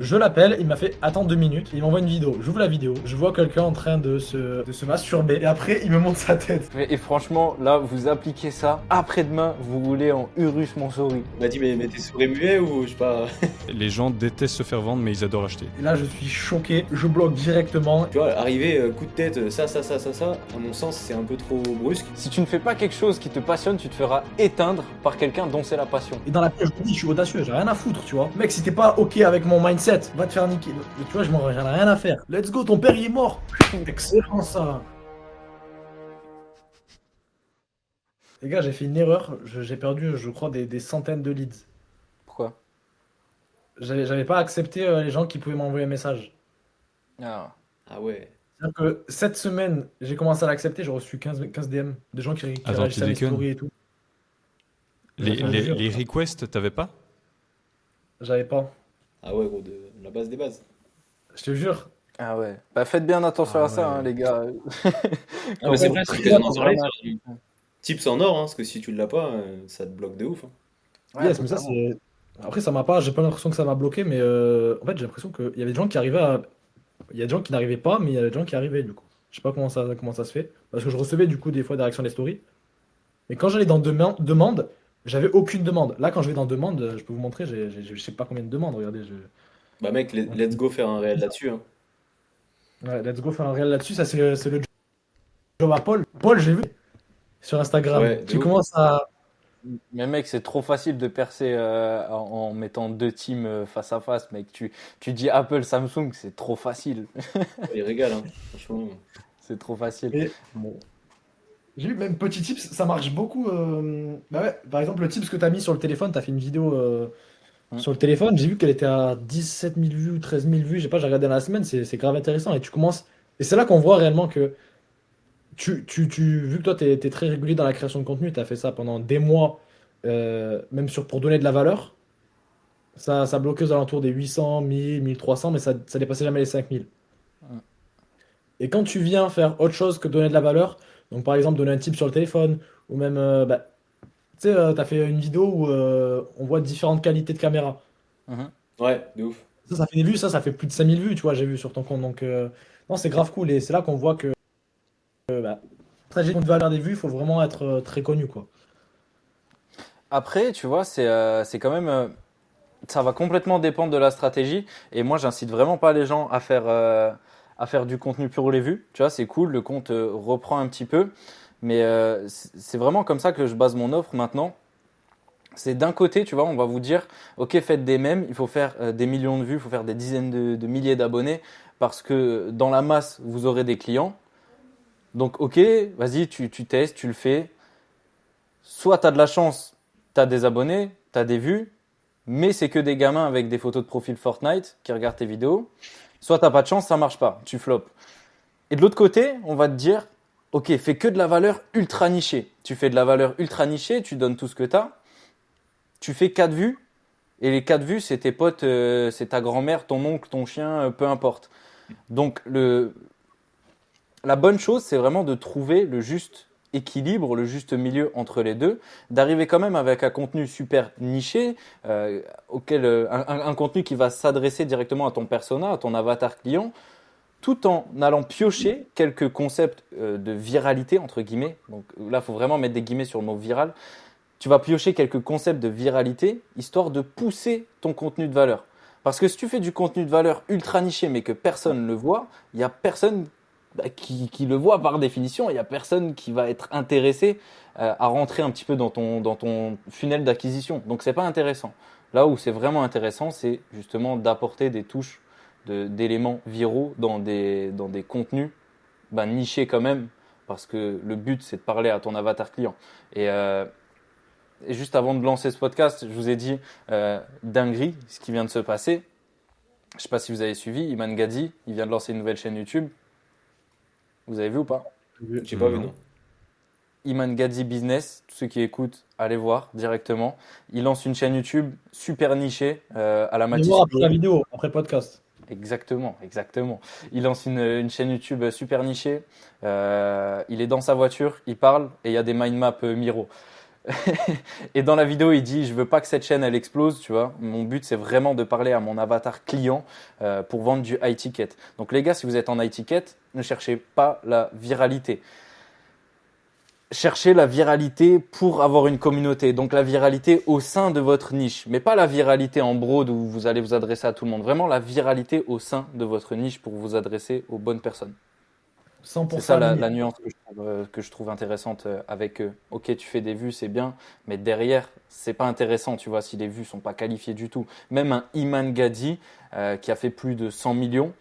Je l'appelle, il m'a fait attends 2 minutes, il m'envoie une vidéo. J'ouvre la vidéo, je vois quelqu'un en train de se masturber et après il me montre sa tête. Et franchement, là, vous appliquez ça. Après-demain, vous roulez en Urus Montsouris. On m'a dit, mais t'es souris muet ou je sais pas. Les gens détestent se faire vendre, mais ils adorent acheter. Et là je suis choqué, je bloque directement. Tu vois, arriver, coup de tête, ça, à mon sens, c'est un peu trop brusque. Si tu ne fais pas quelque chose qui te passionne, tu te feras éteindre par quelqu'un dont c'est la passion. Et dans la pièce, je me dis, je suis audacieux, j'ai rien à foutre, tu vois. Mec, si t'es pas ok avec mon mindset, va te faire niquer. Tu vois, j'en ai rien à faire. Let's go, ton père il est mort. Excellent ça. Les gars, j'ai fait une erreur, j'ai perdu, je crois, des centaines de leads. Pourquoi? J'avais pas accepté les gens qui pouvaient m'envoyer un message. Ah. Ah ouais. C'est-à-dire que cette semaine, j'ai commencé à l'accepter, j'ai reçu 15 DM de gens qui Attends, réagissaient à tu mes déconnes. stories et tout. Les, Enfin, je les, jure, les requests, t'avais pas? j'avais pas. Ah ouais, gros, la base des bases. Je te jure. Ah ouais. Bah faites bien attention Ah à ça, ouais. hein, les gars. Ah, mais c'est Ouais, vrai, c'est c'est bien, quasiment c'est pareil. vrai. Tips en or, hein, parce que si tu l'as pas, ça te bloque de ouf. Hein. Ouais, Yes, mais ça totalement. c'est. Après, ça m'a pas. J'ai pas l'impression que ça m'a bloqué, mais en fait, j'ai l'impression qu'il y avait des gens qui arrivaient à. Il y a des gens qui n'arrivaient pas, mais il y a des gens qui arrivaient du coup. Je sais pas comment ça se fait. Parce que je recevais du coup des fois des réactions des stories. Mais quand j'allais dans demande, j'avais aucune demande. Là, quand je vais dans demande, je peux vous montrer, je sais pas combien de demandes. Regardez, Bah mec, let's go faire un réel là-dessus. Hein. Ouais, let's go faire un réel là-dessus. Ça, c'est le job à Paul. Paul, j'ai vu sur Instagram. Ouais, de Tu ouf. commences à. Mais mec, c'est trop facile de percer en mettant deux teams face à face, mec. Tu dis Apple, Samsung, c'est trop facile. Il régale, hein. Franchement. C'est trop facile. Et bon. J'ai vu même petit tips, ça marche beaucoup. Bah ouais, par exemple, le tips que tu as mis sur le téléphone, tu as fait une vidéo Mm. sur le téléphone, j'ai vu qu'elle était à 17 000 vues ou 13 000 vues, je sais pas, j'ai regardé dans la semaine, c'est grave intéressant. Et tu commences. Et c'est là qu'on voit réellement que vu que toi, tu es très régulier dans la création de contenu, tu as fait ça pendant des mois, même pour donner de la valeur, ça bloquait aux alentours des 800, 1000, 1300, mais ça dépassait jamais les 5000. Mm. Et quand tu viens faire autre chose que donner de la valeur, donc par exemple donner un tip sur le téléphone, ou même, bah, tu sais, t'as fait une vidéo où on voit différentes qualités de caméra. Mhm. Ouais, de ouf. Ça fait des vues, ça fait plus de 5000 vues, tu vois, j'ai vu sur ton compte. Donc, non, c'est grave cool. Et c'est là qu'on voit que, bah, stratégie de valeur des vues, il faut vraiment être très connu, quoi. Après, tu vois, c'est quand même. Ça va complètement dépendre de la stratégie. Et moi, j'incite vraiment pas les gens à faire du contenu pour les vues. Tu vois, c'est cool, le compte reprend un petit peu. Mais c'est vraiment comme ça que je base mon offre maintenant. C'est d'un côté, tu vois, on va vous dire, ok, faites des mèmes, il faut faire des millions de vues, il faut faire des dizaines de milliers d'abonnés, parce que dans la masse, vous aurez des clients. Donc, ok, vas-y, tu testes, tu le fais. Soit tu as de la chance, tu as des abonnés, tu as des vues, mais c'est que des gamins avec des photos de profil Fortnite qui regardent tes vidéos. Soit t'as pas de chance, ça marche pas, tu flops. Et de l'autre côté, on va te dire, ok, fais que de la valeur ultra nichée. Tu fais de la valeur ultra nichée, tu donnes tout ce que t'as, tu fais 4 vues, et les 4 vues, c'est tes potes, c'est ta grand-mère, ton oncle, ton chien, peu importe. Donc la bonne chose, c'est vraiment de trouver le juste équilibre, le juste milieu entre les deux, d'arriver quand même avec un contenu super niché, un contenu qui va s'adresser directement à ton persona, à ton avatar client, tout en allant piocher quelques concepts de viralité, entre guillemets. Donc là, il faut vraiment mettre des guillemets sur le mot viral. Tu vas piocher quelques concepts de viralité, histoire de pousser ton contenu de valeur. Parce que si tu fais du contenu de valeur ultra niché, mais que personne ne le voit, il n'y a personne qui le voit par définition, il n'y a personne qui va être intéressé à rentrer un petit peu dans ton funnel d'acquisition. Donc c'est pas intéressant. Là où c'est vraiment intéressant, c'est justement d'apporter des touches d'éléments viraux dans des contenus nichés quand même, parce que le but c'est de parler à ton avatar client. Et juste avant de lancer ce podcast, je vous ai dit dinguerie, ce qui vient de se passer. Je ne sais pas si vous avez suivi, Iman Gadi, il vient de lancer une nouvelle chaîne YouTube. Vous avez vu ou pas? J'ai pas vu, Non. non. Iman Gadi Business, tous ceux qui écoutent, allez voir directement. Il lance une chaîne YouTube super nichée à la On va voir après la Mathis. vidéo, après le podcast. Exactement, exactement. Il lance une chaîne YouTube super nichée. Il est dans sa voiture, il parle et il y a des mind maps Miro. Et dans la vidéo, il dit, je veux pas que cette chaîne elle explose, tu vois. Mon but c'est vraiment de parler à mon avatar client pour vendre du high ticket. Donc les gars, si vous êtes en high ticket, ne cherchez pas la viralité. Cherchez la viralité pour avoir une communauté. Donc la viralité au sein de votre niche, mais pas la viralité en broad où vous allez vous adresser à tout le monde. Vraiment la viralité au sein de votre niche pour vous adresser aux bonnes personnes. C'est 100% ça la, aligné. la nuance que je trouve intéressante avec eux. Ok, tu fais des vues, c'est bien, mais derrière, c'est pas intéressant, tu vois, si les vues sont pas qualifiées du tout. Même un Iman Gadi qui a fait plus de 100 millions,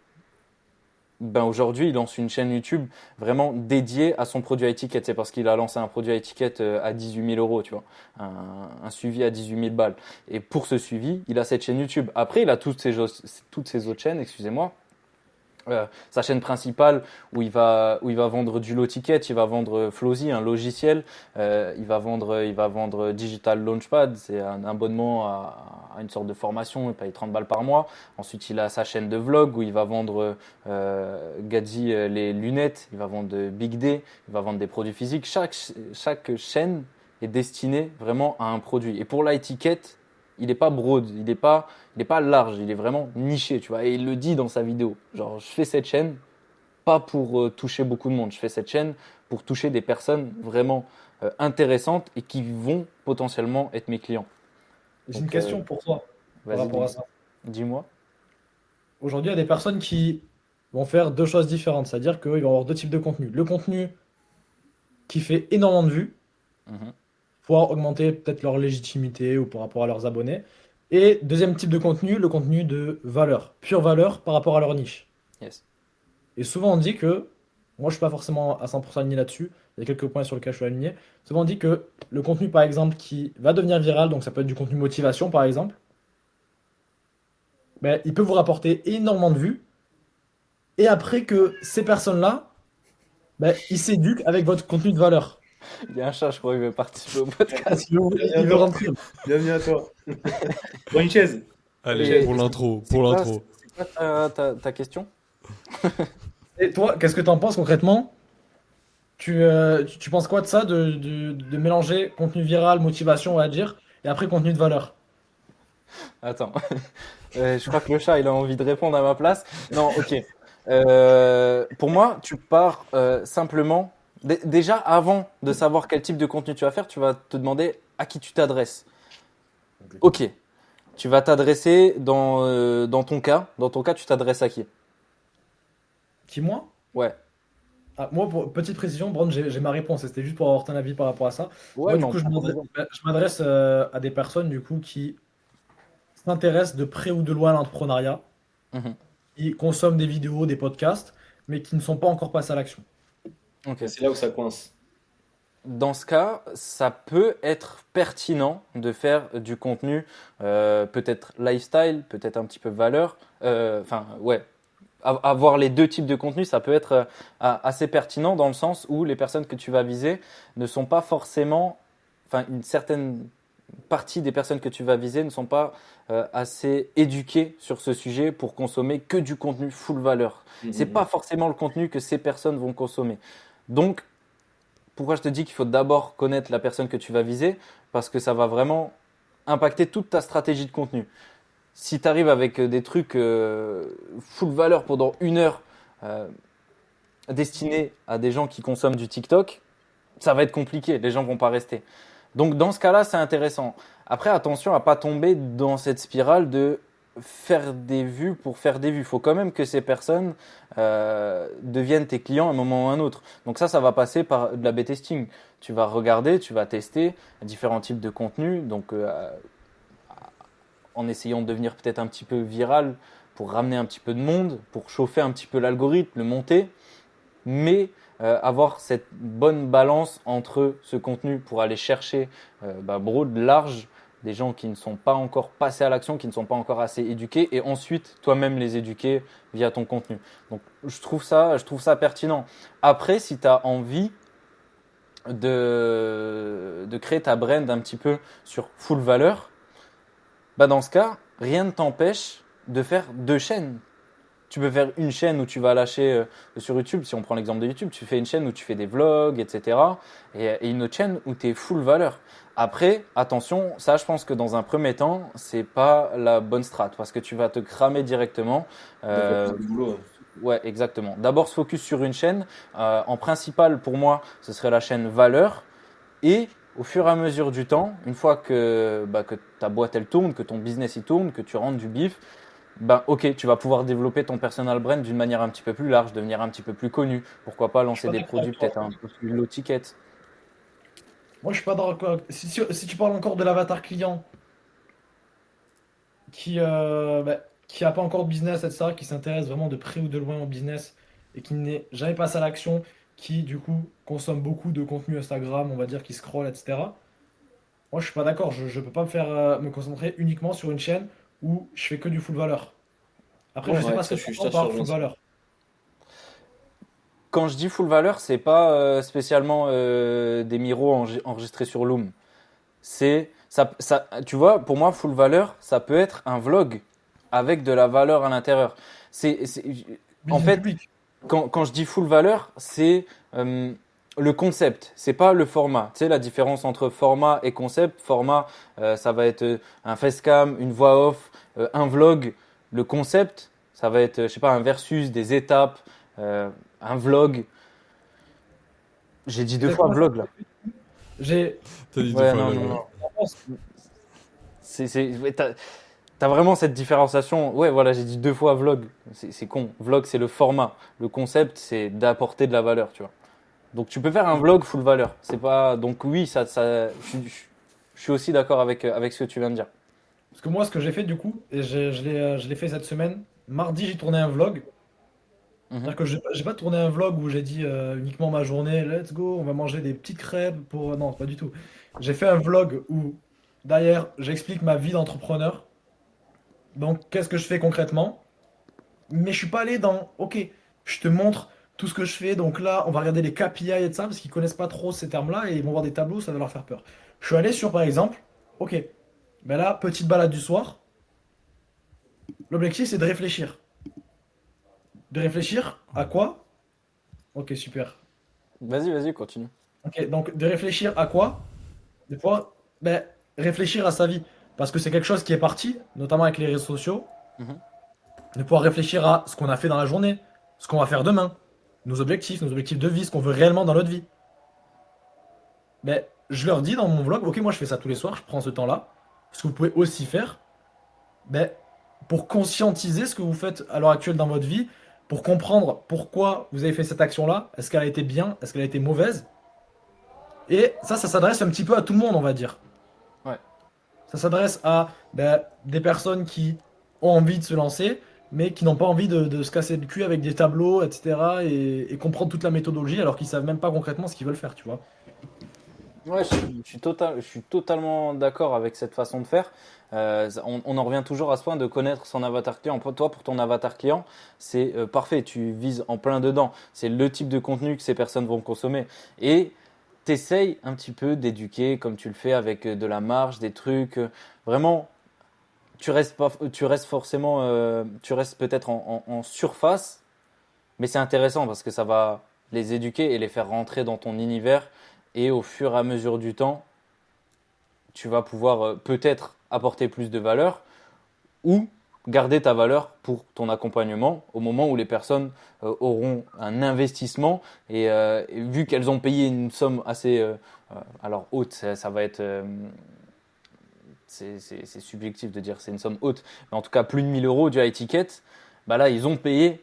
ben aujourd'hui, il lance une chaîne YouTube vraiment dédiée à son produit à étiquette. C'est parce qu'il a lancé un produit à étiquette à 18 000 euros, tu vois, un suivi à 18 000 balles. Et pour ce suivi, il a cette chaîne YouTube. Après, il a toutes ces autres chaînes, excusez-moi. Sa chaîne principale où il va vendre du low ticket, il va vendre Flozy, un logiciel, il va vendre Digital Launchpad, c'est un abonnement à une sorte de formation, il paye 30 balles par mois. Ensuite, il a sa chaîne de vlog où il va vendre Gadzi les lunettes, il va vendre Big Day, il va vendre des produits physiques. Chaque chaîne est destinée vraiment à un produit. Et pour l'étiquette, il n'est pas broad, il n'est pas large, il est vraiment niché, tu vois. Et il le dit dans sa vidéo. Genre, je fais cette chaîne pas pour toucher beaucoup de monde. Je fais cette chaîne pour toucher des personnes vraiment intéressantes et qui vont potentiellement être mes clients. J'ai une Donc, question pour toi par vas-y, rapport à ça. dis-moi. Aujourd'hui, il y a des personnes qui vont faire deux choses différentes, c'est-à-dire qu'ils vont avoir deux types de contenu. Le contenu qui fait énormément de vues, Mhm. pouvoir augmenter peut-être leur légitimité ou par rapport à leurs abonnés. Et deuxième type de contenu, le contenu de valeur, pure valeur par rapport à leur niche. Yes. Et souvent on dit que, moi je suis pas forcément à 100% aligné là-dessus, il y a quelques points sur lesquels je suis aligné, souvent on dit que le contenu par exemple qui va devenir viral, donc ça peut être du contenu motivation par exemple, ben, il peut vous rapporter énormément de vues, et après que ces personnes-là, ben, ils s'éduquent avec votre contenu de valeur. Il y a un chat, je crois, qui veut participer au podcast. Il veut rentrer. Bienvenue à toi. Prends une chaise. Allez, Et pour l'intro, c'est pour quoi, l'intro. c'est quoi ta question? Et toi, qu'est-ce que tu en penses concrètement? Tu penses quoi de ça, de mélanger contenu viral, motivation, on va dire, et après contenu de valeur? Attends. Je crois que le chat, il a envie de répondre à ma place. Non, ok. Pour moi, tu pars simplement. Déjà, avant de savoir quel type de contenu tu vas faire, tu vas te demander à qui tu t'adresses. Ok. Tu vas t'adresser dans ton cas. Dans ton cas, tu t'adresses à qui? Qui, moi? Ouais. Ah, moi, pour petite précision, Brand, j'ai ma réponse, et c'était juste pour avoir ton avis par rapport à ça. Ouais, Moi, mais du on coup, prend ton exemple. je m'adresse à des personnes du coup qui s'intéressent de près ou de loin à l'entrepreneuriat, Mhm. qui consomment des vidéos, des podcasts, mais qui ne sont pas encore passés à l'action. Ok. C'est là où ça coince. Dans ce cas, ça peut être pertinent de faire du contenu peut-être lifestyle, peut-être un petit peu valeur. Enfin, ouais, avoir les deux types de contenu, ça peut être assez pertinent dans le sens où les personnes que tu vas viser ne sont pas forcément, enfin, une certaine partie des personnes que tu vas viser ne sont pas assez éduquées sur ce sujet pour consommer que du contenu full valeur. C'est pas forcément le contenu que ces personnes vont consommer. Donc, pourquoi je te dis qu'il faut d'abord connaître la personne que tu vas viser? Parce que ça va vraiment impacter toute ta stratégie de contenu. Si tu arrives avec des trucs full valeur pendant 1 heure euh, destinés à des gens qui consomment du TikTok, ça va être compliqué, les gens vont pas rester. Donc dans ce cas-là, c'est intéressant. Après, attention à pas tomber dans cette spirale de faire des vues pour faire des vues. Il faut quand même que ces personnes deviennent tes clients à un moment ou à un autre. Donc ça va passer par de la B-testing. Tu vas regarder, tu vas tester différents types de contenus. Donc en essayant de devenir peut-être un petit peu viral pour ramener un petit peu de monde, pour chauffer un petit peu l'algorithme, le monter, mais avoir cette bonne balance entre ce contenu pour aller chercher broad, large, des gens qui ne sont pas encore passés à l'action, qui ne sont pas encore assez éduqués, et ensuite toi-même les éduquer via ton contenu. Donc je trouve ça pertinent. Après, si tu as envie de créer ta brand un petit peu sur full valeur, bah dans ce cas, rien ne t'empêche de faire deux chaînes. Tu peux faire une chaîne où tu vas lâcher sur YouTube, si on prend l'exemple de YouTube, tu fais une chaîne où tu fais des vlogs, etc. Et une autre chaîne où tu es full valeur. Après, attention, ça je pense que dans un premier temps, c'est pas la bonne strat parce que tu vas te cramer directement. D'avoir Euh, plus de boulot. ouais, exactement. D'abord se focus sur une chaîne. En principal, pour moi, ce serait la chaîne valeur. Et au fur et à mesure du temps, une fois que ta boîte elle tourne, que ton business il tourne, que tu rentres du bif, ok, tu vas pouvoir développer ton personal brand d'une manière un petit peu plus large, devenir un petit peu plus connu. Pourquoi pas Je suis lancer pas des d'accord avec produits toi. peut-être un peu plus low ticket. Moi, je suis pas d'accord. Si tu parles encore de l'avatar client qui a pas encore de business, etc., qui s'intéresse vraiment de près ou de loin au business et qui n'est jamais passé à l'action, qui du coup consomme beaucoup de contenu Instagram, on va dire, qui scrolle, etc. Moi, je suis pas d'accord. Je peux pas me concentrer uniquement sur une chaîne où je fais que du full valeur. Après, je sais Ouais, pas ce ça, que tu entends ça, je te par rejoins full ça. valeur. Quand je dis full valeur, c'est pas spécialement des miros enregistrés sur Loom. C'est ça, tu vois, pour moi, full valeur, ça peut être un vlog avec de la valeur à l'intérieur. C'est, en Business fait, public. quand je dis full valeur, c'est le concept, c'est pas le format. Tu sais, la différence entre format et concept. Format, ça va être un facecam, une voix off, un vlog. Le concept, ça va être, je sais pas, un versus, des étapes, un vlog. J'ai dit deux fois Exactement. vlog là. J'ai. T'as dit deux Ouais, fois non, vlog, non, ouais. non. Ouais, t'as vraiment cette différenciation. Ouais, voilà, j'ai dit deux fois vlog. C'est con. Vlog, c'est le format. Le concept, c'est d'apporter de la valeur, tu vois. Donc tu peux faire un vlog full valeur. C'est pas. Donc oui, je suis aussi d'accord avec ce que tu viens de dire. Parce que moi, ce que j'ai fait du coup, et je l'ai fait cette semaine, mardi, j'ai tourné un vlog. Mhm. C'est-à-dire que j'ai pas tourné un vlog où j'ai dit uniquement ma journée, let's go, on va manger des petites crêpes pour. Non, pas du tout. J'ai fait un vlog où, derrière, j'explique ma vie d'entrepreneur. Donc, qu'est-ce que je fais concrètement? Mais je suis pas allé dans, ok, je te montre tout ce que je fais. Donc là, on va regarder les KPI et de ça, parce qu'ils connaissent pas trop ces termes-là et ils vont voir des tableaux, ça va leur faire peur. Je suis allé sur, par exemple, ok, ben là, petite balade du soir. L'objectif, c'est de réfléchir. De réfléchir à quoi? Ok, super. Vas-y, continue. Ok, donc de réfléchir à quoi? De pouvoir réfléchir à sa vie. Parce que c'est quelque chose qui est parti, notamment avec les réseaux sociaux. Mhm. De pouvoir réfléchir à ce qu'on a fait dans la journée, ce qu'on va faire demain, nos objectifs de vie, ce qu'on veut réellement dans notre vie. Mais je leur dis dans mon vlog, ok, moi je fais ça tous les soirs, je prends ce temps-là. Ce que vous pouvez aussi faire, ben, pour conscientiser ce que vous faites à l'heure actuelle dans votre vie, pour comprendre pourquoi vous avez fait cette action-là, est-ce qu'elle a été bien, est-ce qu'elle a été mauvaise. Et ça s'adresse un petit peu à tout le monde, on va dire. Ouais. Ça s'adresse à des personnes qui ont envie de se lancer, mais qui n'ont pas envie de se casser le cul avec des tableaux, etc. Et comprendre toute la méthodologie alors qu'ils savent même pas concrètement ce qu'ils veulent faire, tu vois. Ouais, je suis totalement d'accord avec cette façon de faire. On en revient toujours à ce point de connaître son avatar client. Toi, pour ton avatar client, c'est parfait. Tu vises en plein dedans. C'est le type de contenu que ces personnes vont consommer. Et t'essayes un petit peu d'éduquer comme tu le fais avec de la marge, des trucs. Vraiment, tu restes pas, tu restes forcément, tu restes peut-être en surface, mais c'est intéressant parce que ça va les éduquer et les faire rentrer dans ton univers. Et au fur et à mesure du temps, tu vas pouvoir peut-être apporter plus de valeur ou garder ta valeur pour ton accompagnement au moment où les personnes auront un investissement et vu qu'elles ont payé une somme assez alors haute, ça va être c'est subjectif de dire c'est une somme haute, mais en tout cas plus de 1 000 € du high ticket, bah là ils ont payé,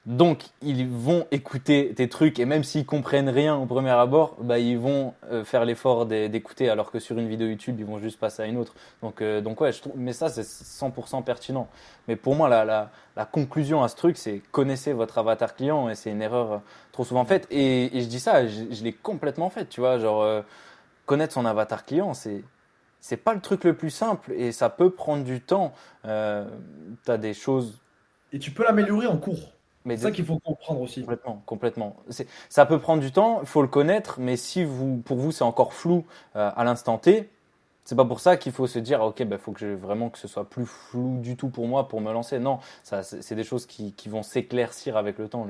donc ils vont écouter tes trucs et même s'ils comprennent rien au premier abord, bah ils vont faire l'effort d'écouter alors que sur une vidéo YouTube ils vont juste passer à une autre. Donc ouais, je trouve, mais ça c'est 100% pertinent. Mais pour moi la conclusion à ce truc c'est connaissez votre avatar client et c'est une erreur trop souvent faite et je dis ça, je l'ai complètement faite, tu vois, genre connaître son avatar client c'est pas le truc le plus simple et ça peut prendre du temps. T'as des choses, Et tu peux l'améliorer en cours. mais C'est ça qu'il faut comprendre aussi. complètement. Ça peut prendre du temps, il faut le connaître, mais si pour vous c'est encore flou à l'instant T, C'est pas pour ça qu'il faut se dire, ok, faut que vraiment que ce soit plus flou du tout pour moi pour me lancer. Non, ça, c'est des choses qui vont s'éclaircir avec le temps.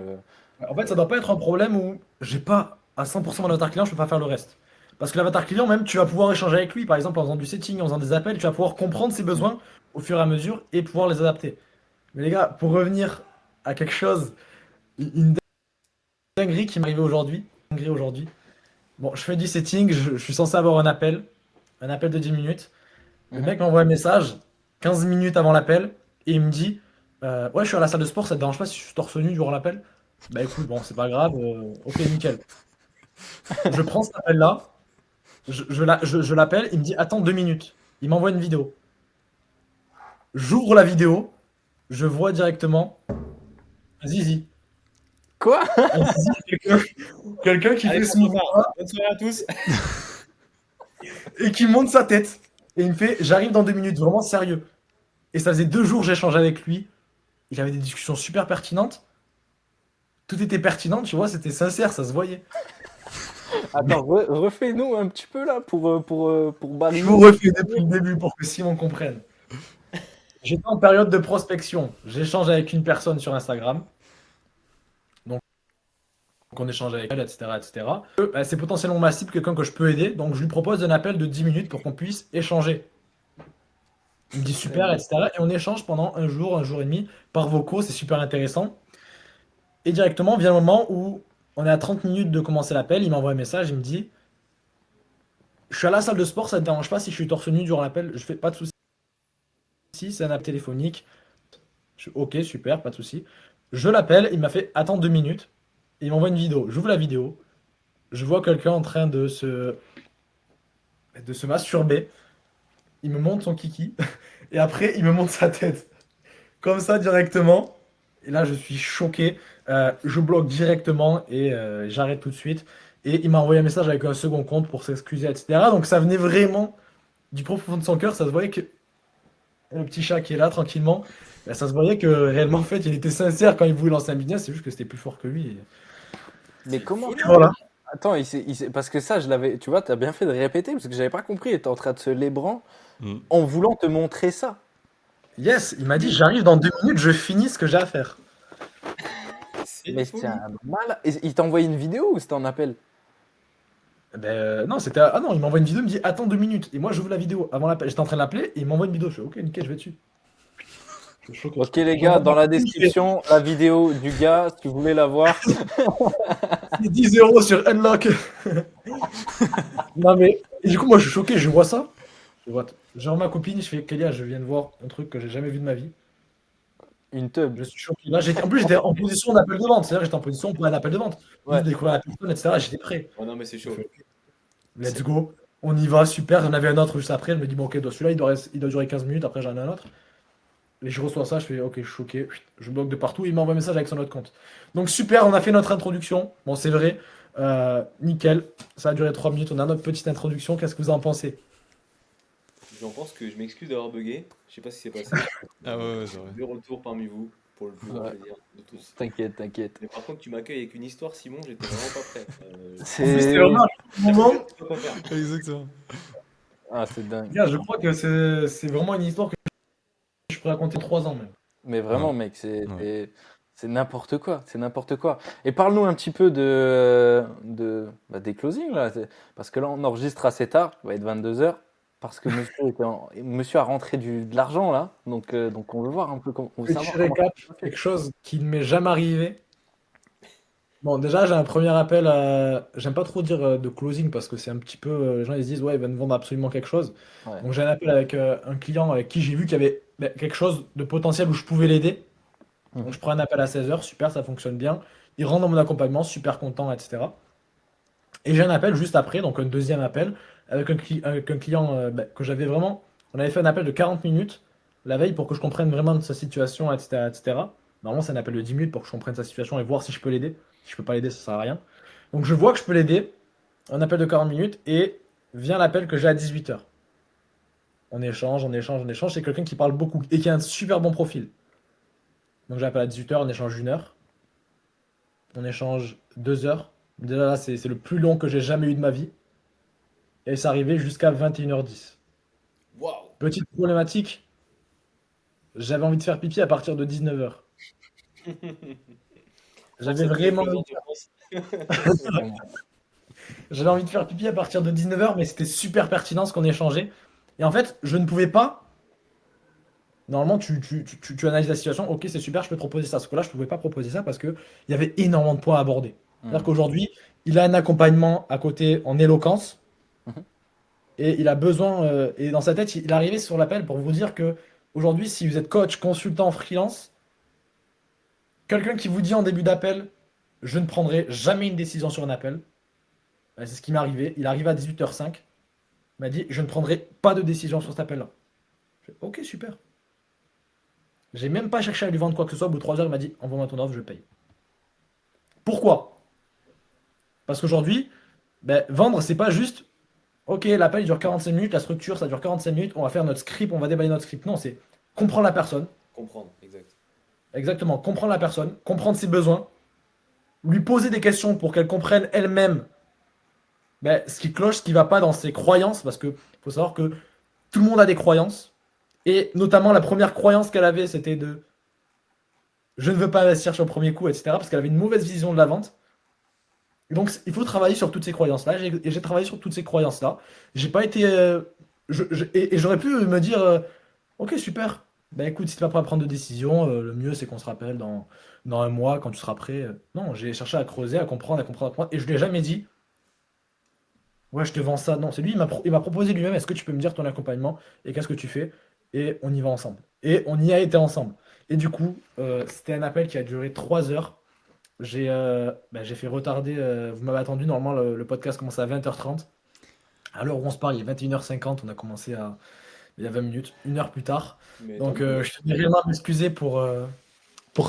En fait, ça doit pas être un problème où j'ai pas à 100% mon avatar client, je peux pas faire le reste. Parce que l'avatar client, même, tu vas pouvoir échanger avec lui, par exemple en faisant du setting, en faisant des appels, tu vas pouvoir comprendre ses besoins au fur et à mesure et pouvoir les adapter. Mais les gars, pour revenir à quelque chose, une dinguerie qui m'est arrivée aujourd'hui. Dinguerie aujourd'hui. Bon, je fais du setting, je suis censé avoir un appel de 10 minutes. Le Mhm. mec m'envoie un message 15 minutes avant l'appel et il me dit ouais, je suis à la salle de sport, ça te dérange pas si je suis torse nu durant l'appel? Bah écoute, bon, c'est pas grave, ok, nickel. Je prends cet appel-là, je l'appelle, il me dit attends 2 minutes. Il m'envoie une vidéo. J'ouvre la vidéo, je vois directement un zizi. Quoi? Un zizi, quelqu'un qui Allez, fait ce bonsoir. mouvement Bonne soirée à tous. et qui monte sa tête. Et il me fait j'arrive dans 2 minutes, vraiment sérieux. Et ça faisait 2 jours que j'échangeais avec lui. Il avait des discussions super pertinentes. Tout était pertinent, tu vois, c'était sincère, ça se voyait. Attends, refais-nous un petit peu là pour Je Barry. vous refais depuis le début pour que Simon comprenne. J'étais en période de prospection. J'échange avec une personne sur Instagram. Donc, on échange avec elle, etc. etc. Bah, c'est potentiellement ma cible, quelqu'un que je peux aider. Donc, je lui propose un appel de 10 minutes pour qu'on puisse échanger. Il me dit super, etc. Et on échange pendant un jour et demi, par vocaux. C'est super intéressant. Et directement, vient le moment où on est à 30 minutes de commencer l'appel. Il m'envoie un message. Il me dit je suis à la salle de sport, ça te dérange pas si je suis torse nu durant l'appel? Je fais pas de soucis. C'est un appel téléphonique. Ok, super, pas de souci. Je l'appelle, il m'a fait attends 2 minutes. Il m'envoie une vidéo. J'ouvre la vidéo. Je vois quelqu'un en train de se masturber. Il me montre son kiki. Et après, il me montre sa tête. Comme ça, directement. Et là, je suis choqué. Je bloque directement et j'arrête tout de suite. Et il m'a envoyé un message avec un second compte pour s'excuser, etc. Donc ça venait vraiment du profond de son cœur. Ça se voyait que le petit chat qui est là tranquillement, bah, ça se voyait que réellement, en fait, il était sincère quand il voulait lancer un business. C'est juste que c'était plus fort que lui. Mais comment tu Voilà. Attends, parce que ça, je l'avais. Tu vois, t'as bien fait de répéter parce que j'avais pas compris. Il était en train de se lébran Mm. en voulant te montrer ça. Yes, il m'a dit j'arrive dans 2 minutes, je finis ce que j'ai à faire. C'est une Mais folie. c'est un mal. Il t'a envoyé une vidéo ou c'était un appel? Ben, non, c'était. Ah non, il m'envoie une vidéo, il me dit attends 2 minutes. Et moi, j'ouvre la vidéo avant l'appel. J'étais en train de l'appeler et il m'envoie une vidéo. Je fais ok, nickel, je vais dessus. Je suis choqué. Ok les gars, dans la description, la vidéo du gars, si vous voulez la voir. C'est 10 euros sur Unlock. Non, mais. Et du coup, moi, je suis choqué, je vois ça. Je vois. Genre, ma copine, je fais Kélia, je viens de voir un truc que j'ai jamais vu de ma vie. Une teub. Je suis choqué. Là, en plus, j'étais en position d'appel de vente. C'est-à-dire que j'étais en position pour un appel de vente. Ouais. Juste découvrir la personne, etc. J'étais prêt. Oh non, mais c'est chaud. Let's go. On y va, super. J'en avais un autre juste après. Elle me dit, bon, ok, celui-là, il doit durer 15 minutes. Après, j'en ai un autre. Et je reçois ça, je fais, ok, je suis choqué. Je bloque de partout. Il m'envoie un message avec son autre compte. Donc, super, on a fait notre introduction. Bon, c'est vrai. Nickel. Ça a duré 3 minutes. On a notre petite introduction. Qu'est-ce que vous en pensez? J'en pense que je m'excuse d'avoir bugué. Je sais pas ce qui s'est passé. Ah ouais, c'est vrai. De retour parmi vous pour le plus grand Ouais. plaisir de tous. T'inquiète, t'inquiète. Mais par contre, tu m'accueilles avec une histoire, Simon, j'étais vraiment pas prêt. En plus, C'est. c'est vraiment un moment. Je sais pas quoi faire. Exactement. Ah, c'est dingue. Gars, je crois que c'est vraiment une histoire que je pourrais raconter 3 ans même. Mais vraiment, Ouais. mec, Ouais. c'est n'importe quoi. C'est n'importe quoi. Et parle-nous un petit peu des closings, là. Parce que là, on enregistre assez tard. Il va être 22h. Parce que monsieur a rentré de l'argent, là. Donc, on veut voir un peu on veut Petit savoir récap, quelque chose qui ne m'est jamais arrivé. Bon, déjà, j'ai un premier appel. J'aime pas trop dire de closing parce que c'est un petit peu. Les gens ils se disent, ouais, il va me vendre absolument quelque chose. Ouais. Donc, j'ai un appel avec un client avec qui j'ai vu qu'il y avait quelque chose de potentiel où je pouvais l'aider. Donc, Mhm. je prends un appel à 16h, super, ça fonctionne bien. Il rentre dans mon accompagnement, super content, etc. Et j'ai un appel juste après, donc un deuxième appel, avec un client que j'avais vraiment. On avait fait un appel de 40 minutes la veille pour que je comprenne vraiment de sa situation, etc., etc. Normalement, c'est un appel de 10 minutes pour que je comprenne sa situation et voir si je peux l'aider. Si je peux pas l'aider, ça sert à rien. Donc je vois que je peux l'aider, un appel de 40 minutes, et vient l'appel que j'ai à 18h. On échange, on échange, on échange. C'est quelqu'un qui parle beaucoup et qui a un super bon profil. Donc j'appelle à 18h, on échange 1 heure. On échange 2 heures. Déjà là, c'est le plus long que j'ai jamais eu de ma vie. Et c'est arrivé jusqu'à 21h10. Petite problématique, j'avais envie de faire pipi à partir de 19h. Force J'avais à tous les vraiment envie présents, de je pense. J'avais envie de faire pipi à partir de 19h, mais c'était super pertinent ce qu'on échangeait. Et en fait, je ne pouvais pas. Normalement, tu analyses la situation. Ok, c'est super, je peux te proposer ça. Sauf que là, je ne pouvais pas proposer ça parce qu'il y avait énormément de points à aborder. C'est-à-dire Mhm. qu'aujourd'hui, il a un accompagnement à côté en éloquence Mhm. et il a besoin. Et dans sa tête, il est arrivé sur l'appel pour vous dire que aujourd'hui, si vous êtes coach, consultant, freelance, quelqu'un qui vous dit en début d'appel, je ne prendrai jamais une décision sur un appel. C'est ce qui m'est arrivé. Il arrive à 18h05. Il m'a dit, je ne prendrai pas de décision sur cet appel-là. Je fais, ok, super. J'ai même pas cherché à lui vendre quoi que ce soit. Au bout de 3 heures, il m'a dit, envoie-moi ton offre, je paye. Pourquoi? Parce qu'aujourd'hui, ben, vendre, c'est pas juste, ok, l'appel il dure 45 minutes, la structure, ça dure 45 minutes, on va faire notre script, on va déballer notre script. Non, c'est comprendre la personne. Comprendre, exact. Exactement, comprendre la personne, comprendre ses besoins, lui poser des questions pour qu'elle comprenne elle-même ben, ce qui cloche, ce qui va pas dans ses croyances, parce que faut savoir que tout le monde a des croyances. Et notamment, la première croyance qu'elle avait, c'était de je ne veux pas investir sur le premier coup, etc. Parce qu'elle avait une mauvaise vision de la vente. Et donc, il faut travailler sur toutes ces croyances-là. Et j'ai travaillé sur toutes ces croyances-là. J'ai pas été. Et j'aurais pu me dire ok, super. Ben écoute, si tu n'es pas prêt à prendre de décision, le mieux c'est qu'on se rappelle dans un mois quand tu seras prêt. Non, j'ai cherché à creuser, à comprendre, à comprendre, à comprendre. Et je lui ai jamais dit ouais, je te vends ça. Non, c'est lui, il m'a proposé lui-même est-ce que tu peux me dire ton accompagnement et qu'est-ce que tu fais? Et on y va ensemble. Et on y a été ensemble. Et du coup, c'était un appel qui a duré 3 heures. J'ai fait retarder. Vous m'avez attendu, normalement, le podcast commençait à 20h30. À l'heure où on se parle, il est 21h50. On a commencé il y a 20 minutes, 1 heure plus tard. Mais tant Donc, mieux, je tenais réellement à m'excuser pour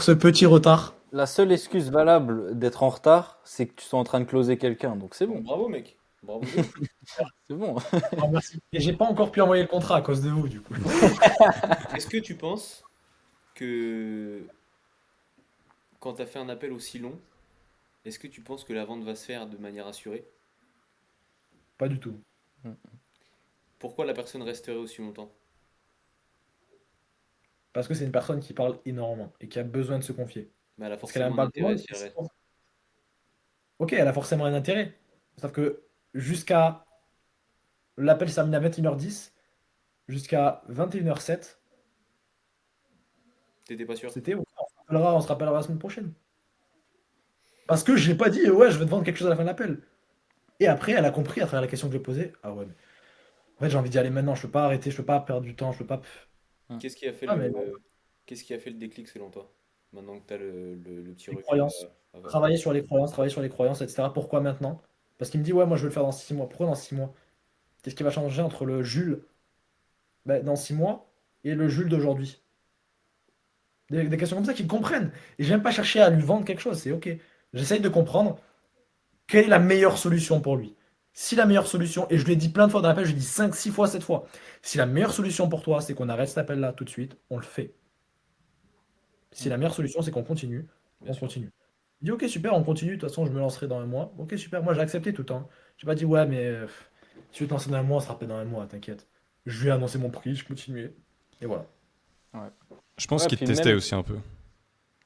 ce petit retard. La seule excuse valable d'être en retard, c'est que tu sois en train de closer quelqu'un. Donc c'est bon, bon. bravo, mec. Bravo de ouf. C'est bon. Alors, merci. Et j'ai pas encore pu envoyer le contrat à cause de vous, du coup. Est-ce que tu penses que quand tu as fait un appel aussi long, est-ce que tu penses que la vente va se faire de manière assurée? Pas du tout. Pourquoi la personne resterait aussi longtemps? Parce que c'est une personne qui parle énormément et qui a besoin de se confier. Mais elle a Parce qu'elle a un forcément un intérêt background. si elle reste. Ok, elle a forcément un intérêt. Sauf que jusqu'à. L'appel s'est terminé à 21h10. Jusqu'à 21h07. T'étais pas sûr? C'était. On se rappellera la semaine prochaine. Parce que j'ai pas dit, ouais, je vais te vendre quelque chose à la fin de l'appel. Et après, elle a compris à travers la question que je lui ai posée. Ah ouais, mais en fait, j'ai envie d'y aller maintenant. Je peux pas arrêter, je peux pas perdre du temps, je peux pas. Qu'est-ce qui a fait Ah, mais bon, qu'est-ce qui a fait le déclic selon toi? Maintenant que tu as le petit les recul croyances. à avoir. Travailler sur les croyances, etc. Pourquoi maintenant? Parce qu'il me dit, ouais, moi je veux le faire dans 6 mois. Pourquoi dans 6 mois? Qu'est-ce qui va changer entre le Jules dans 6 mois et le Jules d'aujourd'hui? Des questions comme ça qu'ils comprennent. Et je n'aime pas chercher à lui vendre quelque chose, c'est ok. J'essaye de comprendre quelle est la meilleure solution pour lui. Si la meilleure solution, et je lui ai dit plein de fois dans l'appel, je lui ai dit 5, 6 fois, 7 fois, si la meilleure solution pour toi, c'est qu'on arrête cet appel-là tout de suite, on le fait. Si la meilleure solution, c'est qu'on continue, Bien on sûr. continue. Il dit ok, super, on continue, de toute façon, je me lancerai dans un mois. Ok, super, moi j'ai accepté tout le temps. J'ai pas dit ouais, mais si tu veux te lancer dans un mois, ça sera pas dans un mois, t'inquiète. Je lui ai annoncé mon prix, je continuais. Et voilà. Ouais. Je pense Ouais, qu'il te puis testait même, aussi un peu.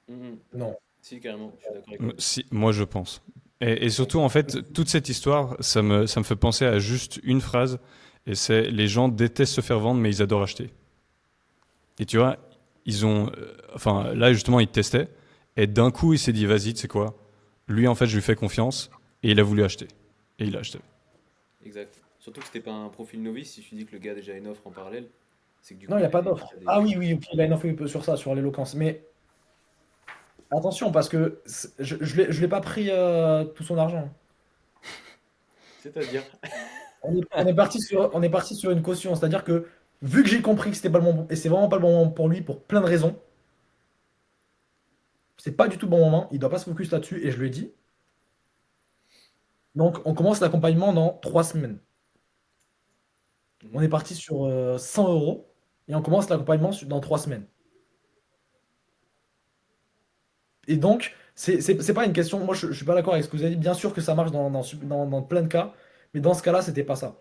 Mhm. Non. Si, carrément, je suis d'accord avec toi. Si, moi, je pense. Et surtout, en fait, toute cette histoire, ça me fait penser à juste une phrase. Et c'est les gens détestent se faire vendre, mais ils adorent acheter. Et tu vois, ils ont. Enfin, là, justement, ils te testaient. Et d'un coup, il s'est dit, vas-y, tu sais quoi? Lui, en fait, je lui fais confiance. Et il a voulu acheter. Et il a acheté. Exact. Surtout que c'était pas un profil novice, si tu dis que le gars a déjà une offre en parallèle, c'est que du Non, il coup, n'y a il pas a d'offre. déjà Ah des. oui, oui, ok, il a une offre sur ça, sur l'éloquence. Mais attention, parce que je l'ai pas pris tout son argent. C'est-à-dire. On est parti sur une caution. C'est-à-dire que, vu que j'ai compris que c'était pas le bon moment, et c'est vraiment pas le bon moment pour lui, pour plein de raisons, c'est pas du tout le bon moment, il doit pas se focus là-dessus, et je lui ai dit. Donc, on commence l'accompagnement dans 3 semaines. On Mhm. est parti sur 100 euros, et on commence l'accompagnement dans 3 semaines. Et donc, c'est pas une question. Moi, je suis pas d'accord avec ce que vous avez dit. Bien sûr que ça marche dans plein de cas, mais dans ce cas-là, c'était pas ça.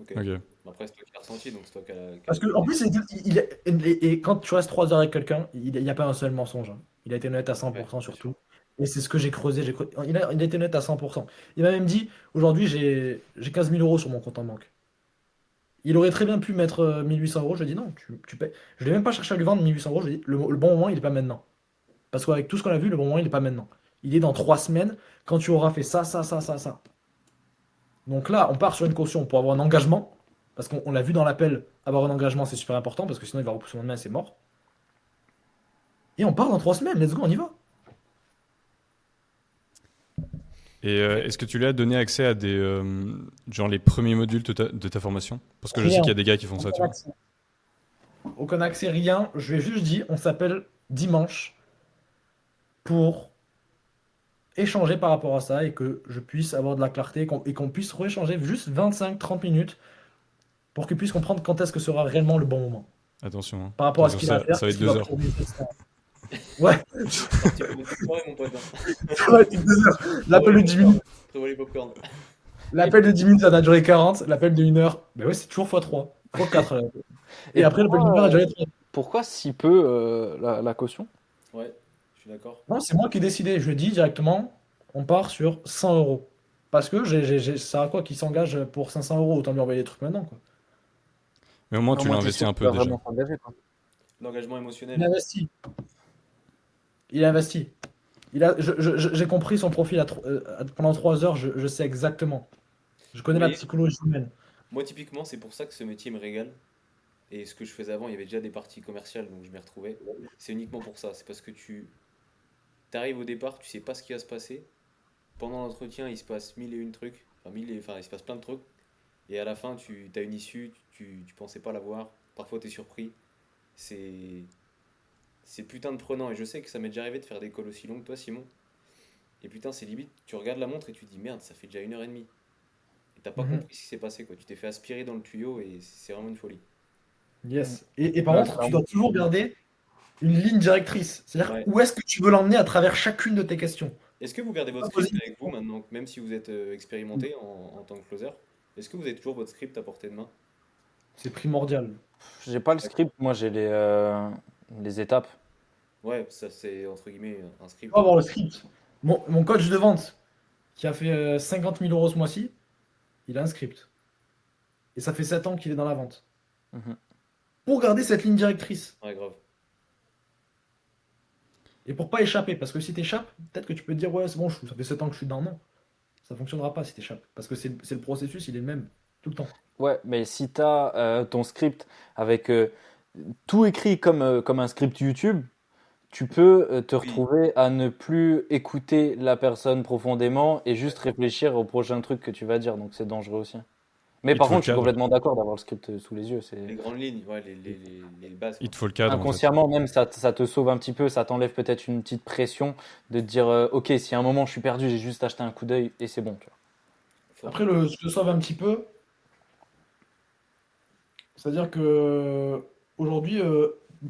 Ok. Ok. Après, c'est toi qui l'as ressenti, donc c'est toi qui Parce que, en plus, et quand tu restes 3 heures avec quelqu'un, il n'y a pas un seul mensonge, hein. Il a été honnête à Ouais, 100% bien sur sûr. tout. Et c'est ce que j'ai creusé. Il a été honnête à 100%. Il m'a même dit, aujourd'hui, j'ai 15 000 euros sur mon compte en banque. Il aurait très bien pu mettre 1800 euros. Je lui ai dit non, tu payes. Je ne l'ai même pas cherché à lui vendre 1800 euros. Je lui ai dit, le bon moment, il n'est pas maintenant. Parce qu'avec tout ce qu'on a vu, le bon moment, il n'est pas maintenant. Il est dans 3 semaines, quand tu auras fait ça, ça, ça, ça, ça. Donc là, on part sur une caution pour avoir un engagement. Parce qu'on l'a vu dans l'appel, avoir un engagement, c'est super important. Parce que sinon, il va repousser le lendemain, c'est mort. Et on part dans 3 semaines. Let's go, on y va. Et Ok. est-ce que tu lui as donné accès à des genre les premiers modules de ta formation? Parce que je sais Rien. qu'il y a des gars qui font ça, tu vois. Aucun accès, rien. Je lui ai juste dit, on s'appelle dimanche pour échanger par rapport à ça et que je puisse avoir de la clarté et qu'on puisse rééchanger juste 25-30 minutes pour qu'il puisse comprendre quand est-ce que sera réellement le bon moment. Attention, hein. Par rapport à ce Attention, qu'il a à faire, ça va être qu'est-ce qu'il 2 doit heures. prioriser, etc. Ouais, C'est parti pour une petite soirée, mon pote, hein. ça va être 2 heures. L'appel de 10 minutes. Prévois les popcorn. L'appel de 10 minutes, ça a duré 40. L'appel de 1 heure, ben ouais, c'est toujours x3. x4. Et après, l'appel de 1 heure a duré 30. Pourquoi si peu la caution? Ouais, je suis d'accord. Non, c'est moi qui ai décidé. Je lui ai dit directement, on part sur 100 euros. Parce que ça sert à quoi qu'il s'engage pour 500 euros? Autant lui envoyer des trucs maintenant, quoi. Mais au moins, Non, tu moi, l'as t'es investi sûr un qu'il peu va déjà. vraiment s'engager, quoi. L'engagement Il émotionnel. investit. Il a investi. J'ai compris son profil pendant 3 heures, je sais exactement. Je Vous connais la voyez, psychologie humaine. moi, typiquement, c'est pour ça que ce métier me régale. Et ce que je faisais avant, il y avait déjà des parties commerciales, donc je m'y retrouvais. C'est uniquement pour ça. C'est parce que tu arrives au départ, tu sais pas ce qui va se passer. Pendant l'entretien, il se passe mille et une trucs. Enfin, il se passe plein de trucs. Et à la fin, tu as une issue, tu pensais pas l'avoir. Parfois, tu es surpris. C'est c'est putain de prenant. Et je sais que ça m'est déjà arrivé de faire des calls aussi longs que toi, Simon. Et putain, c'est limite, tu regardes la montre et tu te dis merde, ça fait déjà 1 heure et demie. Et t'as pas Mhm. compris ce qui s'est passé, quoi. Tu t'es fait aspirer dans le tuyau et c'est vraiment une folie. Yes. Et par Ouais, contre, tu dois toujours garder une ligne directrice. C'est-à-dire Ouais. où est-ce que tu veux l'emmener à travers chacune de tes questions. Est-ce que vous gardez votre Pas script poser- avec vous maintenant, même si vous êtes expérimenté en tant que closer? Est-ce que vous avez toujours votre script à portée de main? C'est primordial. J'ai pas le script, moi j'ai les étapes. Ouais, ça c'est entre guillemets un Il script. faut avoir le script. Mon coach de vente, qui a fait 50 000 euros ce mois-ci, il a un script. Et ça fait 7 ans qu'il est dans la vente. Mhm. Pour garder cette ligne directrice. Ouais, grave. Et pour pas échapper. Parce que si t'échappes, peut-être que tu peux te dire, ouais, c'est bon, ça fait 7 ans que je suis dedans. Non. Ça fonctionnera pas si t'échappes. Parce que c'est le processus, il est le même. Tout le temps. Ouais, mais si tu as ton script avec tout écrit comme un script YouTube, tu peux te Oui. retrouver à ne plus écouter la personne profondément et juste réfléchir au prochain truc que tu vas dire. Donc c'est dangereux aussi. Mais Il te par faut le contre, je suis cadre. complètement d'accord d'avoir le script sous les yeux. Les grandes lignes, ouais, les bases, Il quoi. te faut le cadre, en fait. Inconsciemment même, ça te sauve un petit peu, ça t'enlève peut-être une petite pression de te dire, ok, si à un moment je suis perdu, j'ai juste acheté un coup d'œil et c'est bon. Tu vois. Faut- Après, je te sauve un petit peu. C'est-à-dire que aujourd'hui,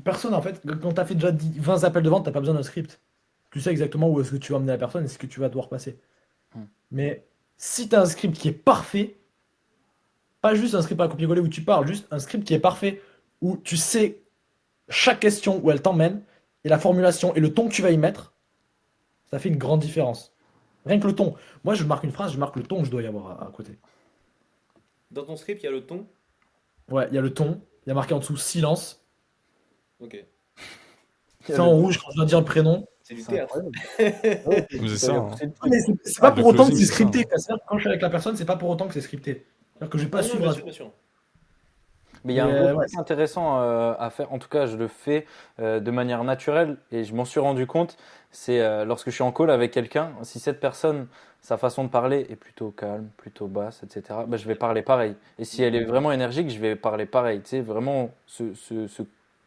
personne, en fait, quand tu as fait déjà 20 appels de vente, tu n'as pas besoin d'un script. Tu sais exactement où est-ce que tu vas emmener la personne et ce que tu vas devoir passer. Hmm. Mais si tu as un script qui est parfait, pas juste un script à copier-coller où tu parles, juste un script qui est parfait, où tu sais chaque question où elle t'emmène, et la formulation et le ton que tu vas y mettre, ça fait une grande différence. Rien que le ton. Moi, je marque une phrase, je marque le ton que je dois y avoir à côté. Dans ton script, il y a le ton. Ouais, il y a le ton, il y a marqué en dessous silence. Ok. C'est en rouge quand je dois dire le prénom. C'est du C'est théâtre. incroyable. Mais c'est ça, hein. Mais c'est pas Le pour autant que closing, c'est c'est ça, scripté. hein. C'est-à-dire que quand je suis avec la personne, c'est pas pour autant que c'est scripté. C'est-à-dire que je vais pas Ah non, suivre. bien sûr, bien sûr. Mais il y a Mais, un gros ouais. truc intéressant à faire, en tout cas je le fais de manière naturelle et je m'en suis rendu compte, c'est lorsque je suis en call avec quelqu'un, si cette personne, sa façon de parler est plutôt calme, plutôt basse, etc., bah, je vais parler pareil. Et si elle est vraiment énergique, je vais parler pareil, tu sais, vraiment se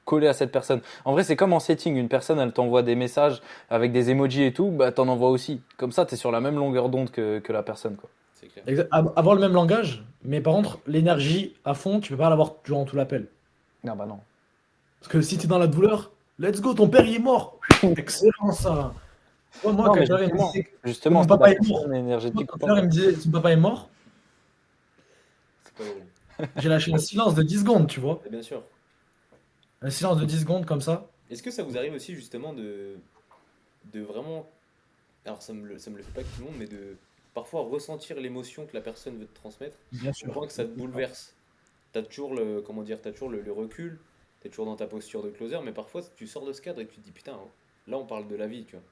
coller à cette personne. En vrai, c'est comme en setting, une personne, elle t'envoie des messages avec des emojis et tout, bah t'en envoies aussi. Comme ça, tu es sur la même longueur d'onde que la personne, quoi. C'est clair. Avoir le même langage, mais par contre, l'énergie à fond, tu peux pas l'avoir durant tout l'appel. Ah bah non. Parce que si tu es dans la douleur, let's go, ton père il est mort. Excellent ça. Ouais, moi, Non, quand mais j'avais dit justement, mon si papa la est mort. personne est Moi, énergétique ou quand pas, l'heure, il quoi. me disait son papa est mort, C'est pas drôle. J'ai lâché un silence de 10 secondes, tu vois. Et bien sûr. Un silence de 10 secondes comme ça. Est-ce que ça vous arrive aussi justement de vraiment, alors ça me le fait pas avec tout le monde, mais de parfois ressentir l'émotion que la personne veut te transmettre, Bien au sûr. point que ça te bouleverse. T'as toujours le, comment dire, t'as toujours le recul, t'es toujours dans ta posture de closer, mais parfois tu sors de ce cadre et tu te dis putain, là on parle de la vie, tu vois.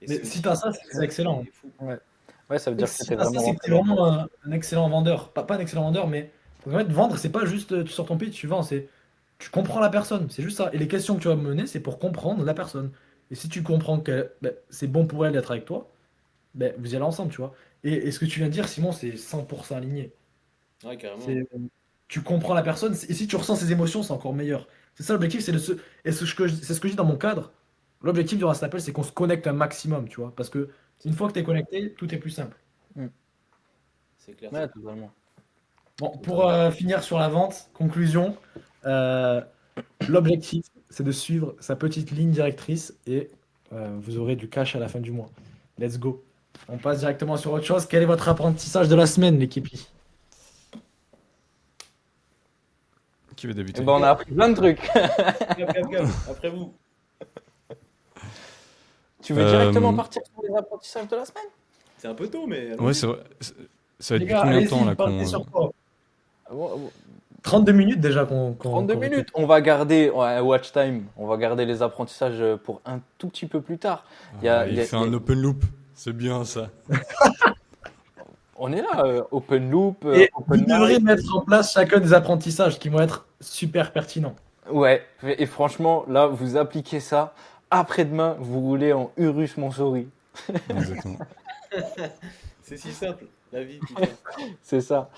Et Mais c'est si aussi t'as ça, c'est excellent. c'est fou. Ouais. Ouais, ça veut dire que Si t'es t'as ça, vraiment c'est que rentré t'es dans le. vraiment un excellent vendeur. Pas un excellent vendeur, mais en fait, vendre, c'est pas juste tu sors ton pitch, tu vends, c'est tu comprends la personne. C'est juste ça. Et les questions que tu vas me mener, c'est pour comprendre la personne. Et si tu comprends que ben, c'est bon pour elle d'être avec toi, ben, vous y allez ensemble, tu vois. Et ce que tu viens de dire, Simon, c'est 100% aligné. Ouais, carrément. C'est, tu comprends la personne, et si tu ressens ses émotions, c'est encore meilleur. C'est ça l'objectif, et c'est ce que je dis dans mon cadre. L'objectif durant cet appel, c'est qu'on se connecte un maximum, tu vois. Parce que C'est une fois clair. que tu es connecté, tout est plus simple. Mm. C'est clair, c'est Ouais, clair. totalement. Bon, pour Totalement. finir sur la vente, conclusion, euh, l'objectif, c'est de suivre sa petite ligne directrice et vous aurez du cash à la fin du mois. Let's go. On passe directement sur autre chose. Quel est votre apprentissage de la semaine, l'équipe? Qui veut Et débuter? ben, on a appris plein de trucs. Gab, après vous. Tu veux directement Euh, partir sur les apprentissages de la semaine? C'est un peu tôt, mais ouais, allons-y. c'est vrai. Ça va Les être depuis gars, combien de temps allez-y, là partez qu'on. sur quoi? Ah bon, 32 minutes déjà 32 qu'on réfléchit. minutes. On va garder ouais, watch time. On va garder les apprentissages pour un tout petit peu plus tard. Ah, il fait un open loop. C'est bien ça. On est là, open loop, Et vous open devrez mic. mettre en place chacun des apprentissages qui vont être super pertinents. Ouais, et franchement, là, vous appliquez ça. Après-demain, vous roulez en Urus Montsouris. Exactement. C'est si simple, la vie, putain. C'est ça.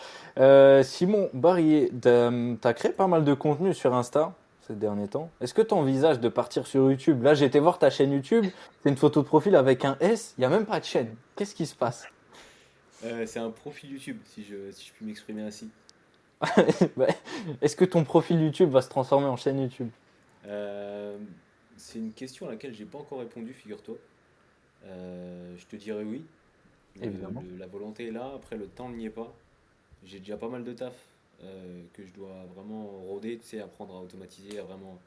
Simon Barrier, t'as créé pas mal de contenu sur Insta ces derniers temps. Est-ce que tu envisages de partir sur YouTube? Là, j'ai été voir ta chaîne YouTube. C'est une photo de profil avec un S. Il n'y a même pas de chaîne. Qu'est-ce qui se passe? C'est un profil YouTube, si je puis m'exprimer ainsi. Bah, est-ce que ton profil YouTube va se transformer en chaîne YouTube? Euh, c'est une question à laquelle j'ai pas encore répondu, figure-toi. Je te dirais oui. Évidemment. La volonté est là, après le temps n'y est pas. J'ai déjà pas mal de taf que je dois vraiment rôder, tu sais, apprendre à automatiser, à vraiment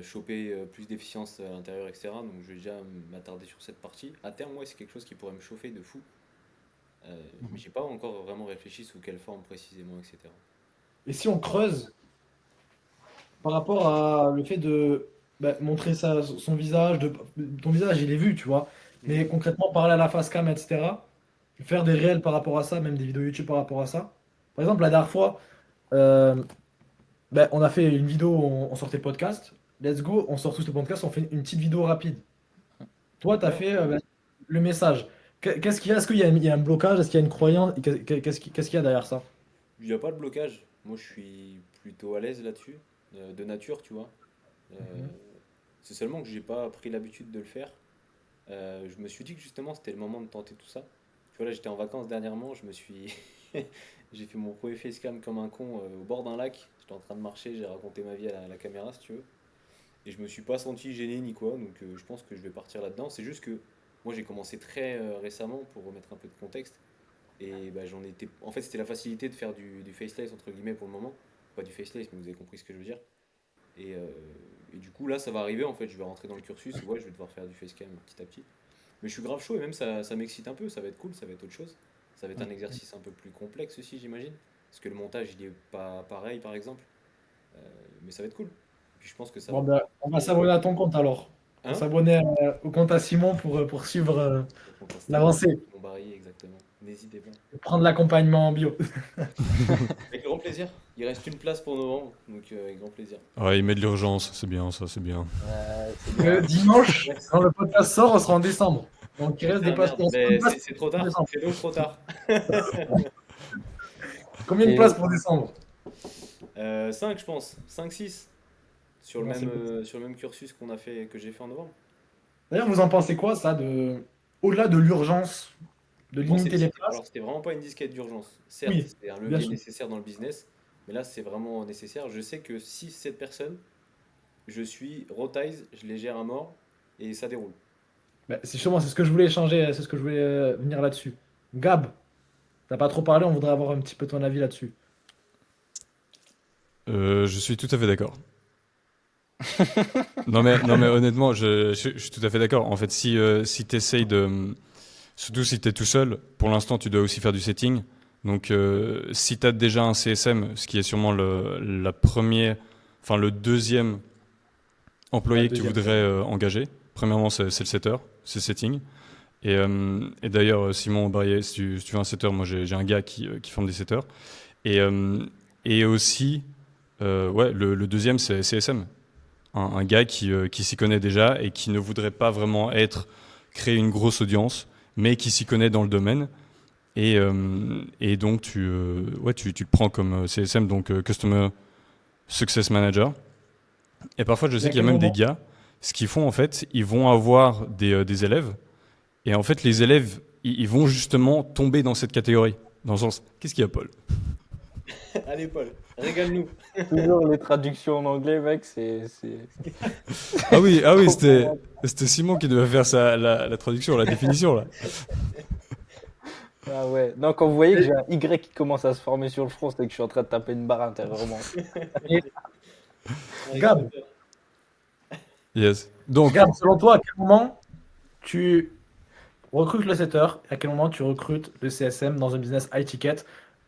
choper plus d'efficience à l'intérieur, etc. Donc je vais déjà m'attarder sur cette partie. À terme, moi, c'est quelque chose qui pourrait me chauffer de fou. Mais j'ai pas encore vraiment réfléchi sous quelle forme précisément, etc. Et si on creuse par rapport à le fait de montrer son visage, ton visage, il est vu, tu vois. Mais Mhm. concrètement, parler à la face cam, etc. Faire des réels par rapport à ça, même des vidéos YouTube par rapport à ça. Par exemple, la dernière fois, euh, on a fait une vidéo, on sortait le podcast. Let's go, on sort tous le podcast, on fait une petite vidéo rapide. Toi, tu as Ouais, fait le message. Qu'est-ce qu'il y a? Est-ce qu'il y a un blocage? Est-ce qu'il y a une croyance? Qu'est-ce qu'il y a derrière ça? il n'y a pas de blocage. Moi, je suis plutôt à l'aise là-dessus, de nature, tu vois. Euh, Mhm. c'est seulement que j'ai pas pris l'habitude de le faire. Je me suis dit que justement, c'était le moment de tenter tout ça. Tu vois, là, j'étais en vacances dernièrement, j'ai fait mon premier facecam comme un con au bord d'un lac. J'étais en train de marcher, j'ai raconté ma vie à la caméra, si tu veux. Et je me suis pas senti gêné ni quoi, donc je pense que je vais partir là-dedans. C'est juste que moi, j'ai commencé très récemment pour remettre un peu de contexte. Et bah, j'en étais. En fait, c'était la facilité de faire du faceless, entre guillemets, pour le moment. Pas du faceless, mais vous avez compris ce que je veux dire. Et, euh, et du coup, là, ça va arriver, en fait. Je vais rentrer dans le cursus. Ouais, je vais devoir faire du facecam petit à petit. Mais je suis grave chaud et même ça m'excite un peu. Ça va être cool, ça va être autre chose. Ça va être un exercice un peu plus complexe aussi, j'imagine. Parce que le montage, il est pas pareil, par exemple. Euh, mais ça va être cool. Puis je pense que ça Bon, va ben, on va s'abonner à ton compte alors. On va Hein? s'abonner au compte à Simon pour suivre Le compte Insta, l'avancée mon baril, exactement. N'hésitez pas. et prendre l'accompagnement en bio. Avec grand plaisir. Il reste une place pour novembre, donc avec grand plaisir. Ouais, il met de l'urgence. C'est bien ça, c'est bien. C'est Le bien. dimanche, Merci. quand le podcast sort, on sera en décembre. Donc il reste des Putain, places merde. pour Mais c'est trop tard. décembre. C'est donc trop tard. Combien de Et places pour décembre? 5, je pense. 5, 6. Sur le Non, c'est même, bon. sur le même cursus que j'ai fait en novembre. D'ailleurs, vous en pensez quoi, ça, au-delà de l'urgence, de Moi, limiter les places? alors, c'était vraiment pas une disquette d'urgence. Certes, Oui, c'est un bien levier sûr. nécessaire dans le business, mais là, c'est vraiment nécessaire. Je sais que si cette personne, je suis Rotize, je les gère à mort et ça déroule. Justement, c'est ce que je voulais échanger, c'est ce que je voulais venir là-dessus. Gab, t'as pas trop parlé, on voudrait avoir un petit peu ton avis là-dessus. Je suis tout à fait d'accord. Non mais honnêtement, je suis tout à fait d'accord. En fait, si tu essayes de... Surtout si tu es tout seul, pour l'instant, tu dois aussi faire du setting. Donc, si tu as déjà un CSM, ce qui est sûrement la première, enfin le deuxième Ouais, employé que tu deuxième. voudrais engager, premièrement, c'est le setter, c'est le setting. Et d'ailleurs, Simon Barrier, si tu veux un setter, moi j'ai un gars qui forme des setters. Et, euh, et aussi, ouais, le deuxième, c'est CSM. Un gars qui s'y connaît déjà et qui ne voudrait pas vraiment créer une grosse audience, mais qui s'y connaît dans le domaine. Et donc, ouais, tu le prends comme CSM, donc Customer Success Manager. Et parfois, je Et sais à qu'il y a quel même des moment? gars, ce qu'ils font en fait, ils vont avoir des élèves, et en fait, les élèves, ils vont justement tomber dans cette catégorie. Dans le sens, qu'est-ce qu'il y a, Paul? Allez, Paul, régale-nous. Toujours les traductions en anglais, mec, c'est Ah oui, trop c'était, malade. c'était Simon qui devait faire la traduction, la définition, là. Ah ouais. Non, quand vous voyez que j'ai un Y qui commence à se former sur le front, c'est que je suis en train de taper une barre intérieurement. Et Un Gab, régulateur. Yes. Donc, Gab, selon toi, à quel moment tu recrutes le setter et à quel moment tu recrutes le CSM dans un business high ticket?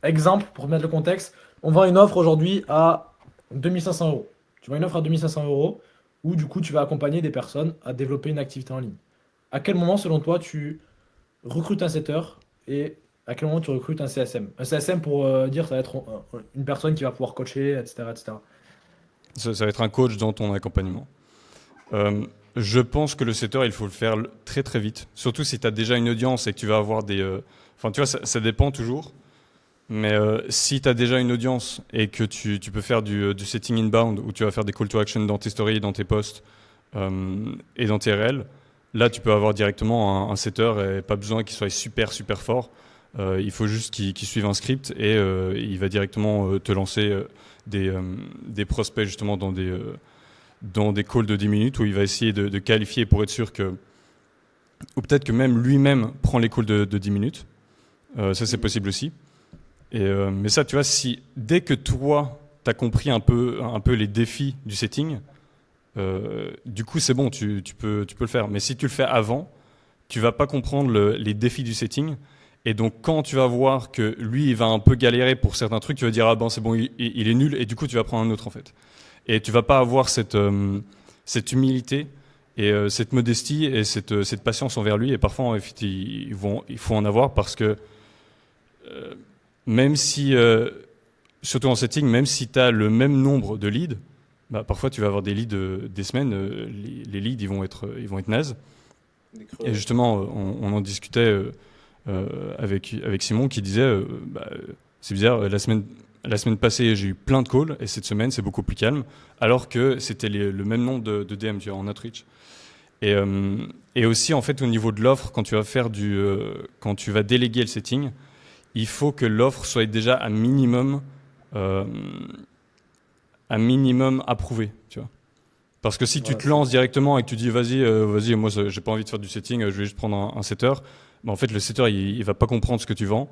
Exemple, pour mettre le contexte, on vend une offre aujourd'hui à 2500 euros. Tu vends une offre à 2500 euros où du coup tu vas accompagner des personnes à développer une activité en ligne. À quel moment, selon toi, tu recrutes un setter et à quel moment tu recrutes un CSM? Un CSM pour dire ça va être une personne qui va pouvoir coacher, etc., etc. ça va être un coach dans ton accompagnement. Euh, je pense que le setter, il faut le faire très très vite. Surtout si tu as déjà une audience et que tu vas avoir des... Enfin, tu vois, ça dépend toujours. Mais si tu as déjà une audience et que tu peux faire du setting inbound où tu vas faire des call to action dans tes stories, dans tes posts et dans tes réels, là tu peux avoir directement un setter et pas besoin qu'il soit super super fort. Il faut juste qu'il suive un script et il va directement te lancer des prospects justement dans des calls de 10 minutes où il va essayer de qualifier pour être sûr que... Ou peut-être que même lui-même prend les calls de 10 minutes. Ça c'est possible aussi. Mais ça, tu vois, si dès que toi, tu as compris un peu les défis du setting, du coup, c'est bon, tu peux le faire. Mais si tu le fais avant, tu vas pas comprendre les défis du setting. Et donc, quand tu vas voir que lui, il va un peu galérer pour certains trucs, tu vas dire, ah ben, c'est bon, il est nul. Et du coup, tu vas prendre un autre, en fait. Et tu vas pas avoir cette humilité et cette modestie et cette patience envers lui. Et parfois, en fait, il faut en avoir parce que euh, même si, surtout en setting, même si tu as le même nombre de leads, bah, parfois tu vas avoir des leads des semaines, les leads ils vont être nazes. Des creux, Et ouais. justement, on en discutait avec Simon qui disait bah, c'est bizarre, la semaine passée j'ai eu plein de calls et cette semaine c'est beaucoup plus calme, alors que c'était le même nombre de DM tu vois, en outreach. Et, euh, et aussi en fait au niveau de l'offre, quand tu vas quand tu vas déléguer le setting, il faut que l'offre soit déjà euh, un minimum approuvé, tu vois. Parce que si tu Ouais, te lances directement et que tu dis vas-y, moi j'ai pas envie de faire du setting, je vais juste prendre un setter, bah, en fait le setter il va pas comprendre ce que tu vends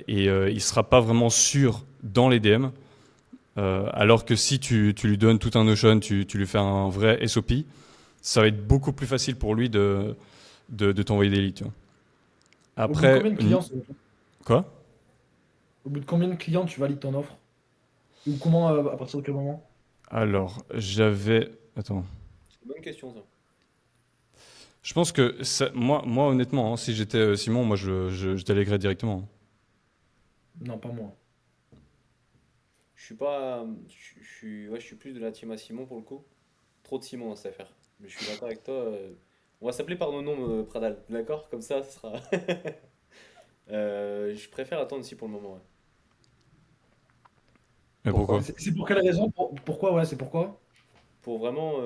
il sera pas vraiment sûr dans les DM. Alors que si tu lui donnes tout un Notion, tu lui fais un vrai SOP, ça va être beaucoup plus facile pour lui de t'envoyer des leads. Tu vois. Au bout de Après, combien de clients, selon toi? quoi? Au bout de combien de clients tu valides ton offre? Ou comment, à partir de quel moment? Alors, Attends. C'est une bonne question, ça. Je pense que moi honnêtement, hein, si j'étais Simon, moi je déléguerais directement. Non, pas moi. Je suis pas. Ouais, je suis plus de la team à Simon pour le coup. Trop de Simon dans cette affaire. Mais je suis d'accord avec toi. On va s'appeler par nos noms, Pradal. D'accord? Comme ça, ce sera. Je préfère attendre ici pour le moment, ouais. Mais Pourquoi? pourquoi? C'est pour quelle raison? Pourquoi? Ouais, c'est pourquoi? Pour vraiment.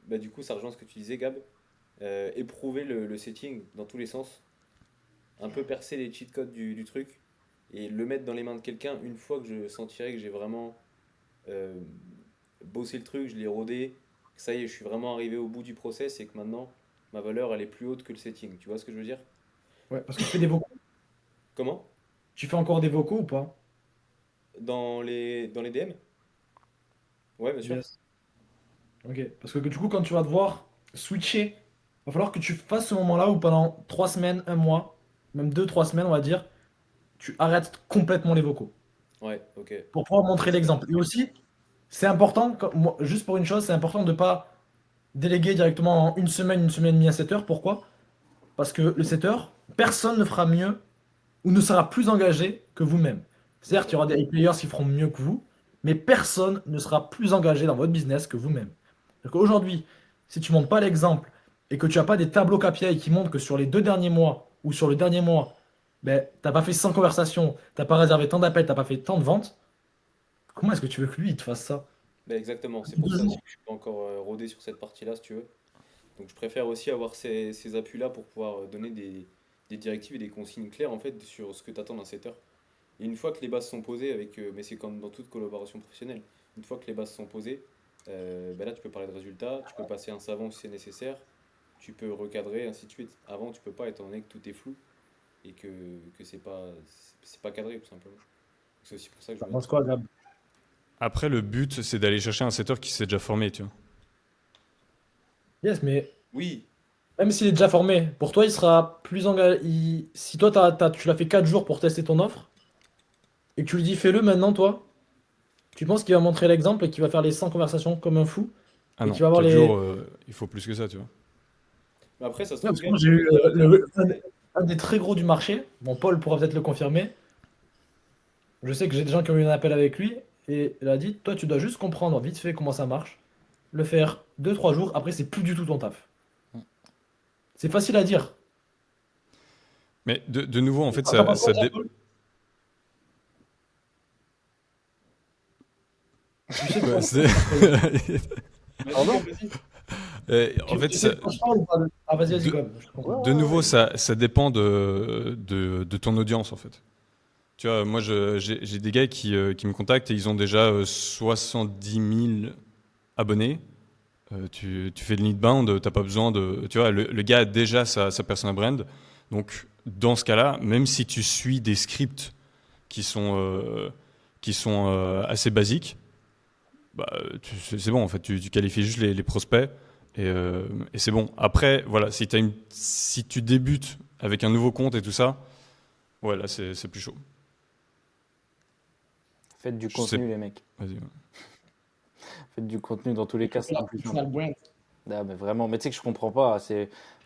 Bah, du coup, ça rejoint ce que tu disais, Gab. Éprouver le setting dans tous les sens. Un peu percer les cheat codes du truc. Et le mettre dans les mains de quelqu'un une fois que je sentirai que j'ai vraiment euh, bossé le truc, je l'ai rodé, que ça y est, je suis vraiment arrivé au bout du process et que maintenant ma valeur elle est plus haute que le setting. Tu vois ce que je veux dire? Ouais, parce que tu fais des vocaux. Comment? Tu fais encore des vocaux ou pas? Dans les DM? Ouais, bien sûr. Yes. Ok. Parce que du coup, quand tu vas devoir switcher, il va falloir que tu fasses ce moment-là où pendant 3 semaines, un mois, même 2, 3 semaines, on va dire, tu arrêtes complètement les vocaux Ouais, ok. pour pouvoir Ouais, montrer c'est vrai. l'exemple. Et aussi, c'est important, juste pour une chose, c'est important de ne pas déléguer directement en une semaine et demie à 7 heures. Pourquoi? Parce que le 7 heures, personne ne fera mieux ou ne sera plus engagé que vous-même. C'est Certes, il y vrai. aura des players qui feront mieux que vous, mais personne ne sera plus engagé dans votre business que vous-même. Donc aujourd'hui, si tu ne montres pas l'exemple et que tu n'as pas des tableaux KPI qui montrent que sur les 2 derniers mois ou sur le dernier mois, ben, tu n'as pas fait 100 conversations, tu n'as pas réservé tant d'appels, tu n'as pas fait tant de ventes, comment est-ce que tu veux que lui il te fasse ça? Bah, exactement. C'est pour Deux ça aussi jours. que je suis pas encore rodé sur cette partie-là, si tu veux. Donc je préfère aussi avoir ces appuis-là pour pouvoir donner des directives et des consignes claires en fait sur ce que tu attends d'un setter. Et une fois que les bases sont posées avec, mais c'est comme dans toute collaboration professionnelle, une fois que les bases sont posées, bah là tu peux parler de résultats, tu peux passer un savon si c'est nécessaire, tu peux recadrer, ainsi de suite. Avant tu peux pas étant donné que tout est flou et que c'est pas cadré tout simplement. C'est aussi pour ça que je Ça veux pense mettre. quoi, Gab? Après, le but, c'est d'aller chercher un setter qui s'est déjà formé, tu vois. Yes, mais Oui, même s'il est déjà formé, pour toi, il sera plus engagé. Si toi, tu l'as fait 4 jours pour tester ton offre, et que tu lui dis fais-le maintenant, toi, tu penses qu'il va montrer l'exemple et qu'il va faire les 100 conversations comme un fou, Ah et non, qu'il va avoir 4 les. jours, il faut plus que ça, tu vois. mais après ça se Ouais, trouve, parce que Gab, moi, j'ai en eu fait, il a déjà tout fait. un des très gros du marché, bon, Paul pourra peut-être le confirmer. Je sais que j'ai des gens qui ont eu un appel avec lui, et il a dit toi, tu dois juste comprendre vite fait comment ça marche, le faire 2, 3 jours, après, c'est plus du tout ton taf. C'est facile à dire. Mais de nouveau, en fait, T'en penses quoi, Paul? Tu sais de Quoi, quoi je parle, Paul? Vas-y, Pardon? Gab, vas-y. En fait, Tu sais de quoi je parle ou pas? Ah, vas-y, de, Gob, je te comprends. de nouveau, ça dépend de ton audience, en fait. Tu vois, moi, j'ai des gars qui me contactent et ils ont déjà 70 000 abonnés. Tu fais de l'inbound, t'as pas besoin de. Tu vois, le gars a déjà sa personal brand. Donc, dans ce cas-là, même si tu suis des scripts qui sont, assez basiques, bah, c'est bon, en fait. Tu qualifies juste les prospects et c'est bon. Après, voilà, si tu débutes avec un nouveau compte et tout ça, ouais, là, c'est plus chaud. Faites du Je sais. contenu, les mecs. Vas-y. Ouais. Faites du contenu dans tous les cas, c'est La plus simple. personal brand. Ah, mais vraiment, mais tu sais que je comprends pas.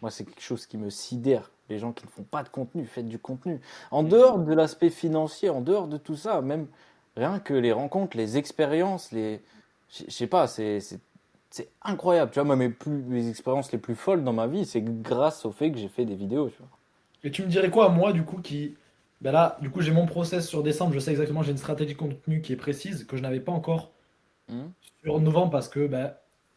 Moi, c'est quelque chose qui me sidère. Les gens qui ne font pas de contenu, faites du contenu. En dehors de l'aspect financier, en dehors de tout ça, même rien que les rencontres, les expériences, je sais pas, c'est incroyable. Tu vois, moi, mes expériences les plus folles dans ma vie, c'est grâce au fait que j'ai fait des vidéos. Tu vois. Et tu me dirais quoi, moi, du coup, qui. Ben là, du coup, j'ai mon process sur décembre, je sais exactement, j'ai une stratégie de contenu qui est précise, que je n'avais pas encore Hmm. sur novembre, parce que ben,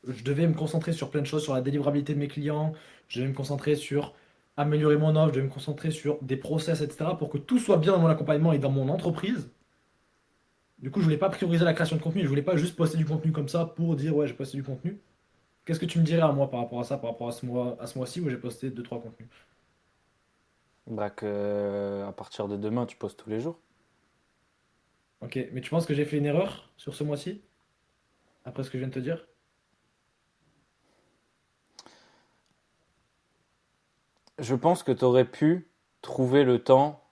je devais me concentrer sur plein de choses, sur la délivrabilité de mes clients, je devais me concentrer sur améliorer mon offre, je devais me concentrer sur des process, etc., pour que tout soit bien dans mon accompagnement et dans mon entreprise. Du coup, je voulais pas prioriser la création de contenu, je voulais pas juste poster du contenu comme ça pour dire, ouais, j'ai posté du contenu. Qu'est-ce que tu me dirais à moi par rapport à ça, par rapport à ce mois-ci où j'ai posté 2, 3 contenus? Bah à partir de demain, tu postes tous les jours. Ok, mais tu penses que j'ai fait une erreur sur ce mois-ci, après ce que je viens de te dire? Je pense que tu aurais pu trouver le temps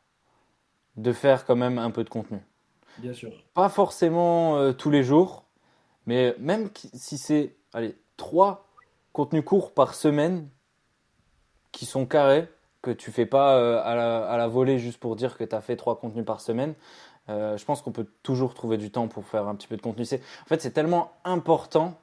de faire quand même un peu de contenu. Bien sûr. Pas forcément tous les jours, mais même si c'est, allez, 3 contenus courts par semaine qui sont carrés, que tu fais pas à la volée juste pour dire que tu as fait 3 contenus par semaine, je pense qu'on peut toujours trouver du temps pour faire un petit peu de contenu. En fait, c'est tellement important.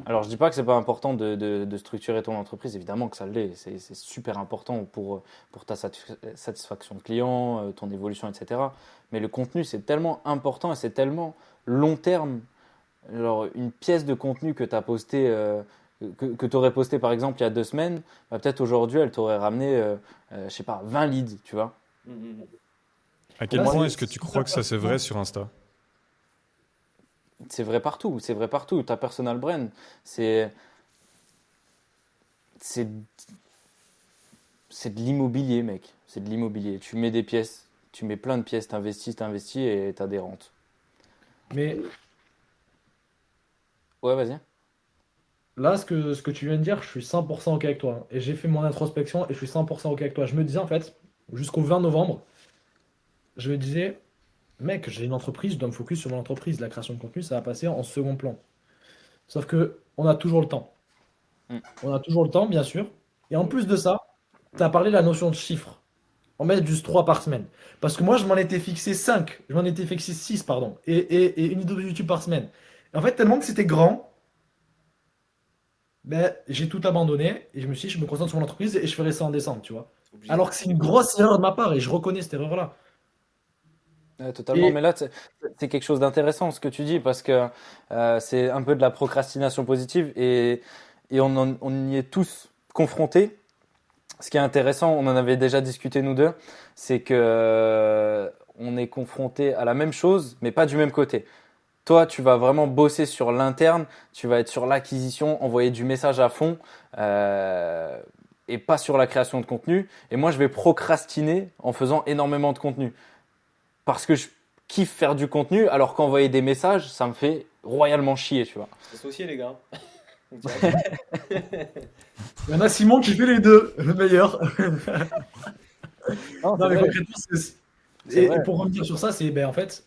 Alors, je dis pas que c'est pas important de structurer ton entreprise, évidemment que ça l'est, c'est super important pour ta satisfaction de client, ton évolution, etc. Mais le contenu, c'est tellement important et c'est tellement long terme. Alors, une pièce de contenu que tu as posté, que tu aurais posté par exemple il y a 2 semaines, bah, peut-être aujourd'hui, elle t'aurait ramené, je sais pas, 20 leads, tu vois. Mhm. À Pour quel moi, point c'est est-ce que tu crois super que ça c'est vrai pertinent. sur Insta? C'est vrai partout, c'est vrai partout. Ta personal brand, c'est, c'est, c'est de l'immobilier, mec. C'est de l'immobilier. Tu mets des pièces, tu mets plein de pièces, t'investis et t'as des rentes. Mais Ouais, vas-y. Là, ce que tu viens de dire, je suis 100% OK avec toi, hein. Et j'ai fait mon introspection et je suis 100% OK avec toi. Je me disais, en fait, jusqu'au 20 novembre, je me disais, mec, j'ai une entreprise, je dois me focus sur mon entreprise. La création de contenu, ça va passer en second plan. Sauf que on a toujours le temps. Mm. On a toujours le temps, bien sûr. Et en plus de ça, tu as parlé de la notion de chiffre. En mettre juste 3 par semaine. Parce que moi, je m'en étais fixé 5. Je m'en étais fixé 6, pardon. Et une vidéo de YouTube par semaine. Et en fait, tellement que c'était grand, ben, j'ai tout abandonné. Et je me suis dit, je me concentre sur mon entreprise et je ferai ça en décembre, tu vois. T'es obligé Alors de que c'est faire une des grosse erreur de ma part et je reconnais cette erreur-là. Ouais, totalement, Et mais là, c'est quelque chose d'intéressant ce que tu dis parce que c'est un peu de la procrastination positive et on y est tous confrontés. Ce qui est intéressant, on en avait déjà discuté nous deux, c'est que on est confronté à la même chose, mais pas du même côté. Toi, tu vas vraiment bosser sur l'interne, tu vas être sur l'acquisition, envoyer du message à fond euh, et pas sur la création de contenu. Et moi, je vais procrastiner en faisant énormément de contenu parce que je kiffe faire du contenu, alors qu'envoyer des messages, ça me fait royalement chier, tu vois. s'associer, les gars. On tient à deux. il y en a Simon qui fait les deux, le meilleur. Non, c'est Non, mais vrai, concrètement, c'est et vrai. pour revenir sur ça, c'est ben, en fait,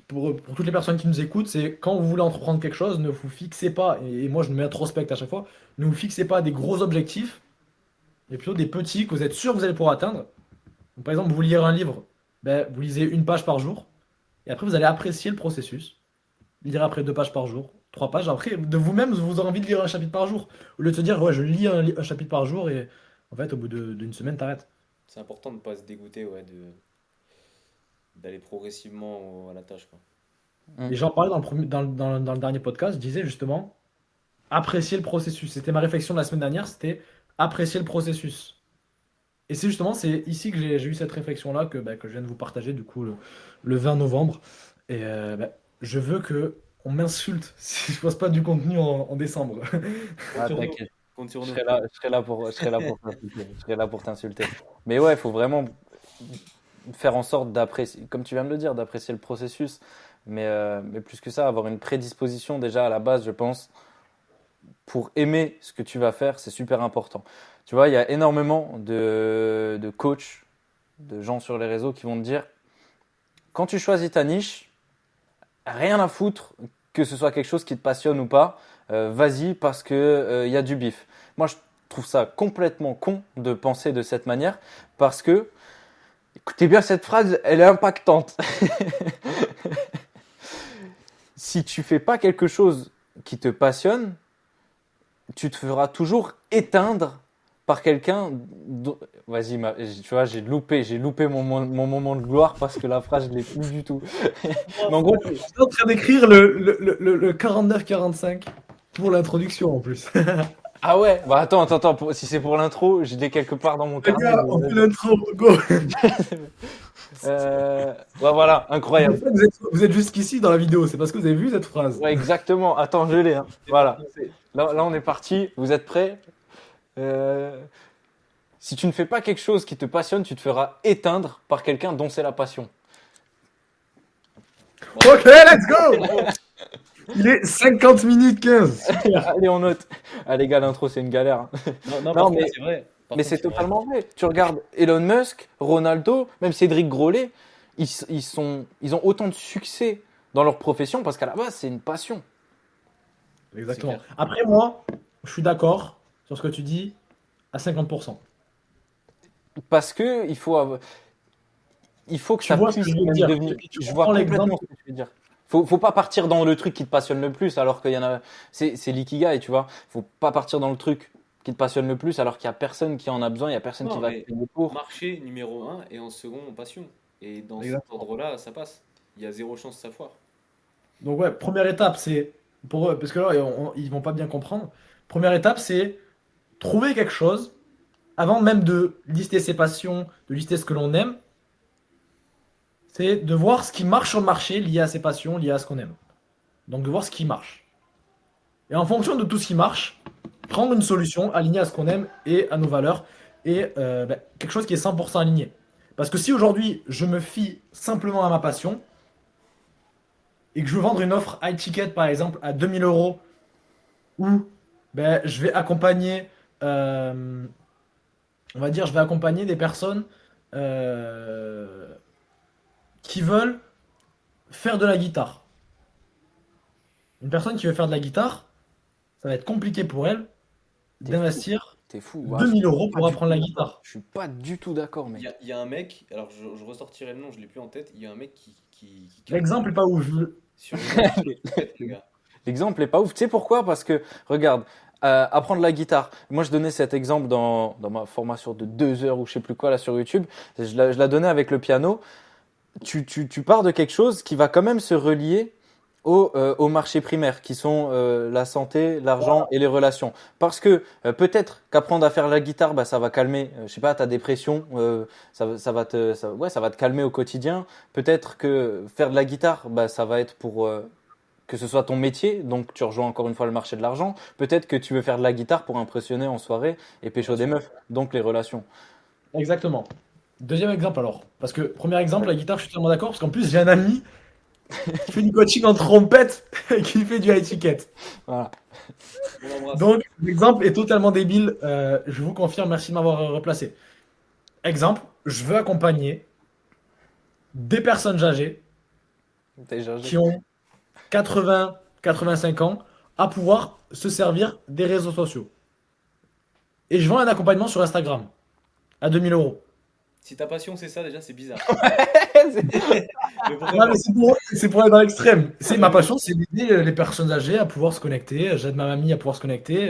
pour toutes les personnes qui nous écoutent, c'est quand vous voulez entreprendre quelque chose, ne vous fixez pas, et moi je me introspecte à chaque fois, ne vous fixez pas des gros objectifs, mais plutôt des petits que vous êtes sûr que vous allez pouvoir atteindre. Donc, par exemple, vous lire un livre, ben, vous lisez une page par jour, et après vous allez apprécier le processus. Lire après 2 pages par jour, 3 pages, après de vous-même, vous aurez envie de lire un chapitre par jour. Au lieu de se dire, ouais, je lis un chapitre par jour, et en fait, au bout d'une semaine, t'arrêtes. C'est important de ne pas se dégoûter, ouais, d'aller progressivement à la tâche, quoi. Mm. Et j'en parlais dans le dernier podcast, je disais justement, apprécier le processus. C'était ma réflexion de la semaine dernière, c'était apprécier le processus. Et c'est justement, c'est ici que j'ai eu cette réflexion-là que je viens de vous partager du coup le 20 novembre. Et je veux que on m'insulte si je poste pas du contenu en décembre. Ah, Sur nous. t'inquiète. Compte sur Je nous. serai là, je serai là pour t'insulter. Je serai là pour t'insulter. Mais ouais, il faut vraiment faire en sorte d'apprécier, comme tu viens de le dire, d'apprécier le processus. Mais plus que ça, avoir une prédisposition déjà à la base, je pense, pour aimer ce que tu vas faire, c'est super important. Tu vois, il y a énormément de coachs, de gens sur les réseaux qui vont te dire, quand tu choisis ta niche, rien à foutre que ce soit quelque chose qui te passionne ou pas. Vas-y parce que y a du bif. Moi, je trouve ça complètement con de penser de cette manière parce que, écoutez bien cette phrase, elle est impactante. Si tu fais pas quelque chose qui te passionne, tu te feras toujours éteindre par quelqu'un. Vas-y, tu vois, j'ai loupé mon moment de gloire parce que la phrase, je l'ai plus du tout. Mais en gros, Je suis en train d'écrire le 49-45 pour l'introduction en plus. ah ouais, bah attends, si c'est pour l'intro, je l'ai quelque part dans mon Les carnet. gars, on fait l'intro, go! Ouais, voilà, En incroyable. fait, vous êtes jusqu'ici dans la vidéo, c'est parce que vous avez vu cette phrase. Ouais, exactement. Attends, je l'ai, hein. Voilà. Là, on est parti. Vous êtes prêts? Euh, Si tu ne fais pas quelque chose qui te passionne, tu te feras éteindre par quelqu'un dont c'est la passion. Ok, let's go! Il est 50 minutes 15. Super. Allez, on note. Ah les gars, l'intro, c'est une galère, hein. Non, Non, par contre, mais- c'est vrai. Par Mais contre, c'est totalement vrai. Tu regardes Elon Musk, Ronaldo, même Cédric Grolet, ils ont autant de succès dans leur profession parce qu'à la base, c'est une passion. Exactement. C'est clair. Après, moi, je suis d'accord sur ce que tu dis à 50%. Parce que il faut que Tu ça vois ce que puisse je veux même dire. devenir. Tu Je vois comprends complètement l'exemple. ce que tu veux dire. Faut pas partir dans le truc qui te passionne le plus alors qu'il y en a. C'est l'ikigai, tu vois. Faut pas partir dans le truc qui te passionne le plus alors qu'il y a personne qui en a besoin, il y a personne qui Non, va mais te payer pour. marché numéro un et en second, passion. Et dans cet Exactement. ordre-là, ça passe. Il y a zéro chance que ça foire. Donc, ouais, première étape, c'est pour eux, parce que là, ils vont pas bien comprendre. Première étape, c'est trouver quelque chose avant même de lister ses passions, de lister ce que l'on aime. C'est de voir ce qui marche sur le marché lié à ses passions, lié à ce qu'on aime. Donc, de voir ce qui marche. Et en fonction de tout ce qui marche, prendre une solution alignée à ce qu'on aime et à nos valeurs et quelque chose qui est 100% aligné. Parce que si aujourd'hui je me fie simplement à ma passion et que je veux vendre une offre high ticket, par exemple, à 2 000 € où ben, je vais accompagner, euh, on va dire, je vais accompagner des personnes euh, qui veulent faire de la guitare. Une personne qui veut faire de la guitare, ça va être compliqué pour elle T'es fou. d'investir T'es fou. Ouais, 2 000 € pas pour du apprendre tout la d'accord. guitare. Je suis pas du tout d'accord, Il y mec. a, il y a un mec, alors je ressortirai le nom, je l'ai plus en tête. Il y a un mec qui L'exemple cartonne est pas ouf. sur une offre high ticket, les gars. L'exemple est pas ouf. Tu sais pourquoi? Parce que, regarde, apprendre la guitare. Moi, je donnais cet exemple dans ma formation de 2 heures ou je sais plus quoi là sur YouTube. Je la donnais avec le piano. Tu pars de quelque chose qui va quand même se relier au marché primaire, qui sont la santé, l'argent et les relations. Parce que peut-être qu'apprendre à faire la guitare, bah, ça va calmer, je sais pas, ta dépression, ça va te calmer au quotidien. Peut-être que faire de la guitare, bah, ça va être pour que ce soit ton métier, donc tu rejoins encore une fois le marché de l'argent. Peut-être que tu veux faire de la guitare pour impressionner en soirée et pécho des Relation. meufs, donc les relations. Exactement. Deuxième exemple alors. Parce que premier exemple, la guitare, je suis totalement d'accord. Parce qu'en plus, j'ai un ami qui fait du coaching en trompette et qui fait du high ticket. Voilà. On l'embrasse. Donc, l'exemple est totalement débile. Je vous confirme, merci de m'avoir replacé. Exemple, je veux accompagner des personnes âgées Déjà, qui ont 80, 85 ans à pouvoir se servir des réseaux sociaux. Et je vends un accompagnement sur Instagram à 2 000 €. Si ta passion c'est ça, déjà c'est bizarre. j'ai- Mais pourquoi Non, pas? mais c'est pour aller dans l'extrême. C'est ma passion, c'est d'aider les personnes âgées à pouvoir se connecter. J'aide ma mamie à pouvoir se connecter.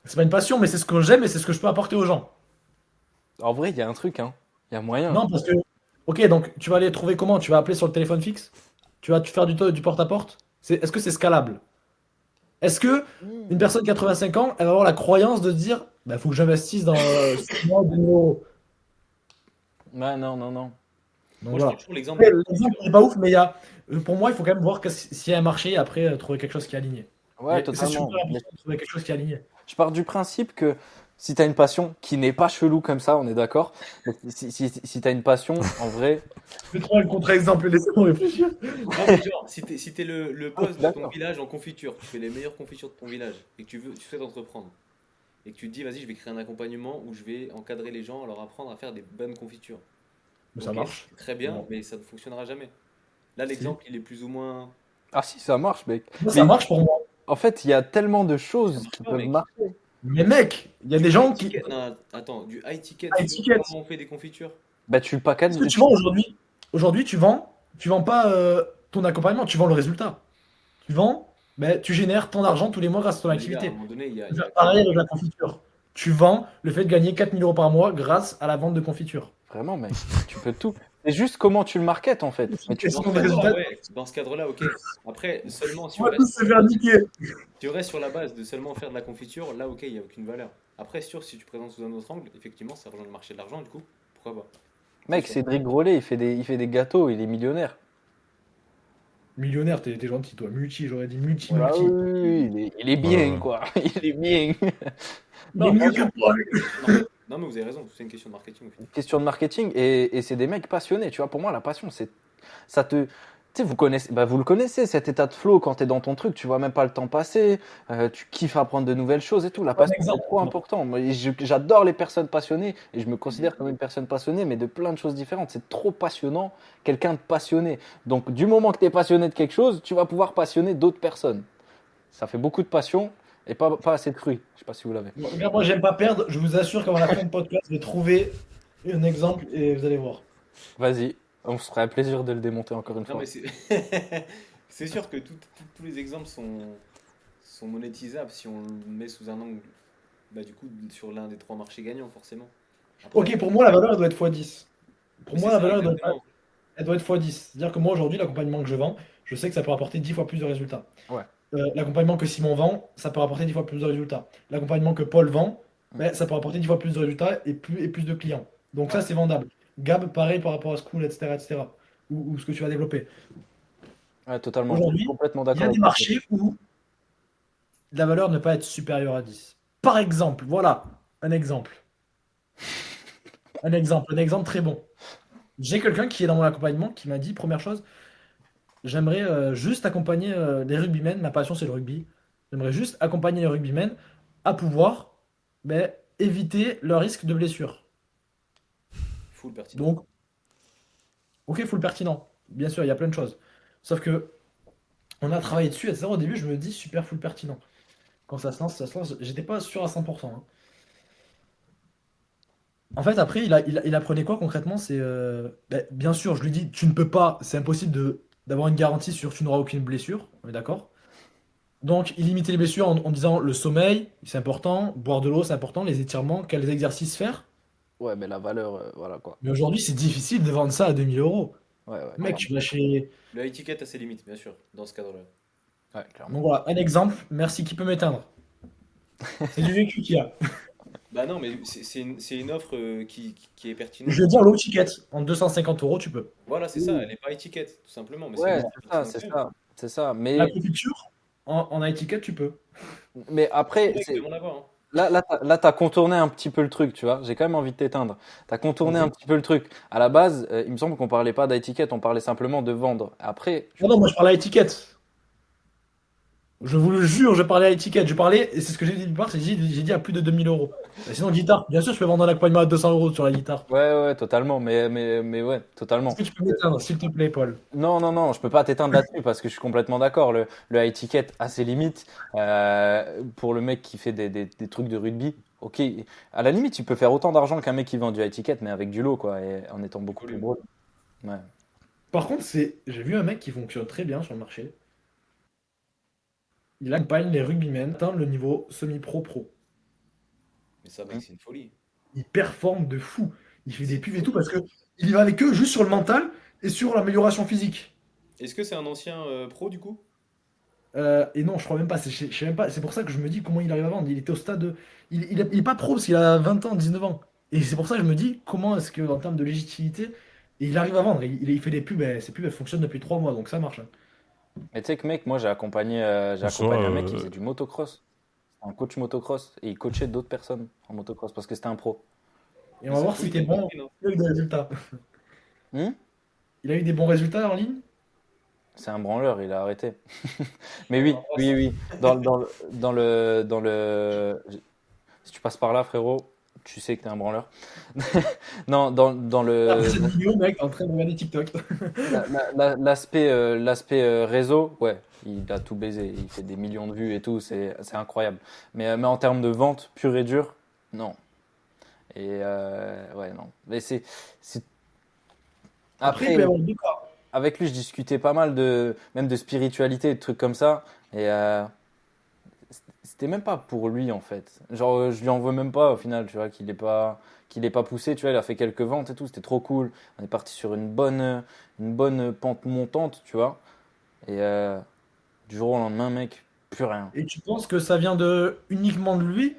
C'est pas une passion, mais c'est ce que j'aime et c'est ce que je peux apporter aux gens. En vrai, il y a un truc, hein. Il y a moyen. Non, parce que, ok, donc tu vas aller trouver comment? Tu vas appeler sur le téléphone fixe? Tu vas faire du porte-à-porte? Est-ce que c'est scalable? Est-ce que une Hmm. personne de 85 ans, elle va avoir la croyance de se dire, bah, faut que j'investisse dans 6 mois, 2 000 €. Ouais, non, non, non. Donc Moi je prends voilà. toujours l'exemple Après, des l'exemple confitures. n'est pas ouf, mais pour moi, il faut quand même voir s'il y a un marché et après trouver quelque chose qui est aligné. Ouais, Et c'est super totalement. important de trouver quelque chose qui est aligné. Je pars du principe que si t'as une passion qui n'est pas chelou comme ça, on est d'accord. Mais si t'as une passion, en vrai, Je vais trouver le contre-exemple, laissez-moi réfléchir. Non, mais genre, si t'es le ah, je boss suis de ton d'accord. village en confiture, tu fais les meilleures confitures de ton village et que tu souhaites entreprendre et que tu te dis, vas-y, je vais créer un accompagnement où je vais encadrer les gens, leur apprendre à faire des bonnes confitures. Mais ça Ok, marche. c'est très bien, Bon. mais ça ne fonctionnera jamais. Là, Si. l'exemple, il est plus ou moins. Ah si, ça marche, mec. Moi, ça Mais marche pour moi. en fait, il y a tellement de Ça choses marche qui pas, peuvent mec. marcher. Mais mec, il y a Du des high gens qui. ticket. Non, attends, du high ticket, Ah, tu veux voir étiquette. comment on fait des confitures? Bah, tu le packages. Est-ce que tu vends aujourd'hui? Aujourd'hui, tu vends pas ton accompagnement, tu vends le résultat. Tu vends, mais tu génères ton argent tous les mois grâce à ton Mais les gars, à un activité. moment donné, il y a, Tu il y fais a que pareil des. avec la confiture. Tu vends le fait de gagner 4 000 € par mois grâce à la vente de confiture. Vraiment, mec. Tu peux tout. C'est juste comment tu le marketes, en fait. C'est Mais une tu Dans question ce de cadre-là, résultat. ouais. Dans ce cadre-là, ok. Après, seulement si On on va tous reste se faire niquer. Tu restes sur la base de seulement faire de la confiture, là ok, il n'y a aucune valeur. Après, sûr, si tu présentes sous un autre angle, effectivement, ça rejoint le marché de l'argent, du coup, pourquoi pas? C'est Mec, sûr. Cédric Grolet, il fait des gâteaux, il est millionnaire. Millionnaire, t'es gentil, toi. Multi, j'aurais dit Ouais, Bah oui, multi. oui, oui, il est Ouais, bien, ouais. quoi. Il est bien. Il est Non, mieux bien que sûr. toi. Non, mais vous avez raison, c'est une question de marketing au final. Question de marketing et c'est des mecs passionnés, tu vois. Pour moi, la passion, c'est ça te. Tu sais, vous le connaissez, cet état de flow quand t'es dans ton truc, tu vois même pas le temps passer, tu kiffes apprendre de nouvelles choses et tout. La Un passion, c'est exemple. trop important. Moi, j'adore les personnes passionnées et je me considère comme une personne passionnée, mais de plein de choses différentes. C'est trop passionnant, quelqu'un de passionné. Donc, du moment que tu es passionné de quelque chose, tu vas pouvoir passionner d'autres personnes. Ça fait beaucoup de passion et pas assez de fruits. Je sais pas si vous l'avez. Bon, regarde, moi, j'aime pas perdre. Je vous assure qu'avant la fin de podcast, je vais trouver un exemple et vous allez voir. Vas-y, on se ferait un plaisir de le démonter encore une Non, fois. mais c'est c'est sûr que tous les exemples sont monétisables si on le met sous un angle, bah, du coup, sur l'un des trois marchés gagnants, forcément. Après, Ok, pour moi, la valeur, elle doit être x10. Pour mais c'est moi, la ça, valeur, exactement. elle doit être x10. C'est-à-dire que moi, aujourd'hui, l'accompagnement que je vends, je sais que ça peut rapporter 10 fois plus de résultats. Ouais. L'accompagnement que Simon vend, ça peut rapporter 10 fois plus de résultats. L'accompagnement que Paul vend, Mm. ben, ça peut rapporter 10 fois plus de résultats et plus de clients. Donc Ouais. ça, c'est vendable. Gab, pareil par rapport à School, etc., etc. Ou ce que tu vas développer. Ouais, totalement. Je suis Aujourd'hui, complètement il y d'accord a avec des toi. marchés où la valeur ne peut pas être supérieure à 10. Par exemple, voilà, un exemple. Un exemple très bon. J'ai quelqu'un qui est dans mon accompagnement qui m'a dit, première chose, j'aimerais juste accompagner les rugbymen. Ma passion, c'est le rugby. J'aimerais juste accompagner les rugbymen à pouvoir éviter le risque de blessure. Full pertinent. Donc, ok, full pertinent. Bien sûr, il y a plein de choses. Sauf que on a travaillé dessus, etc. Au début, je me dis super full pertinent. Quand ça se lance, ça se lance. J'étais pas sûr à 100%, hein. En fait, après, il apprenait quoi concrètement? C'est bien sûr, je lui dis, tu ne peux pas, c'est impossible d'avoir une garantie sur tu n'auras aucune blessure, on est d'accord? Donc, il limitait les blessures en disant le sommeil, c'est important, boire de l'eau, c'est important, les étirements, quels exercices faire. Ouais, mais la valeur, voilà quoi. Mais aujourd'hui, c'est difficile de vendre ça à 2000 euros. Ouais, ouais, Mec, clairement. tu vas chez. Le high ticket a ses limites, bien sûr, dans ce cadre-là. Ouais, clairement. Donc voilà, un exemple, merci qui peut m'éteindre. C'est du vécu qu'il y a. Bah non, mais c'est une offre qui est pertinente. Je veux dire low ticket, en 250 euros, tu peux. Voilà, c'est ça, elle n'est pas high ticket, tout simplement, mais c'est une Ouais, offre c'est ça, pertinente c'est quand même. ça, c'est ça. La préfecture, en high ticket, tu peux. Mais après, Direct, même en avoir, hein. t'as contourné un petit peu le truc, tu vois. J'ai quand même envie de t'éteindre. T'as contourné un Vas-y. petit peu le truc. À la base, il me semble qu'on parlait pas d'étiquette, on parlait simplement de vendre. Après, Non, non, moi je parlais à étiquette. Je vous le jure, je parlais à l'étiquette. Je parlais, et c'est ce que j'ai dit du part, j'ai dit à plus de 2000 euros. Sinon, guitare, bien sûr, je peux vendre un accompagnement à 200 euros sur la guitare. ouais, ouais, totalement. Mais ouais, Est-ce totalement. que tu peux m'éteindre, s'il te plaît, Paul? Non, non, non, je peux pas t'éteindre là-dessus parce que je suis complètement d'accord. Le high ticket a ses limites. Pour le mec qui fait des trucs de rugby, ok. À la limite, tu peux faire autant d'argent qu'un mec qui vend du high ticket, mais avec du lot, quoi, et en étant Du beaucoup plus volume. gros. Ouais. Par contre, j'ai vu un mec qui fonctionne très bien sur le marché. Il accompagne les rugbymen atteindre le niveau semi-pro-pro. Mais ça, mec, Hum. c'est une folie. Il performe de fou. Il fait C'est des une pubs et tout folie. parce que il y va avec eux juste sur le mental et sur l'amélioration physique. Est-ce que c'est un ancien pro, du coup? Et non, je crois même pas. Je sais même pas. C'est pour ça que je me dis comment il arrive à vendre. Il était au stade. Il est pas pro parce qu'il a 20 ans, 19 ans. Et c'est pour ça que je me dis comment est-ce que en termes de légitimité, il arrive à vendre. Il fait des pubs. Ses pubs elles fonctionnent depuis 3 mois, donc ça marche, hein. Mais tu sais que mec, moi j'ai En soi, accompagné un mec qui faisait du motocross, un coach motocross, et il coachait d'autres personnes en motocross parce que c'était un pro. Et on Mais va c'est une voir si folie t'es comme bon. discipline, hein. Il a eu des résultats. Hmm. Il a eu des bons résultats en ligne. C'est un branleur, il a arrêté. Mais On oui, l'embrasse. oui, oui. Dans le, si tu passes par là, frérot, tu sais que t'es un branleur. Non, dans Après le cette vidéo, mec, en train de regarder TikTok. l'aspect réseau, ouais, il a tout baisé. Il fait des millions de vues et tout, c'est incroyable. Mais en termes de vente pure et dure, non. Et ouais, non. Mais c'est Après, il après, peut y avoir deux cas. avec lui, je discutais pas mal même de spiritualité, de trucs comme ça. Et c'était même pas pour lui en fait. Genre, je lui en veux même pas au final, tu vois, qu'il ait pas poussé. Tu vois, il a fait quelques ventes et tout, c'était trop cool. On est parti sur une bonne pente montante, tu vois. Et du jour au lendemain, mec, plus rien. Et tu penses que ça vient uniquement de lui?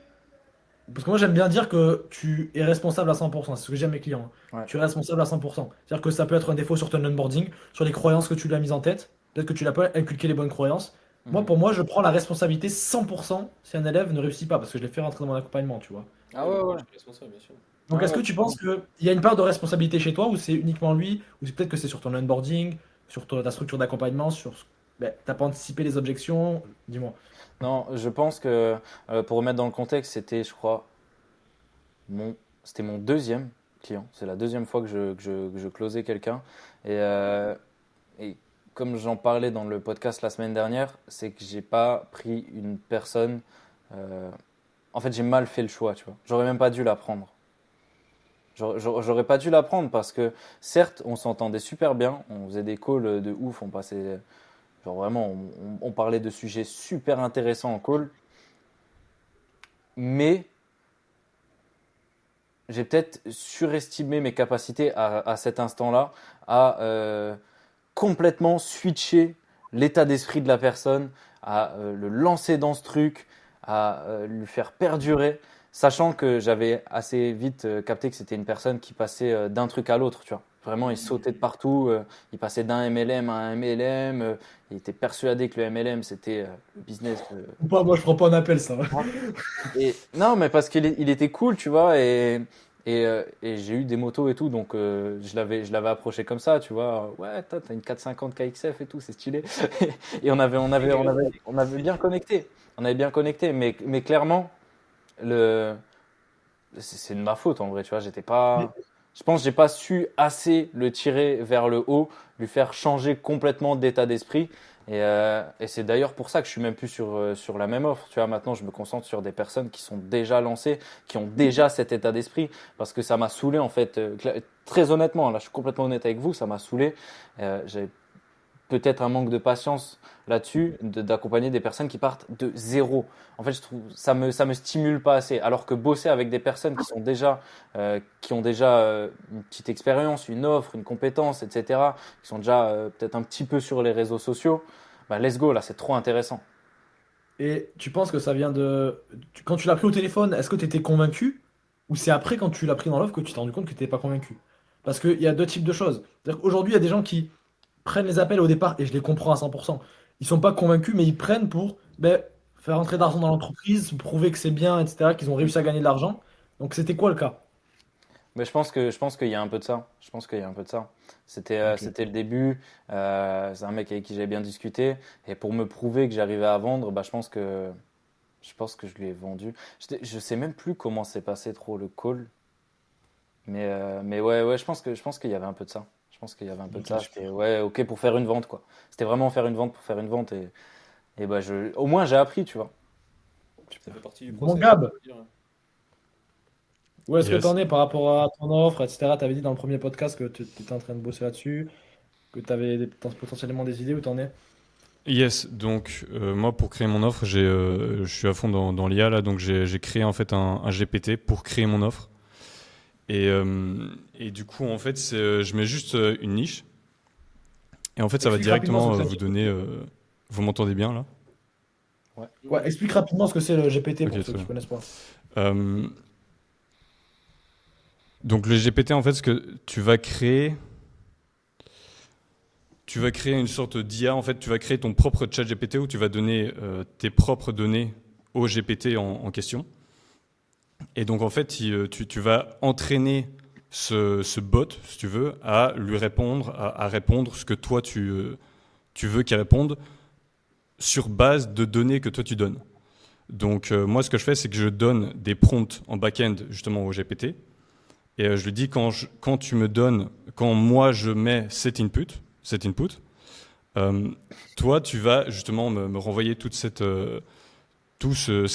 Parce que moi, j'aime bien dire que tu es responsable à 100%. C'est ce que j'aime mes clients, hein. Ouais. Tu es responsable à 100%. C'est-à-dire que ça peut être un défaut sur ton onboarding, sur les croyances que tu lui as mises en tête. Peut-être que tu l'as pas inculqué les bonnes croyances. Moi, Mhm. pour moi, je prends la responsabilité 100% si un élève ne réussit pas, parce que je l'ai fait rentrer dans mon accompagnement, tu vois. Ah Ouais, ouais, bah, moi, ouais. je suis responsable, bien sûr. Donc, Ouais, est-ce que ouais. tu penses qu'il y a une part de responsabilité chez toi, ou c'est uniquement lui, ou peut-être que c'est sur ton onboarding, sur ta structure d'accompagnement, t'as pas anticipé les objections? Dis-moi. Non, je pense que pour remettre dans le contexte, mon, c'était mon deuxième client. C'est la deuxième fois que je closais quelqu'un. Et comme j'en parlais dans le podcast la semaine dernière, c'est que j'ai pas pris une personne. euh, En fait, j'ai mal fait le choix, tu vois. J'aurais même pas dû la prendre. J'aurais pas dû la prendre parce que certes, on s'entendait super bien, on faisait des calls de ouf, on passait, genre vraiment, on parlait de sujets super intéressants en call, mais j'ai peut-être surestimé mes capacités à cet instant-là à complètement switcher l'état d'esprit de la personne, à le lancer dans ce truc, à lui faire perdurer, sachant que j'avais assez vite capté que c'était une personne qui passait d'un truc à l'autre, tu vois. Vraiment, il sautait de partout, il passait d'un MLM à un MLM, il était persuadé que le MLM c'était le business. Ou pas, moi, je prends pas un appel, ça. Et non, mais parce qu'il était cool, tu vois, Et j'ai eu des motos et tout, donc je l'avais approché comme ça, tu vois. Ouais, t'as une 450 KXF et tout, c'est stylé. Et on avait bien connecté. On avait bien connecté, mais clairement, le, c'est de ma faute en vrai, tu vois. Je pense que j'ai pas su assez le tirer vers le haut, lui faire changer complètement d'état d'esprit. Et c'est d'ailleurs pour ça que je suis même plus sur la même offre. Tu vois, maintenant, je me concentre sur des personnes qui sont déjà lancées, qui ont déjà cet état d'esprit, parce que ça m'a saoulé en fait. Très honnêtement, là, je suis complètement honnête avec vous, ça m'a saoulé. J'avais peut-être un manque de patience là-dessus, d'accompagner des personnes qui partent de zéro. En fait, je trouve ça me stimule pas assez. Alors que bosser avec des personnes qui ont déjà une petite expérience, une offre, une compétence, etc., qui sont déjà peut-être un petit peu sur les réseaux sociaux, bah let's go, là, c'est trop intéressant. Et tu penses que ça vient quand tu l'as pris au téléphone, est-ce que tu étais convaincu? Ou c'est après, quand tu l'as pris dans l'offre, que tu t'es rendu compte que tu n'étais pas convaincu? Parce qu'il y a deux types de choses. C'est-à-dire qu'aujourd'hui, il y a des gens qui prennent les appels au départ, et je les comprends à 100%. Ils sont pas convaincus, mais ils prennent pour faire rentrer d'argent dans l'entreprise, prouver que c'est bien, etc., qu'ils ont réussi à gagner de l'argent. Donc c'était quoi le cas? Mais je pense qu'il y a un peu de ça. Je pense qu'il y a un peu de ça. Ok. C'était le début. C'est un mec avec qui j'avais bien discuté. Et pour me prouver que j'arrivais à vendre, bah, je pense que je lui ai vendu. Je sais même plus comment s'est passé trop le call. Mais ouais, je pense qu'il y avait un peu de ça. Je pense qu'il y avait un peu de Ok, ça. super. C'était ouais, ok pour faire une vente, quoi. C'était vraiment faire une vente pour faire une vente. Et bah, au moins, j'ai appris, tu vois. Ça fait partie du Bon, process, hein, Gab, je veux dire. où est-ce que tu Yes. en es par rapport à ton offre, etc. Tu avais dit dans le premier podcast que tu étais en train de bosser là-dessus, que tu avais potentiellement des idées, où tu en es? Yes, donc moi pour créer mon offre, je suis à fond dans l'IA là, donc j'ai créé en fait un GPT pour créer mon offre. Et du coup en fait je mets juste une niche et en fait ça va Explique rapidement ce directement que c'est le vous donner. GPT. Vous m'entendez bien là? Ouais. Ouais, explique rapidement ce que c'est le GPT Ok, pour ceux très qui bien. connaissent pas. Euh, donc le GPT en fait ce que tu vas créer une sorte d'IA en fait, tu vas créer ton propre chat GPT où tu vas donner tes propres données au GPT en question. Et donc, en fait, tu vas entraîner ce bot, si tu veux, à lui répondre, à répondre ce que toi, tu veux qu'il réponde sur base de données que toi, tu donnes. Donc, moi, ce que je fais, c'est que je donne des prompts en back-end, justement, au GPT. Et je lui dis, quand tu me donnes, quand moi, je mets cet input, euh, toi, tu vas justement me renvoyer ces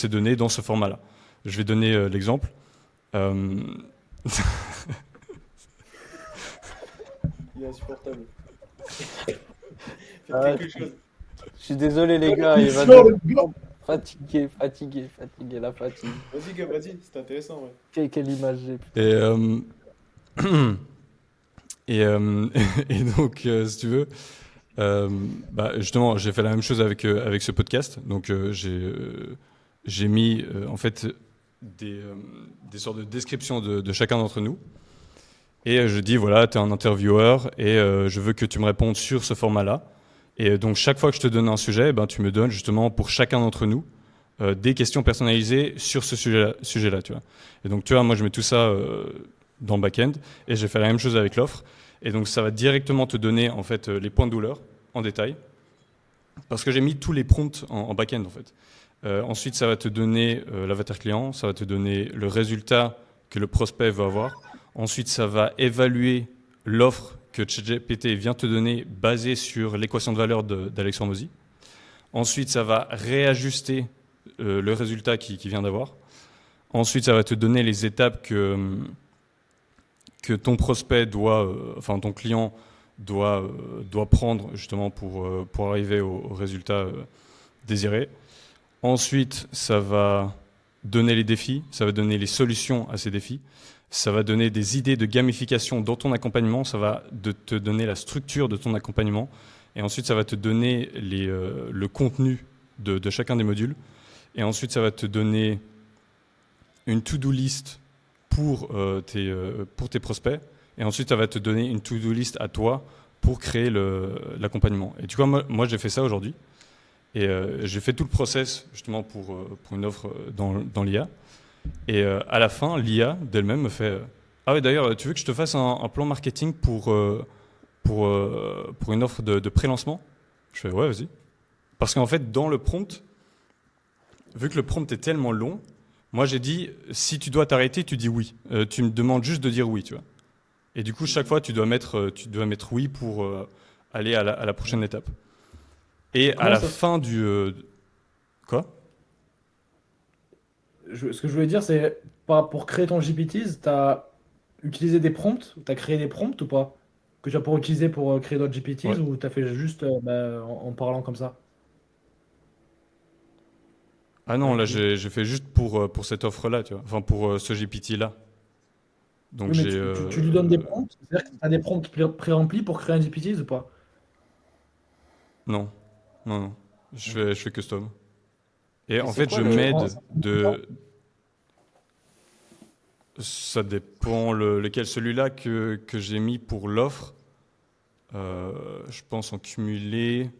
données dans ce format-là. Je vais donner l'exemple. Euh, Il est insupportable. Faites Ah, quelque chose. je suis désolé, les gars, il va Sur le devenir gars. fatigué, la fatigue. Vas-y, gars, vas-y, c'est intéressant, ouais. Quelle image j'ai. et, et donc, si tu veux, bah, justement, j'ai fait la même chose avec ce podcast. Donc, j'ai mis en fait des sortes de descriptions de chacun d'entre nous. Et je dis, voilà, tu es un intervieweur et je veux que tu me répondes sur ce format-là. Et donc, chaque fois que je te donne un sujet, ben, tu me donnes justement pour chacun d'entre nous des questions personnalisées sur ce sujet-là, tu vois. Et donc, tu vois, moi, je mets tout ça dans le back-end et j'ai fait la même chose avec l'offre. Et donc, ça va directement te donner en fait les points de douleur en détail parce que j'ai mis tous les prompts en back-end en fait. Ensuite, ça va te donner l'avatar client, ça va te donner le résultat que le prospect va avoir. Ensuite, ça va évaluer l'offre que ChatGPT vient te donner basée sur l'équation de valeur d'Alex Hormozy. Ensuite, ça va réajuster le résultat qu'il vient d'avoir. Ensuite, ça va te donner les étapes que ton prospect enfin ton client doit prendre justement pour arriver au résultat désiré. Ensuite, ça va donner les défis, ça va donner les solutions à ces défis. Ça va donner des idées de gamification dans ton accompagnement, ça va te donner la structure de ton accompagnement. Et ensuite, ça va te donner le contenu de chacun des modules. Et ensuite, ça va te donner une to-do list pour tes prospects. Et ensuite, ça va te donner une to-do list à toi pour créer l'accompagnement. Et tu vois, moi j'ai fait ça aujourd'hui. Et j'ai fait tout le process justement pour une offre dans l'IA. Et à la fin, l'IA d'elle-même me fait Ah ouais, d'ailleurs, tu veux que je te fasse un plan marketing pour une offre de pré-lancement? Je fais, ouais, vas-y. Parce qu'en fait, dans le prompt, vu que le prompt est tellement long, moi j'ai dit, si tu dois t'arrêter, tu dis oui. Tu me demandes juste de dire oui, tu vois. Et du coup, chaque fois, tu dois mettre oui pour aller à la prochaine étape. Et à Comment la ça fin du... quoi? Ce que je voulais dire, c'est pas pour créer ton GPTs, t'as utilisé des prompts, t'as créé des prompts ou pas? Que tu vas pouvoir utiliser pour créer d'autres GPTs Ouais. ou t'as fait juste en parlant comme ça Ah non, avec là, lui? j'ai fait juste pour cette offre-là, tu vois. Enfin, pour ce GPT-là. Donc Oui, mais j'ai... tu lui donnes des prompts, c'est-à-dire que tu as des prompts pré-remplis pour créer un GPTs ou pas? non, non, non. Je fais custom. Et Et en c'est fait, quoi je Et ça le. prend m'aide ça prend combien de temps? de... Ça dépend lequel. Celui-là que j'ai mis pour l'offre, je pense en cumulé,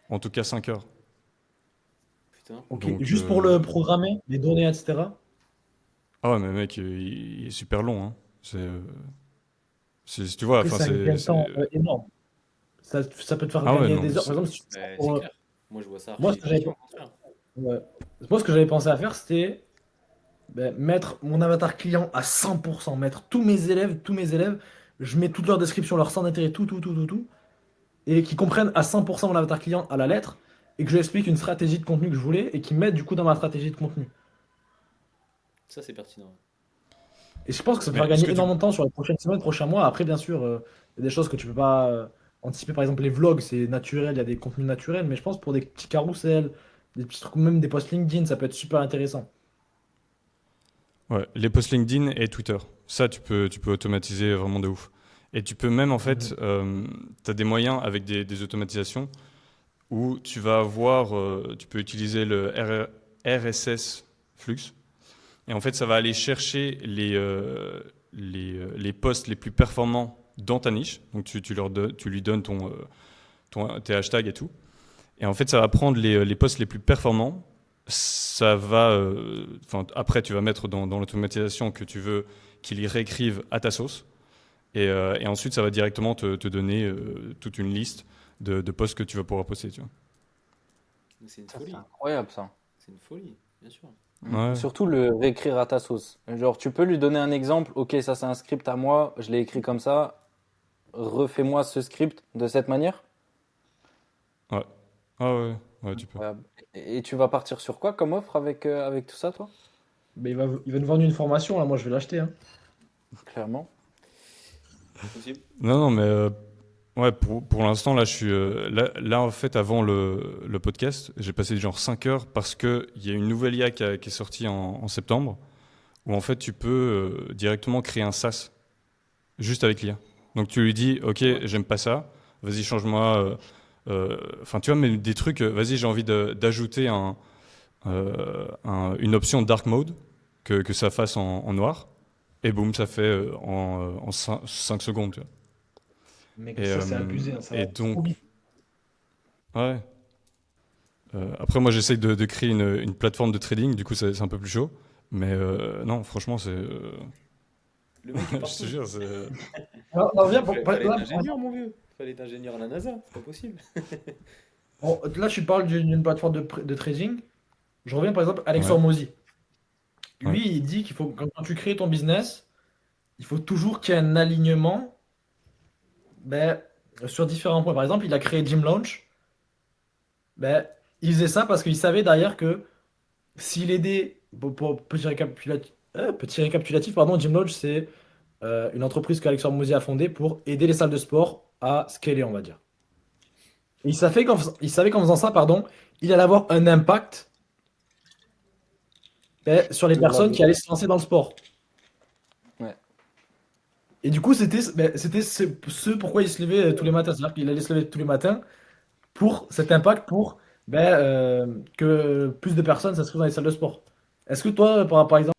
en tout cas 5 heures. Putain. Ok, Donc, juste pour le programmer, les données, etc. ah ouais, mais mec, il est super long, hein. Tu vois, Après, enfin, c'est un gain de temps énorme. Ça peut te faire ah ouais, gagner non, mais des heures. Par exemple, si tu fais ça C'est pour, clair. Moi, je vois ça moi, archi ce que j'avais efficient, au contraire. ouais. Moi, ce que j'avais pensé à faire, c'était mettre mon avatar client à 100%, mettre tous mes élèves, je mets toute leur description, leur centre d'intérêt, tout, et qu'ils comprennent à 100% mon avatar client à la lettre, et que je leur explique une stratégie de contenu que je voulais, et qu'ils mettent du coup dans ma stratégie de contenu. Ça, c'est pertinent. Et je pense que ça peut mais faire est-ce gagner que tu... énormément de temps sur les prochaines semaines, prochains mois. Après, bien sûr, il y a des choses que tu peux pas anticiper. Par exemple, les vlogs, c'est naturel, il y a des contenus naturels, mais je pense pour des petits carousels, des petits trucs, même des posts LinkedIn, ça peut être super intéressant. Ouais, les posts LinkedIn et Twitter. Ça, tu peux automatiser vraiment de ouf. Et tu peux même, en fait, Mhm. tu as des moyens avec des automatisations où tu vas avoir, tu peux utiliser le RSS Flux. Et en fait, ça va aller chercher les posts les plus performants dans ta niche. Donc, tu lui donnes tes hashtags et tout. Et en fait, ça va prendre les posts les plus performants. Ça va, enfin, après, tu vas mettre dans l'automatisation que tu veux qu'il y réécrive à ta sauce. Et ensuite, ça va directement te donner toute une liste de posts que tu vas pouvoir poster, tu vois. Mais c'est une Ça, c'est folie. incroyable ça. C'est une folie, bien sûr. Et Ouais. surtout le réécrire à ta sauce. Genre, tu peux lui donner un exemple. Ok, ça c'est un script à moi, je l'ai écrit comme ça. Refais-moi ce script de cette manière. Ouais. Ah ouais, ouais, tu peux. Incroyable. Et tu vas partir sur quoi comme offre avec tout ça, toi? Mais il va nous vendre une formation, là, moi je vais l'acheter, hein. Clairement. Possible. Non, non, mais ouais, pour l'instant, là, je suis. Là, en fait, avant le podcast, j'ai passé genre 5 heures parce qu'il y a une nouvelle IA qui est sortie en septembre où en fait, tu peux directement créer un SaaS juste avec l'IA. Donc, tu lui dis, OK, Ouais. j'aime pas ça, vas-y, change-moi. Enfin, tu vois, mais des trucs, vas-y, j'ai envie d'ajouter une option dark mode, que ça fasse en noir, et boum, ça fait en 5 secondes, tu vois. Mec, Et, ça c'est euh, abusé, hein, ça va et trop donc, vite. ouais. Après, moi, j'essaye de créer une plateforme de trading, du coup, c'est un peu plus chaud. Mais non, franchement, Le mec est je te partout. jure, c'est. Alors, on revient Fallait être là, ingénieur, mon vieux. Fallait être ingénieur à la NASA. C'est pas possible. là, tu parles d'une plateforme de trading. Je reviens par exemple à Alex Ouais, Hormozy. ouais. Lui, il dit qu'il faut, quand tu crées ton business, il faut toujours qu'il y ait un alignement ben, sur différents points. Par exemple, il a créé Gym Launch. Ben, il faisait ça parce qu'il savait derrière que s'il aidait, petit récapitulatif, pardon, Gym Launch, c'est une entreprise qu'Alex Hormozy a fondée pour aider les salles de sport à scaler, on va dire. Et il savait qu'en faisant ça, pardon, il allait avoir un impact sur les Sur la personnes qui vie. allaient se lancer dans le sport. Ouais. Et du coup, c'était ce pourquoi il se levait tous les matins. C'est-à-dire qu'il allait se lever tous les matins pour cet impact, pour que plus de personnes s'inscrivent dans les salles de sport. Est-ce que toi, par exemple,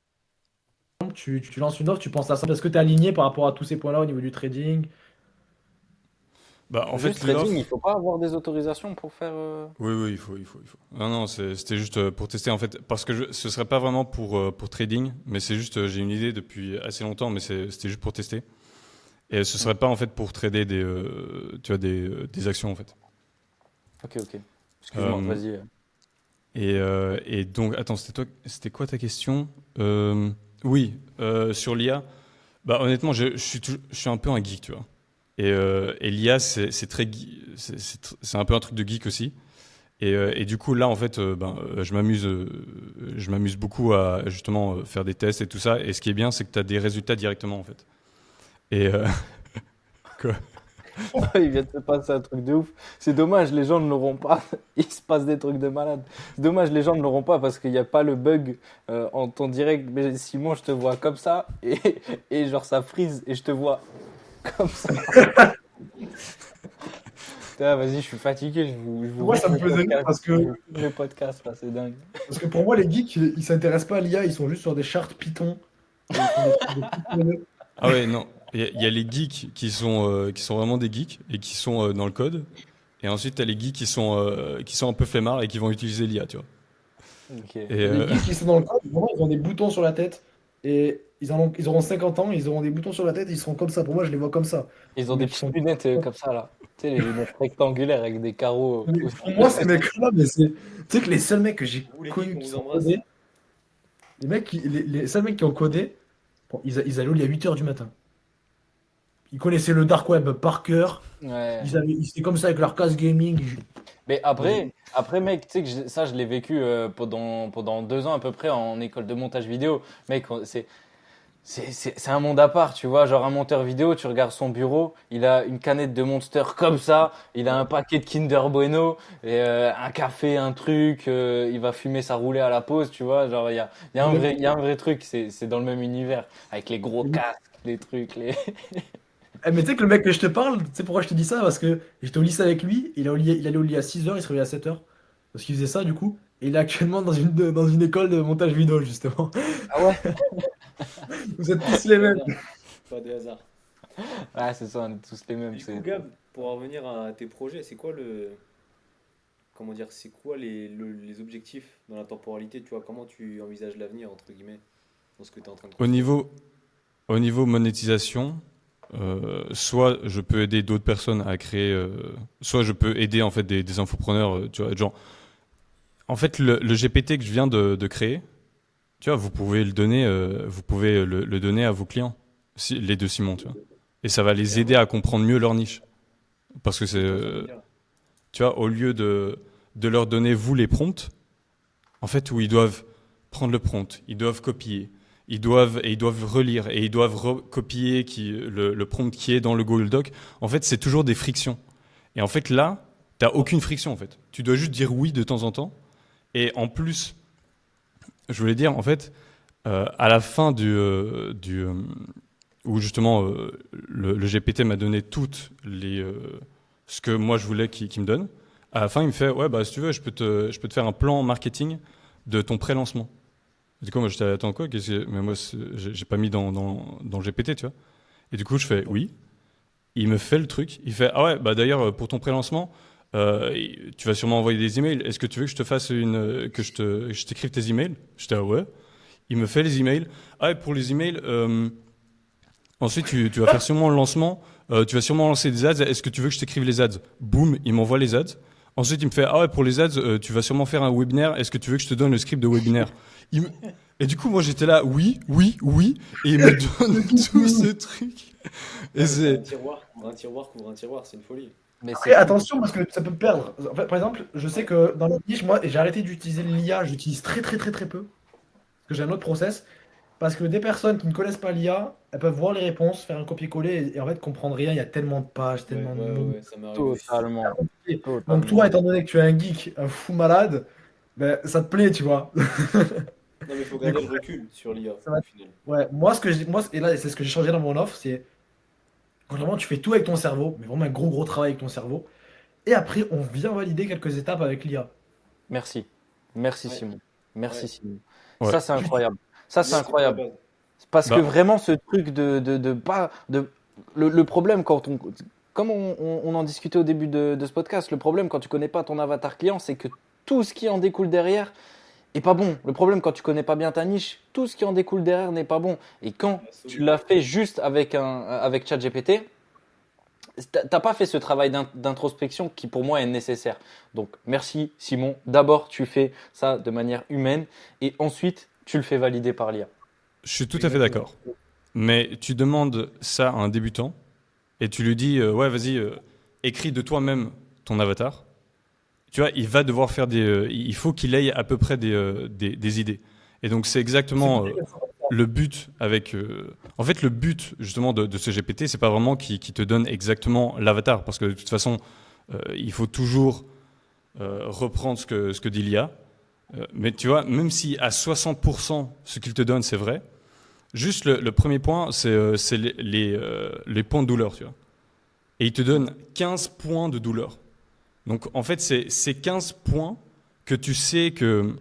tu lances une offre, tu penses à ça? Est-ce que tu es aligné par rapport à tous ces points-là au niveau du trading? Bah, en Juste fait, l'offre. trading, il faut pas avoir des autorisations pour faire. Oui, il faut. Non, non, c'était juste pour tester en fait, parce que ce serait pas vraiment pour trading, mais c'est juste, j'ai une idée depuis assez longtemps, mais c'était juste pour tester. Et ce serait pas en fait pour trader tu vois, des actions en fait. Ok, ok. Excuse-moi, Euh, vas-y. et donc, attends, c'était quoi ta question? Oui, sur l'IA. Bah, honnêtement, je suis un peu un geek, tu vois. Et l'IA, c'est très, c'est un peu un truc de geek aussi. Et du coup, là, en fait, je m'amuse beaucoup à justement faire des tests et tout ça. Et ce qui est bien, c'est que tu as des résultats directement, en fait. Et quoi? Il vient de se passer un truc de ouf. C'est dommage, les gens ne l'auront pas. Il se passe des trucs de malade. C'est dommage, les gens ne l'auront pas parce qu'il n'y a pas le bug en ton direct. Mais Simon, je te vois comme ça et genre ça freeze et je te vois comme ça. Putain, vas-y, je suis fatigué. Je vous Moi, ça me rouvre faisait rire parce que, les podcasts là, c'est dingue. pour moi, les geeks, ils s'intéressent pas à l'IA, ils sont juste sur des charts Python. Et ils font des trucs de Python. Ah ouais, non. Il y a les geeks qui sont vraiment des geeks et qui sont dans le code. Et ensuite, tu as les geeks qui sont un peu flemmards et qui vont utiliser l'IA, tu vois. Ok. Et Les geeks qui sont dans le code, vraiment, ils ont des boutons sur la tête. Et ils auront 50 ans, ils auront des boutons sur la tête, ils seront comme ça. Pour moi, je les vois comme ça. Ils ont Les des mecs qui petites sont... lunettes comme ça là. Tu sais, les lunettes rectangulaires avec des carreaux Mais aussi. pour moi, ces mecs-là, mais c'est. Tu sais que les seuls mecs que j'ai Vous les geeks, connus on qui vous sont embrasse. codés, les seuls mecs qui ont codé, bon, ils allaient au lit à 8 h du matin. Ils connaissaient le dark web par cœur. Ouais. Ils étaient comme ça avec leur casse gaming. Mais après, mec, tu sais que ça, je l'ai vécu pendant 2 ans à peu près en école de montage vidéo. Mec, c'est un monde à part, tu vois. Genre un monteur vidéo, tu regardes son bureau, il a une canette de Monster comme ça, il a un paquet de Kinder Bueno, et un café, un truc, il va fumer sa roulée à la pause, tu vois. Genre, il y a un vrai truc, c'est dans le même univers, avec les gros casques, les trucs, les. Eh, mais tu sais que le mec que je te parle, tu sais pourquoi je te dis ça? Parce que j'étais au lycée avec lui, il allait au lit à 6 h, il se réveillait à 7 h. Parce qu'il faisait ça du coup. Et il est actuellement dans une école de montage vidéo, justement. Ah ouais? Vous êtes tous Pas les de mêmes. hasard. Pas de hasard. Ouais, c'est ça, on est tous les mêmes. Du coup, Gab, pour en revenir à tes projets, c'est quoi le. Comment dire, c'est quoi les objectifs dans la temporalité, tu vois, comment tu envisages l'avenir, entre guillemets, dans ce que tu es en train de au construire? niveau, au niveau monétisation, soit je peux aider d'autres personnes à créer, soit je peux aider en fait des infopreneurs, tu vois, genre, en fait le GPT que je viens de créer, tu vois, vous pouvez le donner à vos clients, les deux Simon, tu vois, et ça va les aider Clairement. à comprendre mieux leur niche, parce que C'est ce que j'étais en train de me dire. tu vois, au lieu de leur donner vous les prompts, en fait, où ils doivent prendre le prompt, ils doivent copier, ils doivent relire et ils doivent recopier le prompt qui est dans le Google Doc. En fait, c'est toujours des frictions. Et en fait, là, t'as aucune friction, en fait. Tu dois juste dire oui de temps en temps. Et en plus, je voulais dire, en fait, à la fin où justement le GPT m'a donné toutes ce que moi je voulais qu'il me donne. À la fin, il me fait, ouais, bah si tu veux, je peux te faire un plan marketing de ton pré-lancement. Du coup, moi, j'étais, attends, quoi, mais moi, j'ai pas mis dans le GPT, tu vois. Et du coup, je fais, oui. Il me fait le truc. Il fait, ah ouais, bah d'ailleurs, pour ton pré-lancement, tu vas sûrement envoyer des emails. Est-ce que tu veux que je te fasse je t'écrive tes emails? J'étais, ah ouais. Il me fait les emails. Ah, et pour les emails, ensuite, tu vas faire sûrement le lancement. Tu vas sûrement lancer des ads. Est-ce que tu veux que je t'écrive les ads? Boum, il m'envoie les ads. Ensuite, il me fait, ah ouais, pour les ads, tu vas sûrement faire un webinaire. Est-ce que tu veux que je te donne le script de webinaire? Il me- Et du coup, moi, j'étais là, oui, oui, oui. Et il me donne tout ce truc. Et C'est c'est. un tiroir couvre un tiroir, c'est une folie. Mais Après, attention, parce que ça peut me perdre. En fait, par exemple, je sais que dans notre niche, moi, j'ai arrêté d'utiliser l'IA, j'utilise très très très très peu. Parce que j'ai un autre process. Parce que des personnes qui ne connaissent pas l'IA, elles peuvent voir les réponses, faire un copier-coller et en fait comprendre rien. Il y a tellement de pages, Ouais, tellement de ouais, ouais, mots. ouais, ça m'est arrivé. totalement, Et donc totalement. toi, étant donné que tu es un geek, un fou malade, ben, ça te plaît, tu vois. Non, mais il faut Du garder coup, le recul sur l'IA, ça va. au final. Ouais, moi, et là, c'est ce que j'ai changé dans mon offre, c'est quand vraiment tu fais tout avec ton cerveau, mais vraiment un gros gros travail avec ton cerveau. Et après, on vient valider quelques étapes avec l'IA. Merci. Merci Ouais, Simon. Merci ouais. Simon. Ouais. Ça, c'est incroyable. Ça, c'est L'IA, c'est pas la incroyable. base. Parce que Bah, vraiment, ce truc de pas. Le problème, quand on. comme on en discutait au début de ce podcast, le problème quand tu connais pas ton avatar client, c'est que tout ce qui en découle derrière est pas bon. Le problème quand tu connais pas bien ta niche, tout ce qui en découle derrière n'est pas bon. Et quand tu Absolument. l'as fait juste avec ChatGPT, t'as pas fait ce travail d'introspection qui pour moi est nécessaire. Donc merci Simon. D'abord tu fais ça de manière humaine et ensuite tu le fais valider par l'IA. Je suis tout à fait Exactement. d'accord. Mais tu demandes ça à un débutant et tu lui dis ouais, vas-y, écris de toi-même ton avatar. Tu vois, il va devoir faire il faut qu'il ait à peu près des idées. Et donc c'est C'est exactement compliqué de faire ça. le but avec. En fait, le but justement de ce GPT, c'est pas vraiment qu'il te donne exactement l'avatar, parce que de toute façon, il faut toujours reprendre ce que dit l'IA. Mais tu vois, même si à 60% ce qu'il te donne c'est vrai, juste le premier point, c'est les points de douleur, tu vois. Et il te donne 15 points de douleur. Donc en fait, c'est ces 15 points que tu sais que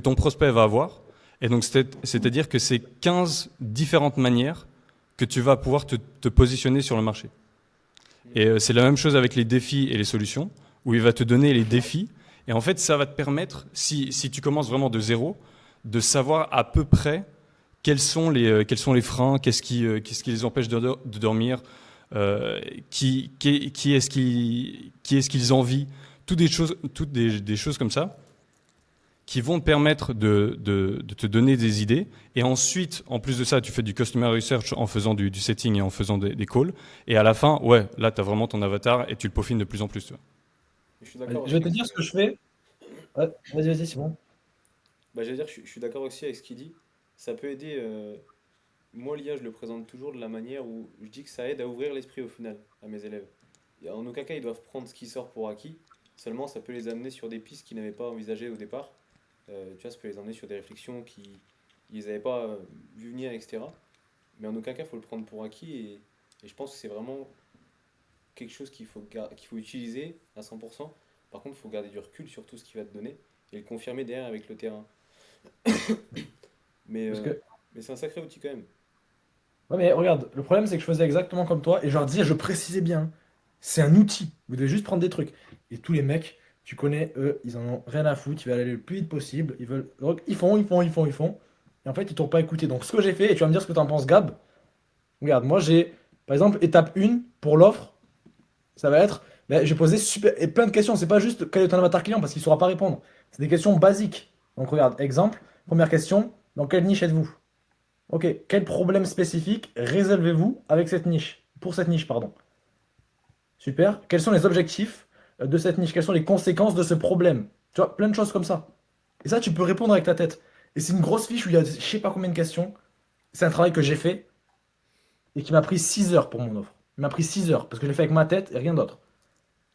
ton prospect va avoir. Et donc c'est-à-dire que c'est 15 différentes manières que tu vas pouvoir te positionner sur le marché. Et c'est la même chose avec les défis et les solutions, où il va te donner les défis. Et en fait, ça va te permettre, si tu commences vraiment de zéro, de savoir à peu près quels sont les freins, qu'est-ce qui les empêche de dormir, qui est-ce qu'ils envient, toutes des choses comme ça qui vont te permettre de te donner des idées. Et ensuite, en plus de ça, tu fais du customer research en faisant du setting et en faisant des calls. Et à la fin, ouais, là, tu as vraiment ton avatar et tu le peaufines de plus en plus. Tu vois. Je suis d'accord Je vais aussi te avec dire ce que je fais. Ouais, vas-y, c'est bon. Bah, j'allais dire, je suis d'accord aussi avec ce qu'il dit. Ça peut aider. Moi, l'IA, je le présente toujours de la manière où je dis que ça aide à ouvrir l'esprit au final à mes élèves. Et en aucun cas, ils doivent prendre ce qui sort pour acquis. Seulement, ça peut les amener sur des pistes qu'ils n'avaient pas envisagées au départ. Tu vois, ça peut les emmener sur des réflexions qu'ils n'avaient pas vu venir, etc. Mais en aucun cas, il faut le prendre pour acquis. Et je pense que c'est vraiment quelque chose qu'il faut utiliser à 100%. Par contre, il faut garder du recul sur tout ce qu'il va te donner et le confirmer derrière avec le terrain. Mais, Parce euh, que, mais c'est un sacré outil quand même. ouais, mais regarde, le problème c'est que je faisais exactement comme toi et je leur disais, je précisais bien, c'est un outil. Vous devez juste prendre des trucs. Et tous les mecs, tu connais, eux, ils en ont rien à foutre. Ils veulent aller le plus vite possible. Ils veulent, donc, ils font. Et en fait, ils t'ont pas écouté. Donc, ce que j'ai fait, et tu vas me dire ce que tu en penses, Gab. Regarde, moi j'ai, par exemple, étape 1 pour l'offre, ça va être, ben, j'ai posé super, et plein de questions. C'est pas juste quel est ton avatar client parce qu'il saura pas répondre. C'est des questions basiques. Donc, regarde, exemple, première question, dans quelle niche êtes-vous? Ok, quel problème spécifique résolvez-vous avec cette niche? Pour cette niche, pardon. Super. Quels sont les objectifs de cette niche? Quelles sont les conséquences de ce problème? Tu vois, plein de choses comme ça. Et ça, tu peux répondre avec ta tête. Et c'est une grosse fiche où il y a je sais pas combien de questions. C'est un travail que j'ai fait et qui m'a pris 6 heures pour mon offre. Il m'a pris 6 heures parce que je l'ai fait avec ma tête et rien d'autre.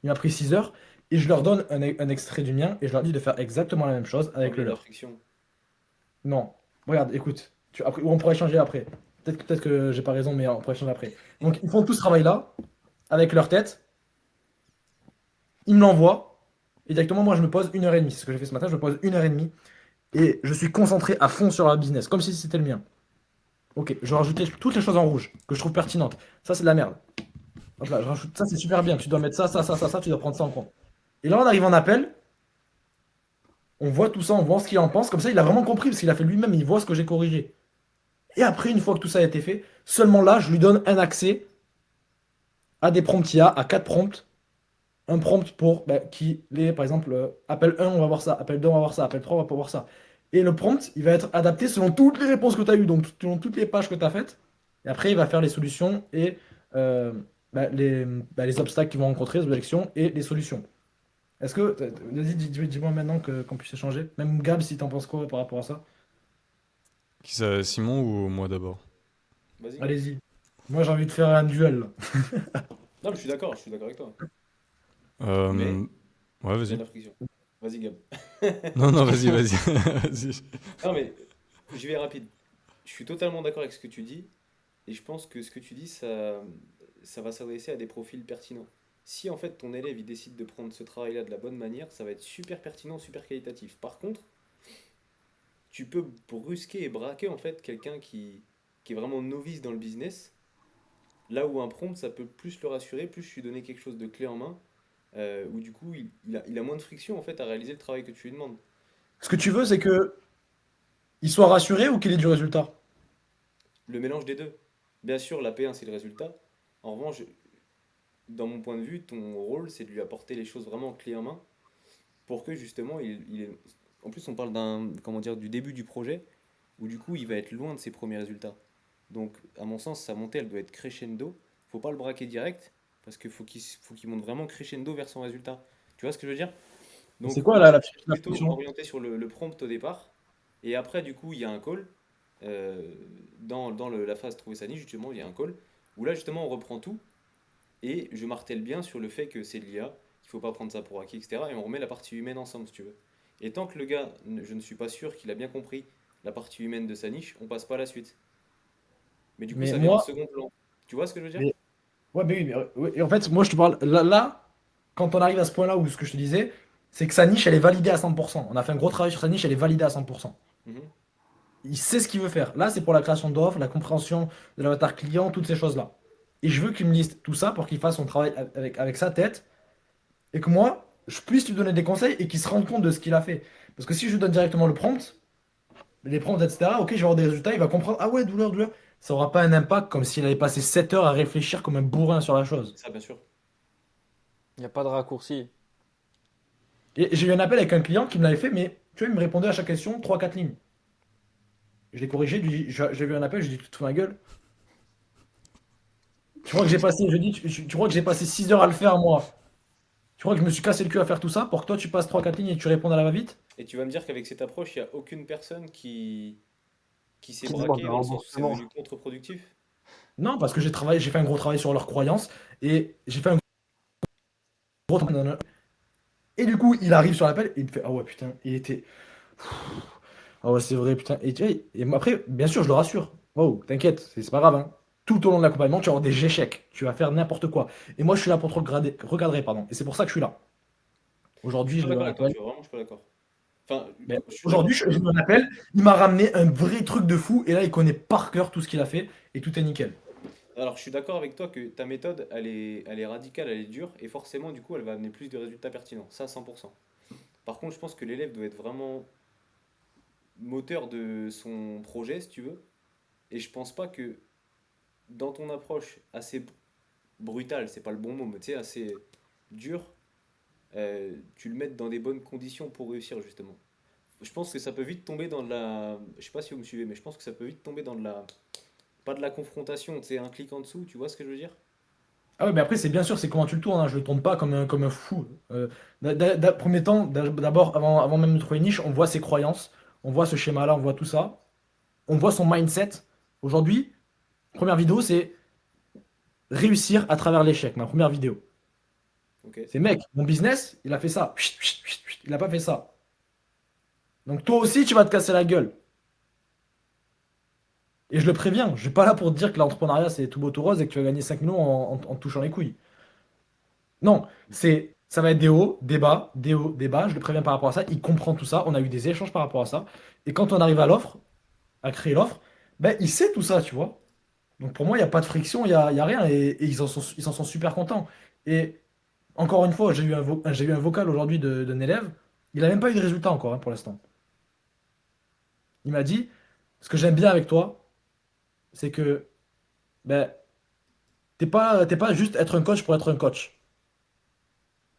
Il m'a pris 6 heures et je leur donne un extrait du mien et je leur dis de faire exactement la même chose avec le Enlever la leur. friction. Non. Regarde, écoute. Après, ou on pourrait échanger après. Peut-être que j'ai pas raison, mais on pourrait échanger après. Donc, ils font tout ce travail-là avec leur tête. Ils me l'envoient. Et directement, moi, je me pose 1 heure et demie. C'est ce que j'ai fait ce matin. Je me pose 1 heure et demie. Et je suis concentré à fond sur leur business, comme si c'était le mien. Ok, je rajoute toutes les choses en rouge que je trouve pertinentes. Ça, c'est de la merde. Hop là, je rajoute ça, c'est super bien. Tu dois mettre ça, ça, ça, ça, ça. Tu dois prendre ça en compte. Et là, on arrive en appel. On voit tout ça, on voit ce qu'il en pense. Comme ça, il a vraiment compris parce qu'il a fait lui-même. Il voit ce que j'ai corrigé. Et après, une fois que tout ça a été fait, seulement là, je lui donne un accès à des prompts IA, à 4 prompts. Un prompt pour qui est, par exemple, appel 1, on va voir ça, appel 2, on va voir ça, appel 3, on va voir ça. Et le prompt, il va être adapté selon toutes les réponses que tu as eues, donc selon toutes les pages que tu as faites. Et après, il va faire les solutions et euh, les obstacles qu'ils vont rencontrer, les objections et les solutions. Est-ce que, vas-y, dis-moi maintenant qu'on puisse échanger. Même Gab, si t'en penses quoi par rapport à ça. Qui ça, Simon ou moi d'abord? Vas-y. Allez-y. Moi, j'ai envie de faire un duel, là. Non, mais je suis d'accord avec toi. Mais, Ouais, il y a vas-y. de la friction. Vas-y, Gab. Non, non, vas-y, vas-y. Vas-y. Non, mais j'y vais rapide. Je suis totalement d'accord avec ce que tu dis. Et je pense que ce que tu dis, ça va s'adresser à des profils pertinents. Si en fait ton élève il décide de prendre ce travail-là de la bonne manière, ça va être super pertinent, super qualitatif. Par contre, tu peux brusquer et braquer en fait quelqu'un qui est vraiment novice dans le business Là où un prompt, ça peut plus le rassurer, plus je lui donner quelque chose de clé en main, où du coup, il a moins de friction en fait à réaliser le travail que tu lui demandes. Ce que tu veux, c'est que il soit rassuré ou qu'il ait du résultat. Le mélange des deux. Bien sûr, la P1, c'est le résultat. En revanche, dans mon point de vue, ton rôle, c'est de lui apporter les choses vraiment clé en main pour que justement, il est... En plus, on parle d'un, comment dire, du début du projet, où du coup, il va être loin de ses premiers résultats. Donc, à mon sens, sa montée, elle doit être crescendo. Faut pas le braquer direct, parce qu'il faut qu'il monte vraiment crescendo vers son résultat. Tu vois ce que je veux dire? C'est Donc, quoi moi, je suis la plutôt fonction? orienté sur le prompt au départ. Et après, du coup, il y a un call. La phase trouver sa niche, justement, il y a un call. Où là, justement, on reprend tout. Et je martèle bien sur le fait que c'est de l'IA, qu'il faut pas prendre ça pour acquis, etc. Et on remet la partie humaine ensemble, si tu veux. Et tant que le gars, je ne suis pas sûr qu'il a bien compris la partie humaine de sa niche, on passe pas à la suite. Mais du coup, Mais ça vient en moi, second plan. Tu vois ce que je veux dire? mais, ouais, mais oui, ouais, et en fait, moi, je te parle là, quand on arrive à ce point-là où ce que je te disais, c'est que sa niche, elle est validée à 100%. On a fait un gros travail sur sa niche, elle est validée à 100%. Mhm. Il sait ce qu'il veut faire. Là, c'est pour la création d'offres, la compréhension de l'avatar client, toutes ces choses-là. Et je veux qu'il me liste tout ça pour qu'il fasse son travail avec sa tête et que moi, je puisse lui donner des conseils et qu'il se rende compte de ce qu'il a fait. Parce que si je lui donne directement le prompt, les prompts, etc., ok, je vais avoir des résultats, il va comprendre, ah ouais, douleur, douleur. Ça n'aura pas un impact comme s'il avait passé 7 heures à réfléchir comme un bourrin sur la chose. Ça, bien sûr. Il n'y a pas de raccourci. Et j'ai eu un appel avec un client qui me l'avait fait, mais tu vois, il me répondait à chaque question 3 4 lignes. Je l'ai corrigé, j'ai vu un appel, je lui ai dit, tu te fous de ma gueule. Tu crois que j'ai passé, je dis, tu crois que j'ai passé 6 heures à le faire, moi? Tu crois que je me suis cassé le cul à faire tout ça pour que toi tu passes 3 4 lignes et tu répondes à la va-vite? Et tu vas me dire qu'avec cette approche, il n'y a aucune personne qui s'est Qui demande braquée un dans le sens où c'est remboursement. devenu contre-productif. Non, parce que j'ai travaillé, j'ai fait un gros travail sur leurs croyances et j'ai fait un gros travail. Et du coup, il arrive sur l'appel et il me fait, ah ouais, putain, il était. Ah ouais, c'est vrai, putain. Et, tu vois, et moi, après, bien sûr, je le rassure. Oh, t'inquiète, c'est pas grave, hein. Tout au long de l'accompagnement, tu vas avoir des échecs. Tu vas faire n'importe quoi. Et moi, je suis là pour te recadrer, pardon. Et c'est pour ça que je suis là. Je suis Aujourd'hui, pas je lui d'accord avec toi, appelle. tu vois, vraiment, je suis pas d'accord. Enfin, Mais je suis d'accord aujourd'hui, sur je le... lui appelle. Il m'a ramené un vrai truc de fou. Et là, il connaît par cœur tout ce qu'il a fait. Et tout est nickel. Alors, je suis d'accord avec toi que ta méthode, elle est radicale, elle est dure, et forcément, du coup, elle va amener plus de résultats pertinents. Ça, 100%. Par contre, je pense que l'élève doit être vraiment moteur de son projet, si tu veux. Et je pense pas que dans ton approche assez brutale, c'est pas le bon mot, mais tu sais, assez dure, tu le mettes dans des bonnes conditions pour réussir, justement. Je pense que ça peut vite tomber dans de la... Je sais pas si vous me suivez, mais je pense que ça peut vite tomber dans de la... Pas de la confrontation, tu sais, un clic en dessous, tu vois ce que je veux dire? Ah ouais, mais après, c'est bien sûr, c'est comment tu le tournes, hein. Je le tourne pas comme un fou. Premier temps, d'abord, avant même de trouver une niche, on voit ses croyances, on voit ce schéma-là, on voit tout ça, on voit son mindset. Aujourd'hui, première vidéo, c'est réussir à travers l'échec, ma première vidéo. Ok. C'est mec, mon business, il a fait ça. Chut, chut, chut, chut. Il n'a pas fait ça. Donc toi aussi, tu vas te casser la gueule. Et je le préviens, je suis pas là pour te dire que l'entrepreneuriat, c'est tout beau, tout rose et que tu vas gagner 5 millions en te touchant les couilles. Non, ça va être des hauts, des bas, des hauts, des bas. Je le préviens par rapport à ça. Il comprend tout ça. On a eu des échanges par rapport à ça. Et quand on arrive à l'offre, à créer l'offre, ben, il sait tout ça, tu vois. Donc pour moi, il n'y a pas de friction, il y a rien. Et ils en sont super contents. Et encore une fois, j'ai eu un vocal aujourd'hui d'un élève. Il n'a même pas eu de résultat encore, hein, pour l'instant. Il m'a dit, ce que j'aime bien avec toi, c'est que ben, t'es pas juste être un coach pour être un coach.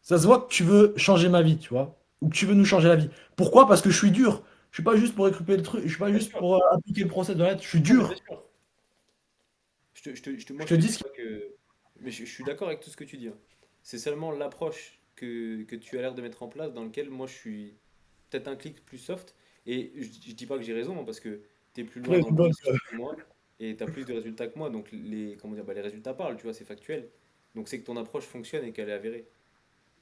Ça se voit que tu veux changer ma vie, tu vois, ou que tu veux nous changer la vie. Pourquoi? Parce que je suis dur. Je suis pas juste pour récupérer le truc, je suis pas Bien juste sûr. pour appliquer le procès de la lettre. Je suis Non, mais bien dur. sûr. Je Moi, je te te dis dis ce qui... pas que... Mais je suis d'accord avec tout ce que tu dis, hein. C'est seulement l'approche que tu as l'air de mettre en place dans lequel moi, je suis peut-être un clic plus soft. Et je dis pas que j'ai raison, hein, parce que tu es plus loin Après, dans tu le vois, processus que moi, et tu as plus de résultats que moi. Donc, comment dire, bah, les résultats parlent, tu vois, c'est factuel. Donc, c'est que ton approche fonctionne et qu'elle est avérée.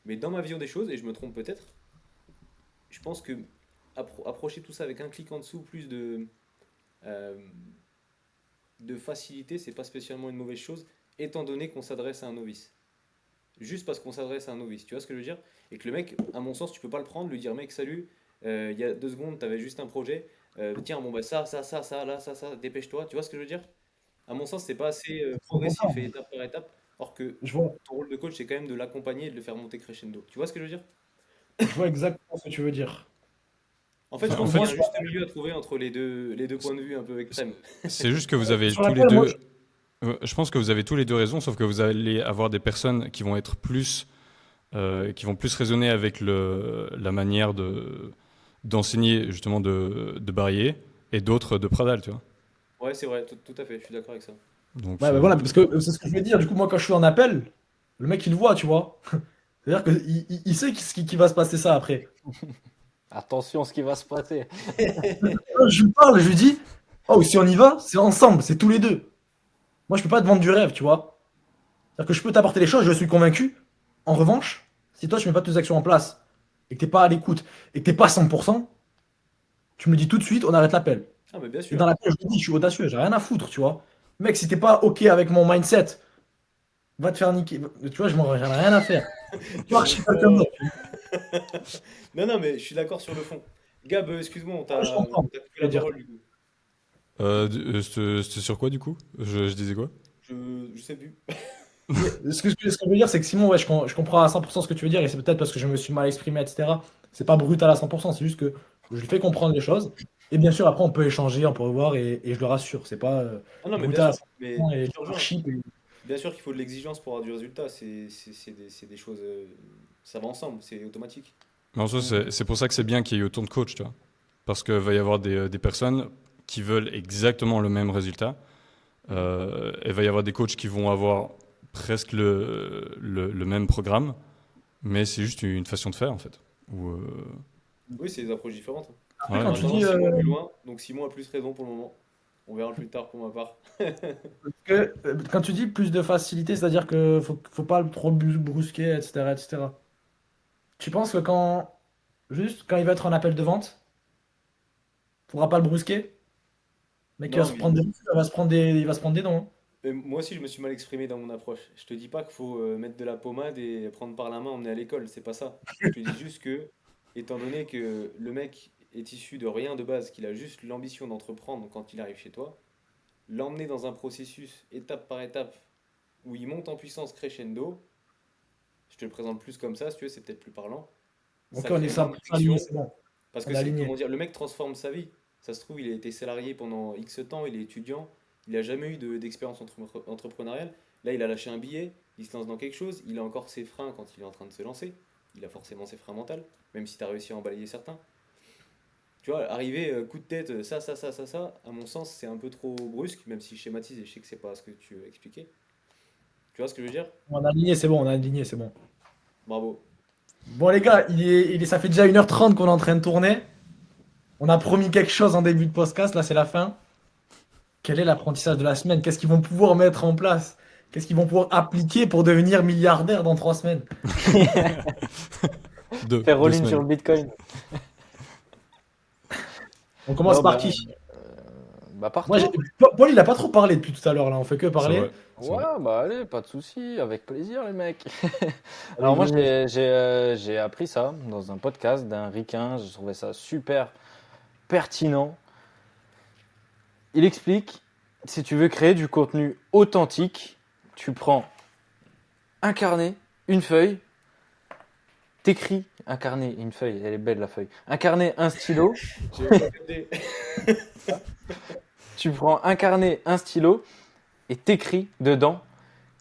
Mais dans ma vision des choses, et je me trompe peut-être, je pense que approcher tout ça avec un clic en dessous, plus euh, de facilité, c'est pas spécialement une mauvaise chose, étant donné qu'on s'adresse à un novice. Juste parce qu'on s'adresse à un novice, tu vois ce que je veux dire? Et que le mec, à mon sens, tu peux pas le prendre, lui dire mec, salut, il y a 2 secondes, t'avais juste un projet, tiens, bon bah ça, là, ça, dépêche-toi, tu vois ce que je veux dire? À mon sens, c'est pas assez progressif et 100%. étape par étape. Or que Je vois, ton rôle de coach, c'est quand même de l'accompagner et de le faire monter crescendo. Tu vois ce que je veux dire? je vois exactement ce que tu veux dire. En fait, je Sauf Bah, que en pense qu'il y moi, a un fait, juste milieu à trouver entre les deux points de vue un peu extrêmes. c'est juste que vous avez sur tous les l'appel, moi, deux. Je pense que vous avez tous les deux raison, sauf que vous allez avoir des personnes qui vont être plus, qui vont plus raisonner avec la manière d'enseigner justement de Barrier et d'autres de Pradal, tu vois. Ouais, c'est vrai, tout à fait, je suis d'accord avec ça. Donc ouais, bah voilà, parce que c'est ce que je veux dire. Du coup, moi, quand je suis en appel, le mec, il le voit, tu vois. C'est-à-dire qu'il sait qui va se passer ça après. Attention, ce qui va se passer. Quand je lui parle, je lui dis, oh, si on y va, c'est ensemble, c'est tous les deux. Moi, je peux pas te vendre du rêve, tu vois. C'est-à-dire que je peux t'apporter les choses, je suis convaincu. En revanche, si toi, tu mets pas tes actions en place et que t'es pas à l'écoute et que t'es pas 100%, tu me le dis tout de suite, on arrête l'appel. Ah, mais bien Et sûr. dans l'appel, je te dis, je suis audacieux, j'ai rien à foutre, tu vois. Mec, si t'es pas OK avec mon mindset, va te faire niquer. Tu vois, j'en ai rien à faire. Tu vois, je suis quelqu'un Non, d'autre. non, non, mais je suis d'accord sur le fond. Gab, excuse-moi, on Ouais, je t'a comprends. on t'a coupé Je veux la dire. parole du coup. c'était sur quoi du coup? Je disais quoi? Je sais plus. Mais ce que je veux dire, c'est que Simon, ouais, je comprends à 100% ce que tu veux dire, et c'est peut-être parce que je me suis mal exprimé, etc. C'est pas brutal à 100%, c'est juste que je lui fais comprendre les choses. Et bien sûr, après, on peut échanger, on peut revoir, et je le rassure. C'est pas Ah non, mais bien brutal à sûr, 100% mais et je te rejoins. archi. Bien sûr qu'il faut de l'exigence pour avoir du résultat. C'est des choses. Ça va ensemble, c'est automatique. Mais en soi, c'est pour ça que c'est bien qu'il y ait autant de coachs, tu vois. Parce qu'il va y avoir des personnes qui veulent exactement le même résultat. Mhm. Il va y avoir des coachs qui vont avoir presque le même programme, mais c'est juste une façon de faire, en fait. Ou, Oui, c'est des approches différentes. Après, En quand ouais, tu attendant, dis Simon est plus loin, donc Simon a plus raison pour le moment. On verra plus tard pour ma part. quand tu dis plus de facilité, c'est-à-dire que faut pas trop le brusquer, etc., etc. Tu penses que juste quand il va être en appel de vente, faudra pas le brusquer? Mais qu'il va Non, se mais prendre il va se prendre des dents, hein. moi aussi, je me suis mal exprimé dans mon approche. Je te dis pas qu'il faut mettre de la pommade et prendre par la main, emmener à l'école. C'est pas ça. Je te dis juste que, étant donné que le mec est issu de rien de base, qu'il a juste l'ambition d'entreprendre quand il arrive chez toi, l'emmener dans un processus étape par étape où il monte en puissance crescendo, je te le présente plus comme ça, si tu veux, c'est peut-être plus parlant. Ok, Ça on est crée moins ça, de aligné, friction c'est bon. parce que On est c'est, aligné. comment dire, le mec transforme sa vie. Ça se trouve, il a été salarié pendant X temps, il est étudiant, il n'a jamais eu d'expérience entrepreneuriale. Là, il a lâché un billet, il se lance dans quelque chose, il a encore ses freins quand il est en train de se lancer. Il a forcément ses freins mentaux, même si tu as réussi à en balayer certains. Tu vois, arriver coup de tête, ça, à mon sens, c'est un peu trop brusque, même si je schématise et je sais que c'est pas ce que tu veux expliquer. Tu vois ce que je veux dire? On est aligné, c'est bon, on est aligné, c'est bon. Bravo. Bon, les gars, ça fait déjà 1h30 qu'on est en train de tourner. On a promis quelque chose en début de podcast, là, c'est la fin. Quel est l'apprentissage de la semaine? Qu'est-ce qu'ils vont pouvoir mettre en place? Qu'est-ce qu'ils vont pouvoir appliquer pour devenir milliardaires dans 3 semaines? Faire deux all-in sur semaines. le Bitcoin. On commence Non, par bah, qui? par Moi, toi. Paul, il a pas trop parlé depuis tout à l'heure, là. On fait que C'est parler. vrai, c'est Ouais, vrai. bah allez, pas de souci, avec plaisir les mecs. Allez, Alors moi go. j'ai appris ça dans un podcast d'un ricain, je trouvais ça super pertinent. Il explique, si tu veux créer du contenu authentique, tu prends un carnet, une feuille, t'écris un carnet, une feuille, elle est belle la feuille. Un carnet, un stylo, J'ai même pas capté. tu prends un carnet, un stylo et t'écris dedans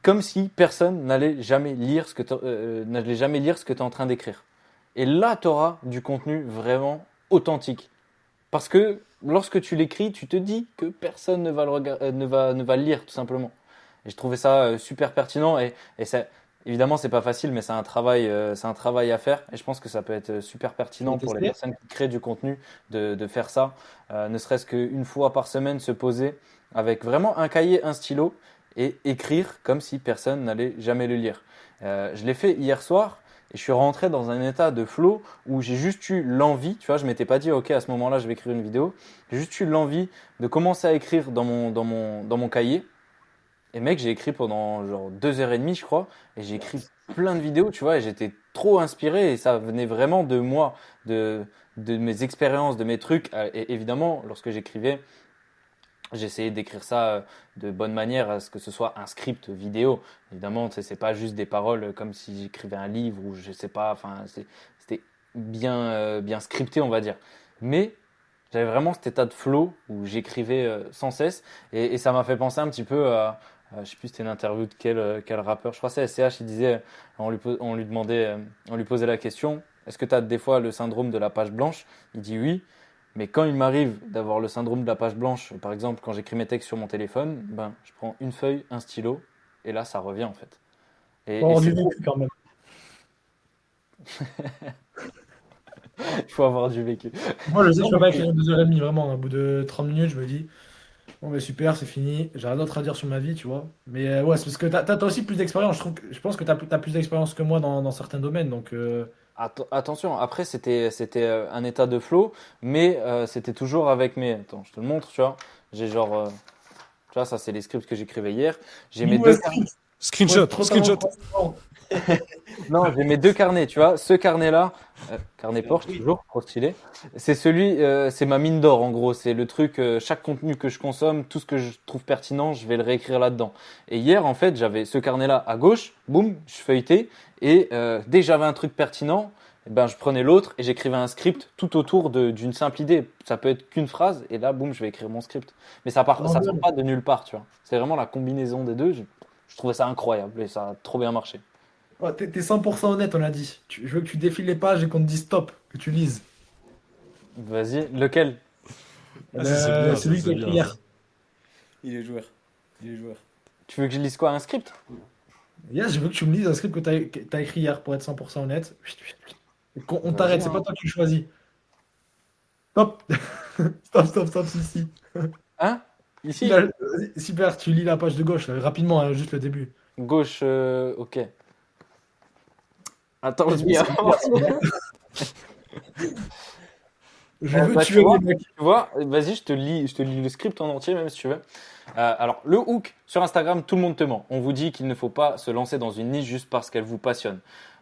comme si personne n'allait jamais lire ce que n'allait jamais lire ce que tu es en train d'écrire. Et là, tu auras du contenu vraiment authentique. Parce que lorsque tu l'écris, tu te dis que personne ne va le lire tout simplement. Et je trouvais ça super pertinent et ça, évidemment, c'est pas facile, mais c'est un travail à faire. Et je pense que ça peut être super Je vais pertinent pour les tester. personnes qui créent du contenu de faire ça, ne serait-ce qu'une fois par semaine, se poser avec vraiment un cahier, un stylo et écrire comme si personne n'allait jamais le lire. Je l'ai fait hier soir. Et je suis rentré dans un état de flow où j'ai juste eu l'envie, tu vois, je m'étais pas dit, ok, à ce moment-là, je vais écrire une vidéo. J'ai juste eu l'envie de commencer à écrire dans mon cahier. Et mec, j'ai écrit pendant genre 2 heures et demie, je crois. Et j'ai écrit plein de vidéos, tu vois, et j'étais trop inspiré. Et ça venait vraiment de moi, de mes expériences, de mes trucs. Et évidemment, lorsque j'écrivais, J'ai essayé d'écrire ça de bonne manière à ce que ce soit un script vidéo. Évidemment, tu sais, c'est pas juste des paroles comme si j'écrivais un livre ou je sais pas. Enfin, c'était bien scripté, on va dire. Mais j'avais vraiment cet état de flow où j'écrivais sans cesse et ça m'a fait penser un petit peu je sais plus c'était une interview de quel rappeur, je crois que c'est SCH, il disait, on lui demandait, on lui posait la question, est-ce que tu as des fois le syndrome de la page blanche? Il dit oui, mais quand il m'arrive d'avoir le syndrome de la page blanche, par exemple quand j'écris mes textes sur mon téléphone, ben je prends une feuille, un stylo et là ça revient en fait. Faut Et avoir du c'est trop, vécu quand même. il faut avoir du vécu. Moi, je sais que Non, je peux mais pas écrire 2 heures et demie, vraiment. Au bout de 30 minutes, je me dis, bon, mais super, c'est fini. J'ai rien d'autre à dire sur ma vie, tu vois. Mais ouais, c'est parce que t'as aussi plus d'expérience. Je pense que t'as plus d'expérience que moi dans certains domaines. Donc, Attention, après c'était un état de flow, mais c'était toujours avec mes. Attends, je te le montre, tu vois. J'ai genre, tu vois, ça c'est les scripts que j'écrivais hier. J'ai mes dis-nous un deux carnets. script. Faut Screenshot, être totalement screenshot. transparent. Non, j'ai mes deux carnets, tu vois. Ce carnet-là, carnet C'est un Porsche tweet. toujours, trop stylé. C'est ma mine d'or en gros. C'est le truc, chaque contenu que je consomme, tout ce que je trouve pertinent, je vais le réécrire là-dedans. Et hier, en fait, j'avais ce carnet-là à gauche, boum, je feuilletais, et dès que j'avais un truc pertinent, eh ben, je prenais l'autre et j'écrivais un script tout autour d'une simple idée. Ça peut être qu'une phrase, et là, boum, je vais écrire mon script. Mais ça sort pas de nulle part, tu vois. C'est vraiment la combinaison des deux. Je trouvais ça incroyable et ça a trop bien marché. Ouais, t'es 100% honnête, on a dit. Je veux que tu défiles les pages et qu'on te dise stop, que tu lises. Vas-y, lequel? Ah, ça, c'est bien, C'est ça, lui qui c'est a écrit bien, ça. hier. Il est joueur. Il est joueur. Tu veux que je lise quoi? Un script? Yes, je veux que tu me lises un script que t'as écrit hier, pour être 100% honnête. Et on Vas-y, t'arrête, c'est pas hein. toi qui le choisis. Stop. Stop, stop, stop, si, si. Hein? Lis Ici? vas-y, super, tu lis la page de gauche, là, rapidement, hein, juste le début. Gauche, ok. Attends, je Let's go, m'y c'est super, avance. c'est bien. Je veux Bah, tu tuer les vois, mecs. vas-y, je te lis le script en entier, même si tu veux. Alors, le hook, sur Instagram, tout le monde te ment. On vous dit qu'il ne faut pas se lancer dans une niche juste parce qu'elle vous passionne.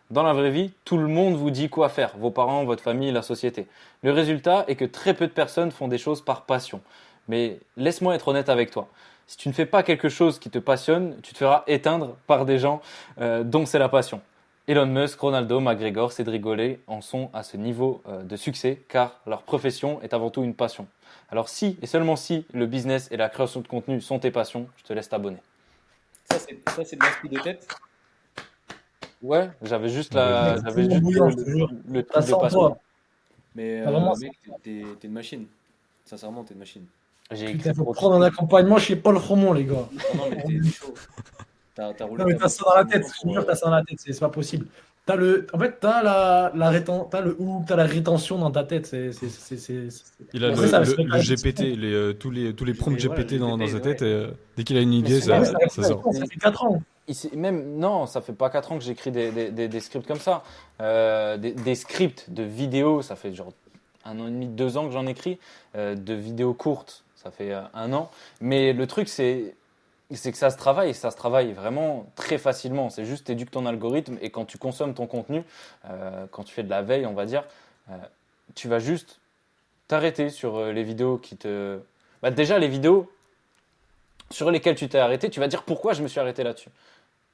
Dans la vraie vie, tout le monde vous dit quoi faire, vos parents, votre famille, la société. Le résultat est que très peu de personnes font des choses par passion. Mais laisse-moi être honnête avec toi. Si tu ne fais pas quelque chose qui te passionne, tu te feras éteindre par des gens dont c'est la passion. Elon Musk, Ronaldo, McGregor, Cédric Gollet en sont à ce niveau de succès car leur profession est avant tout une passion. Alors si et seulement si le business et la création de contenu sont tes passions, je te laisse t'abonner. Ça, c'est de l'inspi de tête. Ouais, j'avais juste Vas-y, Mec, la, c'est j'avais tellement juste bouillant, je te jure. le T'as truc de ça en passion. toi. Mais T'as vraiment ça. mec, t'es une machine. Sincèrement, t'es une machine. J'ai Putain, écrit faut trop de prendre un trucs. accompagnement chez Paul Fromont, les gars. Non, non, mais t'es chaud. T'as roulé Non, mais ta t'as bosse ça dans la depuis tête, longtemps je te pour. jure, t'as ça dans la tête, c'est pas possible. En fait, t'as le hook, t'as la rétention dans ta tête. Il a Après, ça reste le quand même GPT, tous les prompts Voilà, GPT dans GPT, sa tête, ouais. et dès qu'il a une Mais idée, c'est Après, même, ça reste ça avec sort. toi, ça fait 4 ans. même non, ça fait pas 4 ans que j'écris des scripts comme ça. Des scripts de vidéos, ça fait genre 1 an et demi, 2 ans que j'en écris. De vidéos courtes, ça fait 1 an. Mais le truc, c'est que ça se travaille vraiment très facilement. C'est juste t'éduques ton algorithme et quand tu consommes ton contenu, quand tu fais de la veille, on va dire, euh, tu vas juste t'arrêter sur les vidéos qui te. Bah, déjà, les vidéos sur lesquelles tu t'es arrêté, tu vas dire pourquoi je me suis arrêté là-dessus.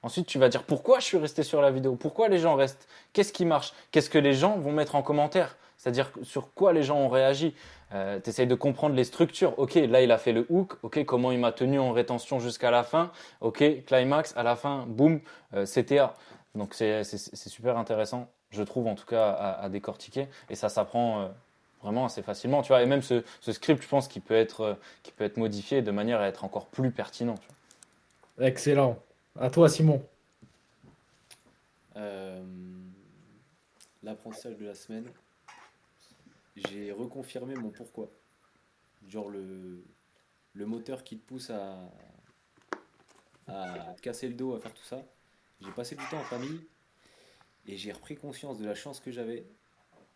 Ensuite, tu vas dire pourquoi je suis resté sur la vidéo, pourquoi les gens restent, qu'est-ce qui marche, qu'est-ce que les gens vont mettre en commentaire, c'est-à-dire sur quoi les gens ont réagi. Tu essayes de comprendre les structures. Ok, là il a fait le hook, ok, comment il m'a tenu en rétention jusqu'à la fin, ok, climax, à la fin, boum, CTA. Donc c'est super intéressant, je trouve en tout cas à décortiquer et ça s'apprend vraiment assez facilement. Tu vois, et même ce script, je pense qu'il peut être modifié de manière à être encore plus pertinent. Tu Excellent. À toi, Simon. Euh, L'apprentissage de la semaine, j'ai reconfirmé mon pourquoi. Genre le moteur qui te pousse à te casser le dos, à faire tout ça. J'ai passé du temps en famille et j'ai repris conscience de la chance que j'avais.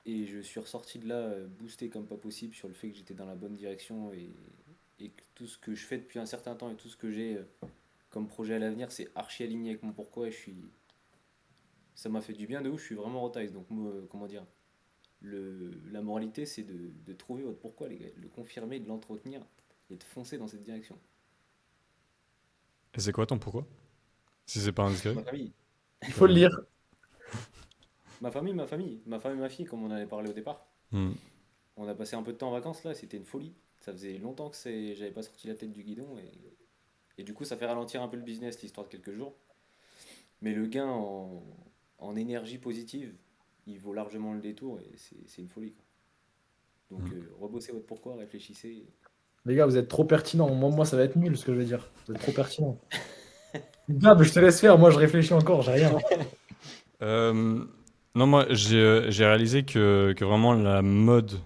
Et je suis ressorti de là boosté comme pas possible sur le fait que j'étais dans la bonne direction et que tout ce que je fais depuis un certain temps et tout ce que j'ai comme projet à l'avenir, c'est archi aligné avec mon pourquoi et ça m'a fait du bien de ouf, je suis vraiment retaille. Donc, moi, comment dire, la moralité, c'est de trouver votre pourquoi, les gars, de le confirmer, de l'entretenir et de foncer dans cette direction. Et c'est quoi ton pourquoi? Si c'est pas indiscret. Ma famille, Il faut le lire. ma fille, comme on en avait parlé au départ. Hmm. On a passé un peu de temps en vacances là, c'était une folie. Ça faisait longtemps que j'avais pas sorti la tête du guidon et du coup ça fait ralentir un peu le business l'histoire de quelques jours. Mais le gain en énergie positive, il vaut largement le détour et c'est une folie quoi. Donc Hmm. rebossez votre pourquoi, réfléchissez. Les gars, vous êtes trop pertinents. Moi, ça va être nul ce que je vais dire. Vous êtes trop pertinents. Gab, je te laisse faire. Moi, je réfléchis encore. J'ai rien. Euh, non, moi, j'ai réalisé que vraiment la mode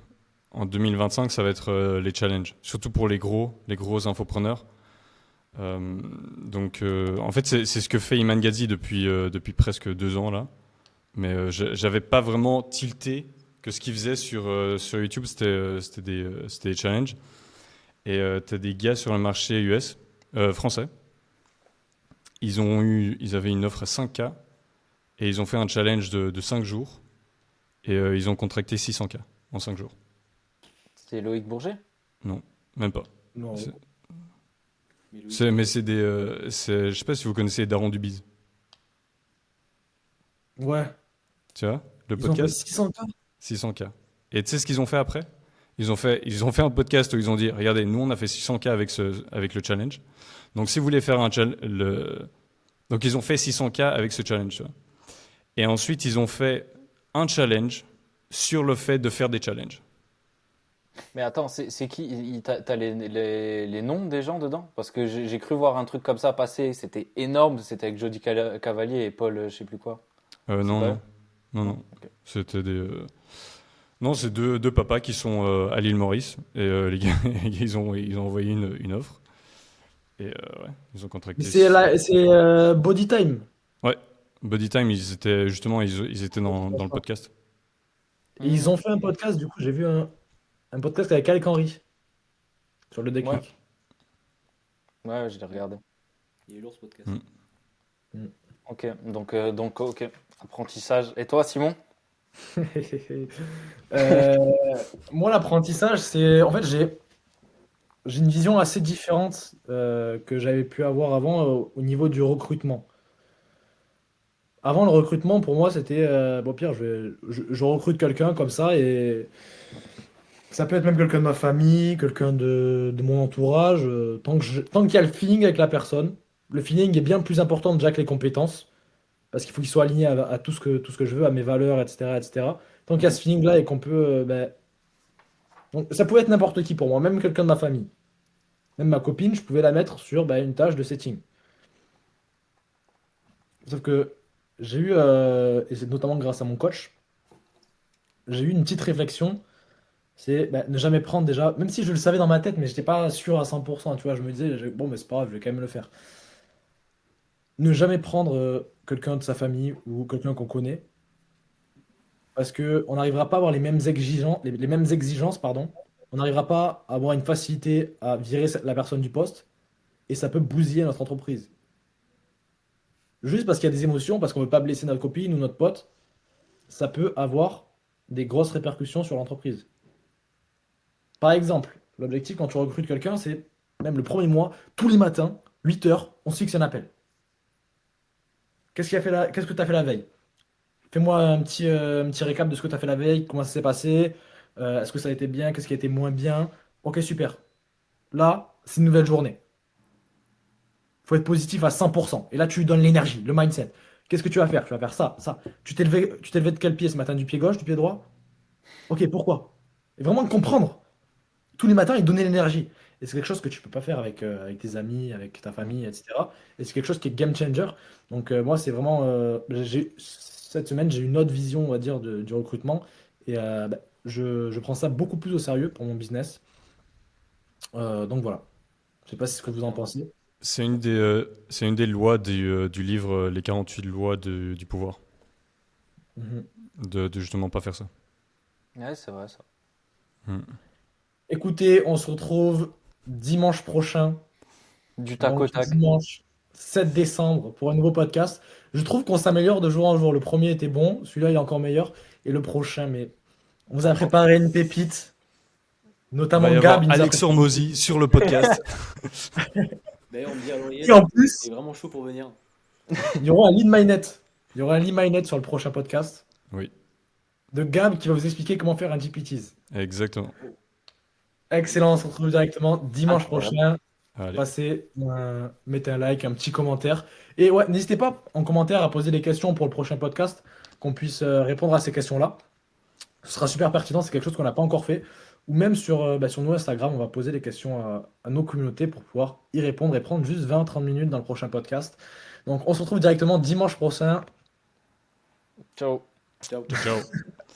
en 2025, ça va être les challenges, surtout pour les gros infopreneurs. Donc, en fait, c'est ce que fait Iman Gadzhi depuis presque 2 ans là. Mais j'avais pas vraiment tilté que ce qu'il faisait sur YouTube, c'était des challenges. Et t'as des gars sur le marché US, français. Ils avaient une offre à 5K et ils ont fait un challenge de 5 jours et ils ont contracté 600K en 5 jours. C'était Loïc Bourget? Non, même pas. Non. C'est- Mais Louis, Mais c'est je sais pas si vous connaissez les Darons du Biz. Ouais. Tu vois, le Ils ont fait podcast 600K. 600K. Et tu sais ce qu'ils ont fait après? Ils ont fait un podcast où ils ont dit, regardez, nous on a fait 600K avec le challenge. Donc si vous voulez faire donc ils ont fait 600K avec ce challenge. Tu vois. Et ensuite ils ont fait un challenge sur le fait de faire des challenges. Mais attends, c'est qui? T'as les noms des gens dedans? Parce que j'ai cru voir un truc comme ça passer, c'était énorme, c'était avec Jody Cavalier et Paul, je sais plus quoi. C'est Non, pas non, eux? non, non. Ok. C'était Non, c'est deux papas qui sont à l'île Maurice. Et les gars, ils ont envoyé une offre. Et ouais, ils ont Mais contracté. c'est Body Time. Ouais, Body Time, ils étaient dans le podcast. Et ils ont fait un podcast. Du coup, j'ai vu un podcast avec Alec Henry sur le Ouais, déclic. ouais, je l'ai regardé. il est lourd ce podcast. Mm. Ok, donc ok. Apprentissage. Et toi, Simon? Euh, moi, l'apprentissage, c'est. En fait, j'ai une vision assez différente que j'avais pu avoir avant au niveau du recrutement. Avant, le recrutement, pour moi, c'était bon, Pierre, je recrute quelqu'un comme ça et ça peut être même quelqu'un de ma famille, quelqu'un de mon entourage. Tant qu'il y a le feeling avec la personne, le feeling est bien plus important déjà que les compétences parce qu'il faut qu'il soit aligné à tout ce que je veux, à mes valeurs, etc., etc. Tant qu'il y a ce feeling-là et qu'on peut. Donc, ça pouvait être n'importe qui pour moi, même quelqu'un de ma famille. Même ma copine, je pouvais la mettre sur une tâche de setting. Sauf que j'ai eu, et c'est notamment grâce à mon coach, j'ai eu une petite réflexion. C'est ne jamais prendre déjà, même si je le savais dans ma tête, mais j'étais pas sûr à 100%, tu vois, je me disais, bon, mais c'est pas grave, je vais quand même le faire. Ne jamais prendre quelqu'un de sa famille ou quelqu'un qu'on connaît, parce que on n'arrivera pas à avoir les mêmes exigences, pardon. On n'arrivera pas à avoir une facilité à virer la personne du poste, et ça peut bousiller notre entreprise. Juste parce qu'il y a des émotions, parce qu'on veut pas blesser notre copine ou notre pote, ça peut avoir des grosses répercussions sur l'entreprise. Par exemple, l'objectif quand tu recrutes quelqu'un, c'est même le premier mois, tous les matins, 8 heures, on se fixe un appel. Qu'est-ce que tu as fait la veille? Fais-moi un petit récap de ce que tu as fait la veille, comment ça s'est passé, est-ce que ça a été bien, qu'est-ce qui a été moins bien. Ok, super. Là, c'est une nouvelle journée. Il faut être positif à 100%. Et là, tu lui donnes l'énergie, le mindset. Qu'est-ce que tu vas faire? Tu vas faire ça, ça. Tu t'es levé de quel pied ce matin? Du pied gauche, du pied droit? Ok, pourquoi? Et vraiment comprendre. Tous les matins et donner l'énergie. Et c'est quelque chose que tu peux pas faire avec tes amis, avec ta famille, etc. Et c'est quelque chose qui est game changer. Donc moi, c'est vraiment... cette semaine, j'ai une autre vision, on va dire, du recrutement. Et je prends ça beaucoup plus au sérieux pour mon business. Donc voilà. Je sais pas ce que vous en pensez. C'est une des lois du livre Les 48 lois du pouvoir. Mhm. De justement pas faire ça. Ouais, c'est vrai ça. Mm. Écoutez, on se retrouve dimanche prochain. Du tac au Donc tac. dimanche 7 décembre pour un nouveau podcast. Je trouve qu'on s'améliore de jour en jour. Le premier était bon, celui-là il est encore meilleur. Et le prochain, mais on vous a préparé une pépite. Il Notamment va y Gab, avoir il nous a Alex Hormozy sur le podcast. D'ailleurs, on me dit à l'oreillette, Et en plus, il est vraiment chaud pour venir. il y aura un lead my net. Il y aura un lead my net sur le prochain podcast Oui, de Gab qui va vous expliquer comment faire un GPTs. exactement. Excellent, on se retrouve directement dimanche Incroyable. prochain. Allez. Passez, mettez un like, un petit commentaire. Et ouais, n'hésitez pas en commentaire à poser des questions pour le prochain podcast, qu'on puisse répondre à ces questions-là. Ce sera super pertinent, c'est quelque chose qu'on n'a pas encore fait. Ou même sur nos Instagram, on va poser des questions à nos communautés pour pouvoir y répondre et prendre juste 20-30 minutes dans le prochain podcast. Donc on se retrouve directement dimanche prochain. Ciao. Ciao. Ciao.